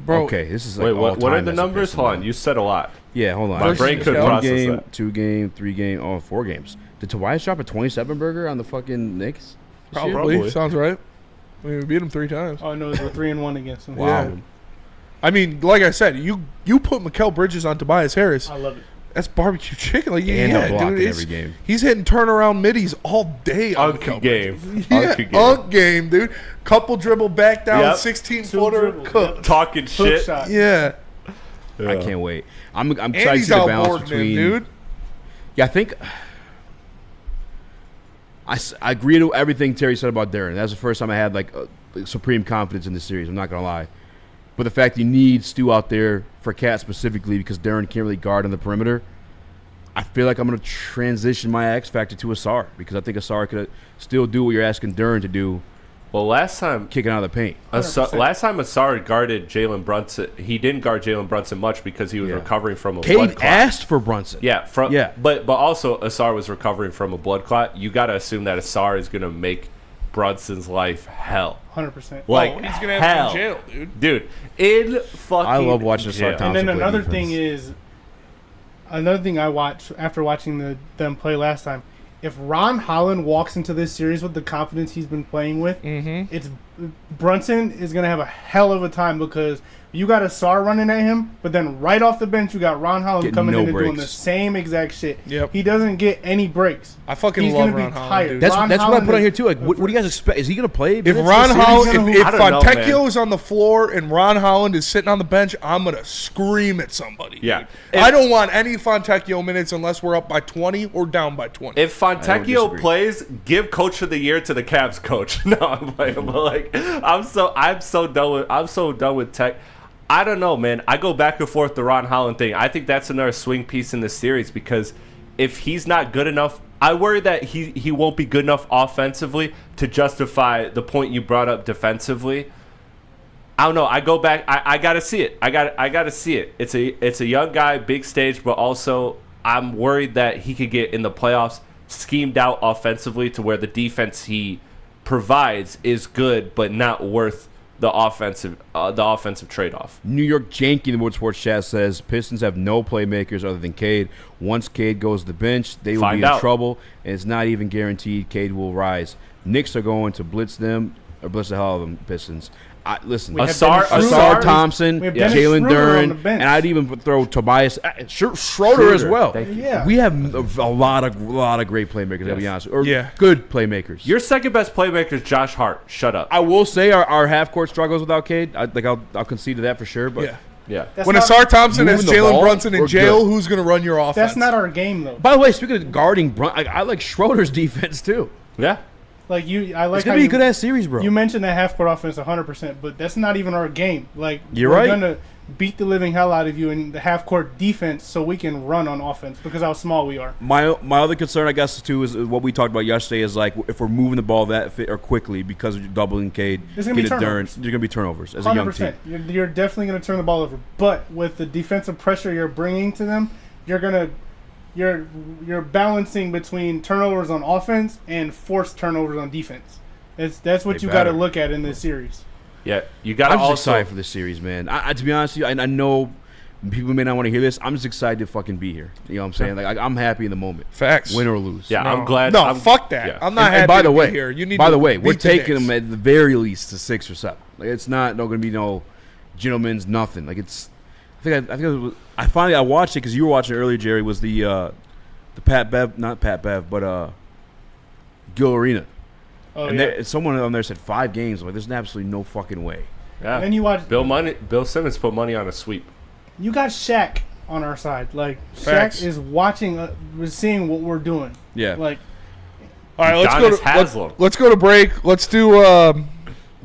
Bro, okay, this is like wait, what are the numbers? Hold on, you said a lot. Yeah, hold on. My brain couldn't One process game, that. 2 game, 3 game, 4 games. Did Tobias drop a 27 burger on the fucking Knicks? Probably. Sounds right. I mean, we beat him 3 times. Oh, no, we're 3-1 against him. Wow. Yeah. I mean, like I said, you put Mikal Bridges on Tobias Harris. I love it. That's barbecue chicken. Like, And yeah, a block dude, in every game. He's hitting turnaround middies all day on Unk Mikal game. Bridges. Yeah, unk game, dude. Couple dribble back down, 16-footer, cook. Talking shit. Shot. Yeah. I can't wait. I'm And excited to he's see the balance outboarding between. him, dude. Yeah, I think I agree to everything Terry said about Darren. That's the first time I had like supreme confidence in this series. I'm not gonna lie, but the fact you need Stu out there for Cat specifically because Darren can't really guard on the perimeter. I feel like I'm going to transition my X factor to Asar because I think Asar could still do what you're asking Darren to do. Well, last time kicking out of the paint. Last time Asar guarded Jalen Brunson, he didn't guard Jalen Brunson much because he was recovering from a blood Cade clot. asked for Brunson. But also Asar was recovering from a blood clot. You got to assume that Asar is going to make Brunson's life hell. 100%. Like he's going to hell. have to be in jail, dude. Dude, in fucking I love watching jail. Asar Thompson. And then play another defense. thing is, another thing I watched after watching them play last time, if Ron Holland walks into this series with the confidence he's been playing with, it's Brunson is going to have a hell of a time because you got Asar running at him, but then right off the bench you got Ron Holland coming in and doing the same exact shit. Yep. He doesn't get any breaks. I fucking He's love gonna Ron be Holland, tired. dude. That's Ron what I Holland put on is- here too. Like, what do you guys expect? Is he going to play? If minutes Ron this series? Holland, if I don't know, Fontecchio man. is on the floor and Ron Holland is sitting on the bench, I'm gonna scream at somebody. Yeah. dude. I don't want any Fontecchio minutes unless we're up by 20 or down by 20. If Fontecchio plays, give Coach of the Year to the Cavs coach. No, I'm playing, but like I'm so done with Tech. I don't know, man. I go back and forth the Ron Holland thing. I think that's another swing piece in this series because if he's not good enough, I worry that he won't be good enough offensively to justify the point you brought up defensively. I don't know. I go back. I gotta see it. I gotta see it. It's a young guy, big stage, but also I'm worried that he could get in the playoffs schemed out offensively to where the defense he provides is good, but not worth the offensive trade-off. New York Janky in the Wood Sports Chat says Pistons have no playmakers other than Cade. Once Cade goes to the bench, they will be in trouble, and it's not even guaranteed Cade will rise. Knicks are going to blitz them or blitz the hell out of them, Pistons. Listen, Asar Thompson, Jalen Duren, and I'd even throw Tobias Schroeder as well. Yeah. We have a lot of great playmakers, to be honest. Or good playmakers. Your second best playmaker is Josh Hart. Shut up. I will say our half-court struggles without Cade. I'll concede to that for sure. But yeah. When Asar Thompson has Jalen Brunson in jail, who's going to run your offense? That's not our game, though. By the way, speaking of guarding Brunson, I like Schroeder's defense too. Yeah. Like I like it's gonna be a good ass series, bro. You mentioned that half court offense 100%, but that's not even our game. Like we're right. Gonna beat the living hell out of you in the half court defense, so we can run on offense because how small we are. My other concern, I guess, too, is what we talked about yesterday. Is like if we're moving the ball that fit or quickly because of doubling Cade, there's gonna be turnovers. There's gonna be turnovers as 100%. A young team. You're definitely gonna turn the ball over, but with the defensive pressure you're bringing to them, you're balancing between turnovers on offense and forced turnovers on defense. That's what you got to look at in this series. Yeah, you got to also. I'm just excited for this series, man. To be honest with you, I know people may not want to hear this. I'm just excited to fucking be here. You know what I'm saying? Like I'm happy in the moment. Facts. Win or lose. Yeah, I'm glad. No, fuck that. Yeah. I'm not happy by the way, be here. You need by to the way, we're beat the taking Knicks. them at the very least to 6 or 7. Like it's not going to be no gentlemen's nothing. Like it's. I finally watched it because you were watching it earlier, Jerry. Was the Pat Bev, not Pat Bev, but Gil Arena. Oh, and someone on there said 5 games. I'm like, there's absolutely no fucking way. Yeah. And then you watch Bill Simmons put money on a sweep. You got Shaq on our side. Like Facts. Shaq is watching, seeing what we're doing. Yeah. Like, all right, let's go to break. Let's do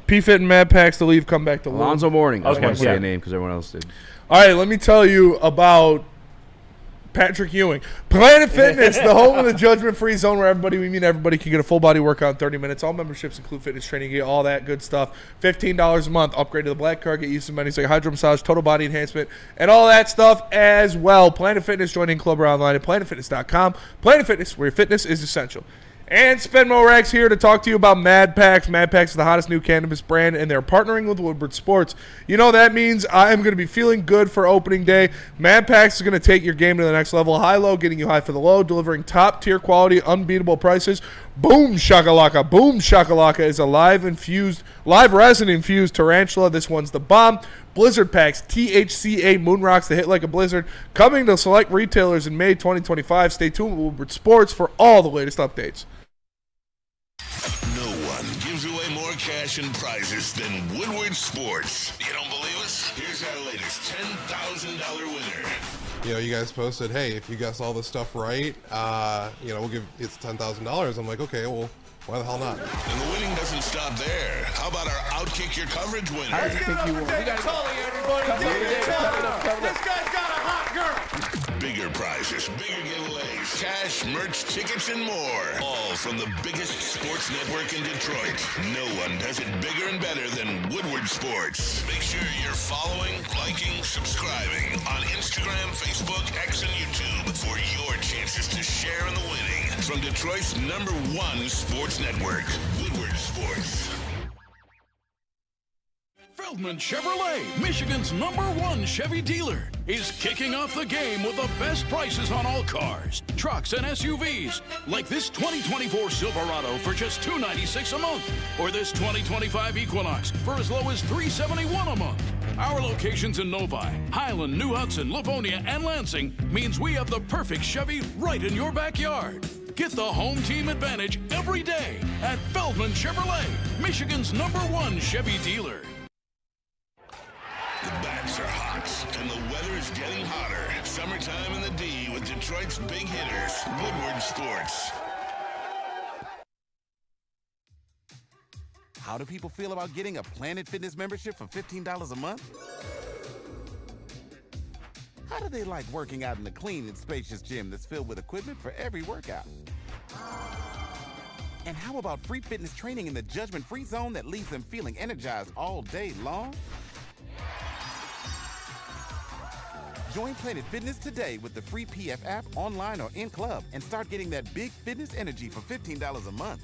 P-Fit and Mad Packs to leave. Come back to Alonzo Mourning. I just want to say yeah. a name because everyone else did. All right, let me tell you about Patrick Ewing. Planet Fitness, the home of the judgment-free zone where we mean everybody can get a full-body workout in 30 minutes. All memberships include fitness training, get all that good stuff. $15 a month. Upgrade to the Black Card. Get used to amenities like hydro massage, total body enhancement, and all that stuff as well. Planet Fitness, join in club or online at planetfitness.com. Planet Fitness, where your fitness is essential. And Spenmo Rex here to talk to you about Mad Packs. Mad Packs is the hottest new cannabis brand, and they're partnering with Woodward Sports. You know that means I am going to be feeling good for opening day. Mad Packs is going to take your game to the next level. High-low, getting you high for the low, delivering top-tier quality, unbeatable prices. Boom Shakalaka. Boom Shakalaka is a live resin-infused tarantula. This one's the bomb. Blizzard Packs, THCA Moon Rocks that hit like a blizzard. Coming to select retailers in May 2025. Stay tuned with Woodward Sports for all the latest updates. No one gives away more cash and prizes than Woodward Sports. You don't believe us? Here's our latest $10,000 winner. You know, you guys posted, hey, if you guess all this stuff right, we'll give it's $10,000. I'm like, okay, well, why the hell not? And the winning doesn't stop there. How about our Outkick Your Coverage winner? I think you won. This guy's got a hot girl. Bigger prizes, bigger giveaways, cash, merch, tickets, and more. All from the biggest sports network in Detroit. No one does it bigger and better than Woodward Sports. Make sure you're following, liking, subscribing on Instagram, Facebook, X, and YouTube for your chances to share in the winning. From Detroit's #1 sports network, Woodward Sports. Feldman Chevrolet, Michigan's #1 Chevy dealer, is kicking off the game with the best prices on all cars, trucks, and SUVs, like this 2024 Silverado for just $296 a month, or this 2025 Equinox for as low as $371 a month. Our locations in Novi, Highland, New Hudson, Livonia, and Lansing means we have the perfect Chevy right in your backyard. Get the home team advantage every day at Feldman Chevrolet, Michigan's #1 Chevy dealer. The bats are hot, and the weather's getting hotter. Summertime in the D with Detroit's big hitters, Woodward Sports. How do people feel about getting a Planet Fitness membership for $15 a month? How do they like working out in a clean and spacious gym that's filled with equipment for every workout? And how about free fitness training in the judgment-free zone that leaves them feeling energized all day long? Join Planet Fitness today with the free PF app, online or in club, and start getting that big fitness energy for $15 a month.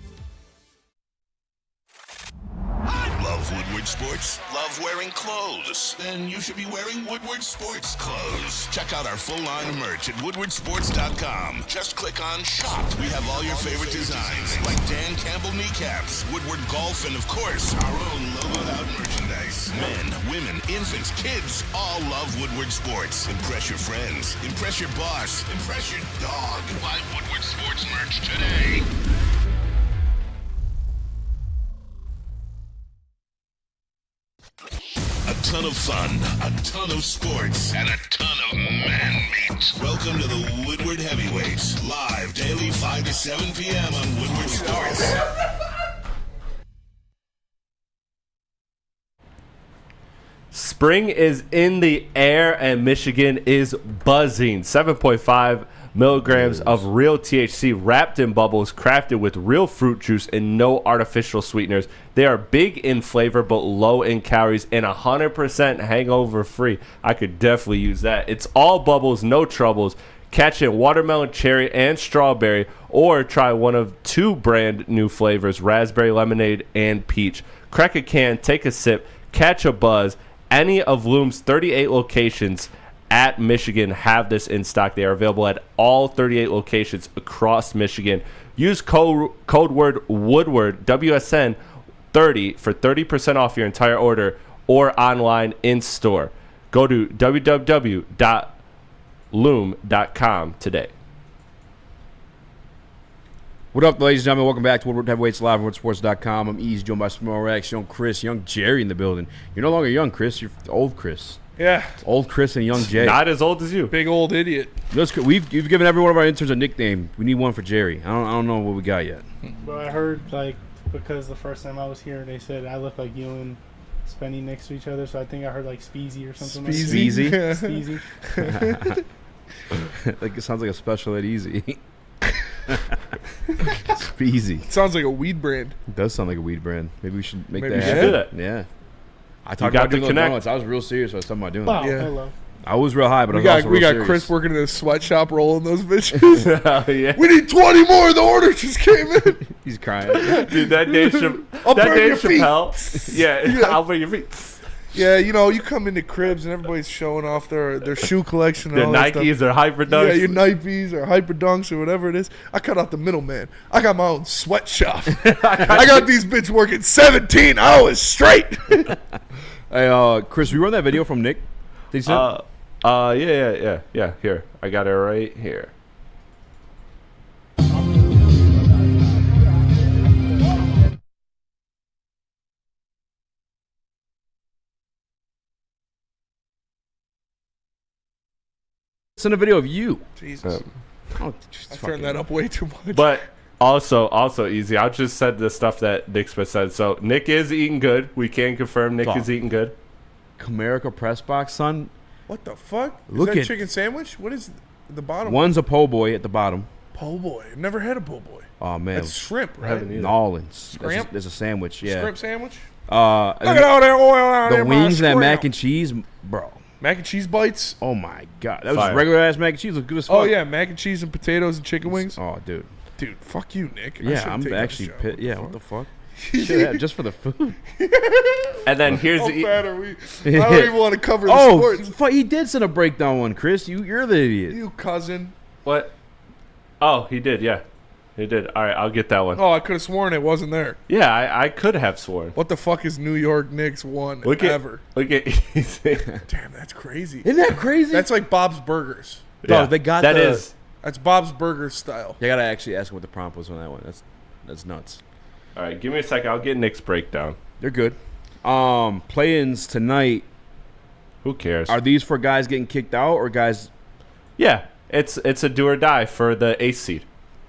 Love Woodward Sports? Love wearing clothes? Then you should be wearing Woodward Sports clothes. Check out our full line of merch at woodwardsports.com. Just click on Shop. We have all your favorite designs, like Dan Campbell kneecaps, Woodward Golf, and of course, our own logoed out merchandise. Men, women, infants, kids all love Woodward Sports. Impress your friends. Impress your boss. Impress your dog. Buy Woodward Sports merch today. A ton of fun, a ton of sports, and a ton of man meat. Welcome to the Woodward Heavyweights, live daily 5 to 7 p.m. on Woodward Sports. Spring is in the air and Michigan is buzzing. 7.5 milligrams of real THC wrapped in bubbles, crafted with real fruit juice and no artificial sweeteners. They are big in flavor but low in calories and 100% hangover free. I could definitely use that. It's all bubbles, no troubles. Catch in watermelon, cherry, and strawberry, or try one of 2 brand new flavors, raspberry lemonade and peach. Crack a can, take a sip, catch a buzz. Any of Loom's 38 locations at Michigan have this in stock. They are available at all 38 locations across Michigan. Use code word Woodward, WSN 30 for 30% off your entire order or online in store. Go to www.loom.com today. What up, ladies and gentlemen? Welcome back to Woodward Heavyweights Live on WoodSports.com. I'm Eazy, joined by Small Rax, young Chris, young Jerry in the building. You're no longer young Chris, you're old Chris. Yeah. Old Chris and young Jay. Not as old as you. Big old idiot. You've given every one of our interns a nickname. We need one for Jerry. I don't know what we got yet. But I heard, because the first time I was here, they said I look like you and Spenny next to each other, so I think I heard, Speezy or something like that. Speezy? Speezy. It sounds like a special at Eazy. Speezy. It sounds like a weed brand. It does sound like a weed brand. Maybe we should make that we should happen. do that. Yeah. I talked got about doing to those connect. donuts. I was real serious when I was talking about doing Wow, that. hello. I was real high, but we I was also real got serious. Chris working in a sweatshop rolling those bitches. Oh, yeah. We need 20 more. The order just came in. He's crying. Dude, that Dave Chappelle. Yeah, I'll bring your feet. Yeah, you come into cribs and everybody's showing off their shoe collection. And Their all that Nikes, stuff. their Hyper Dunks. Yeah, your Nikes or Hyper Dunks or whatever it is. I cut out the middleman. I got my own sweatshop. I got these bitches working 17 hours straight. Hey, Chris, we run that video from Nick. Did he send? Yeah. Here, I got it right here. Send a video of you. Jesus. Oh, I turned that up way too much. But also Easy. I'll just said the stuff that Nick Smith said. So Nick is eating good. We can confirm Nick is eating good. Comerica press box, son. What the fuck? Look is that at- chicken sandwich? What is the bottom? One's a po' boy at the bottom. Po' boy. I've never had a po' boy. Oh man, That's shrimp, right? haven't either. Nolans. Shrimp? There's a sandwich. Yeah. Shrimp sandwich? And Look then at all that oil out the there. wings and that mac and cheese, bro. Mac and cheese bites? Oh my god, that was Fire. regular ass mac and cheese. Look good as fuck. Oh, yeah. Mac and cheese and potatoes and chicken wings? Oh, dude. Dude, fuck you, Nick. I Yeah, shouldn't I'm take actually this job. pissed. Yeah, what the fuck? Shit, just for the food. And then here's How the fat are we? I don't even want to cover the Oh, sports. he did send a breakdown one, Chris. You're the idiot. You cousin. what? Oh, he did. Yeah, he did. All right, I'll get that one. Oh, I could have sworn it wasn't there. Yeah, I could have sworn. What the fuck is New York Knicks won Look ever? at Easy. Damn, that's crazy. Isn't that crazy? That's like Bob's Burgers. Dog, they got that the- is. That's Bob's Burgers style. You gotta actually ask him what the prompt was on that one. That's nuts. All right, give me a second. I'll get Nick's breakdown. They're good. Play-ins tonight. Who cares? Are these for guys getting kicked out or guys? Yeah, it's a do or die for the ace seed.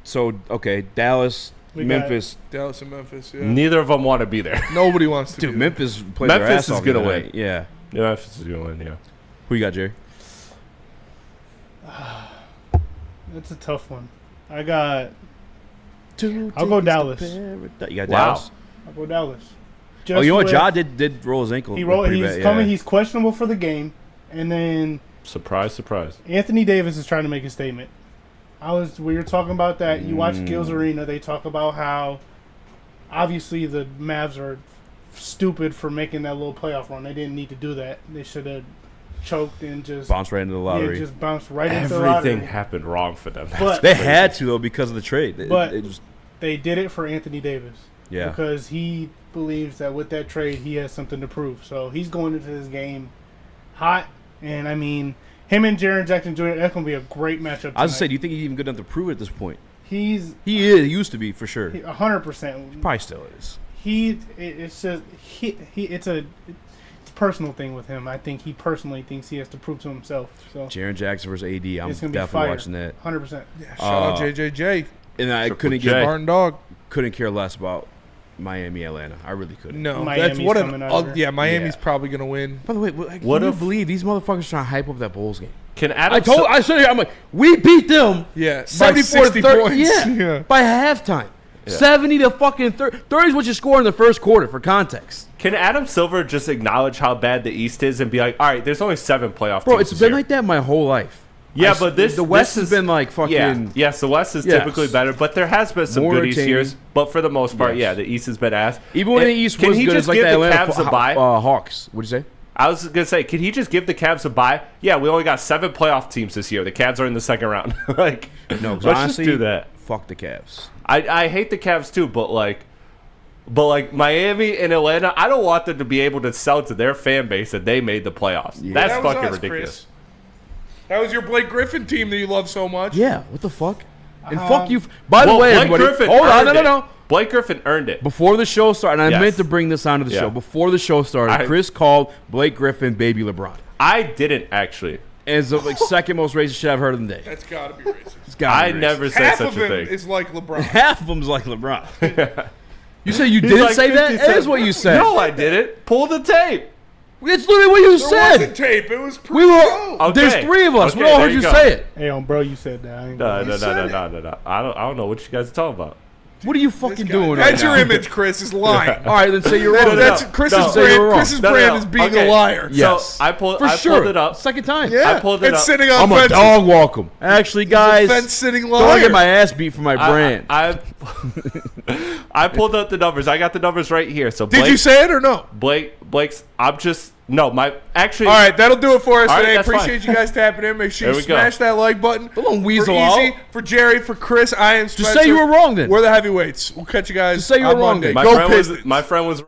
So okay, Dallas, We got- Memphis. Dallas and Memphis, yeah. Neither of them want to be there. Nobody wants to Dude, do Memphis played their Memphis ass is off gonna the other win. night. Yeah. Memphis is gonna win. Yeah. Who you got, Jerry? That's a tough one. I'll go Dallas. You got Wow. Dallas? I'll go Dallas. Oh, you know what? with- Ja did roll his ankle. He's bad, coming. yeah. He's questionable for the game, and then Surprise, surprise. Anthony Davis is trying to make a statement. We were talking about that. You watch Gil's Arena. They talk about how obviously the Mavs are stupid for making that little playoff run. They didn't need to do that. They should have choked and just bounced right into the lottery. Yeah, just bounced right into the lottery. Everything happened wrong for them. But They had to though because of the trade. They did it for Anthony Davis. Yeah. Because he believes that with that trade he has something to prove. So he's going into this game hot, and I mean him and Jaren Jackson Jr. That's gonna be a great matchup tonight. I was gonna say, do you think he's even good enough to prove it at this point? He is. He used to be for sure. 100%. Probably still is. It's a personal thing with him. I think he personally thinks he has to prove to himself. So Jaren Jackson versus AD. I'm it's gonna be definitely fire. watching that. 100%. Yeah, shout out JJJ. And I Triple couldn't J. get Barn Dog. couldn't care less about Miami, Atlanta. I really couldn't. No, Miami's that's what coming out of there. yeah. Miami's Yeah. probably gonna win. By the way, What what do you if- believe these motherfuckers trying to hype up that Bulls game? Can Adam? I said I'm like, we beat them. Yeah, by 74 60 to 30. points. Yeah, Yeah. by halftime. Yeah. 70 to fucking 30. 30 is what you score in the first quarter for context. Can Adam Silver just acknowledge how bad the East is and be like, all right, there's only 7 playoff Bro, teams it's this been year. like that my whole life. Yeah, but the West has been like fucking. Yeah, yes, the West is Yes. typically better, but there has been some More good East entertaining. years. But for the most part, Yes. yeah, the East has been ass. Even when the East can was he good, just it's like give the the Atlanta Cavs a bye? Hawks. What'd you say? I was gonna say, can he just give the Cavs a bye? Yeah, we only got 7 playoff teams this year. The Cavs are in the second round. Like, No, 'cause let's honestly, just do that. Fuck the Cavs. I hate the Cavs too, but like Miami and Atlanta, I don't want them to be able to sell to their fan base that they made the playoffs. Yeah. That's That was fucking us, ridiculous. Chris. That was your Blake Griffin team that you love so much. Yeah, what the fuck? And fuck you. By the Well, way, Blake everybody, Griffin hold on, earned no. it. Blake Griffin earned it. Before the show started, and I Yes. meant to bring this onto the Yeah. show. Before the show started, Chris called Blake Griffin Baby LeBron. I didn't actually. And it's the second most racist shit I've heard in the day. That's gotta be racist. It's gotta I be never racist. said Half such of a him thing. is like LeBron. Half of them's like LeBron. You said you didn't like say that? 50 That is cents. what you said. No, I didn't. Pull the tape. It's literally what you There said. wasn't tape. It was We were. pre-show. There's Okay. 3 of us. We Okay, all there heard you you go. say it. Hey, bro, you said that. I ain't gonna- No. I don't know what you guys are talking about. What are you fucking doing right That's now? your image, Chris. Is lying. All right, then say you're wrong. That's No. Chris's Say you're wrong. brand. Chris's No. brand is being Okay. a liar. Yes. So I pulled For it up. Second time. Yeah, I pulled it it's up. sitting on I'm a fences. dog walk 'em. Actually, guys, Fence-sitting don't liar. get my ass beat for my brand. I pulled up the numbers. I got the numbers right here. So Did you say it or no? Blake's? I'm just actually. All right, that'll do it for us All right, today. that's Appreciate fine. you guys tapping in. Make sure There you we go. smash that like button. Don't weasel for Eazy, out. for Jerry, for Chris. I am Spencer. Just say you were wrong then. We're the heavyweights. We'll catch you guys. Just say you were on wrong Monday. then. My Go friend Pistons. my friend was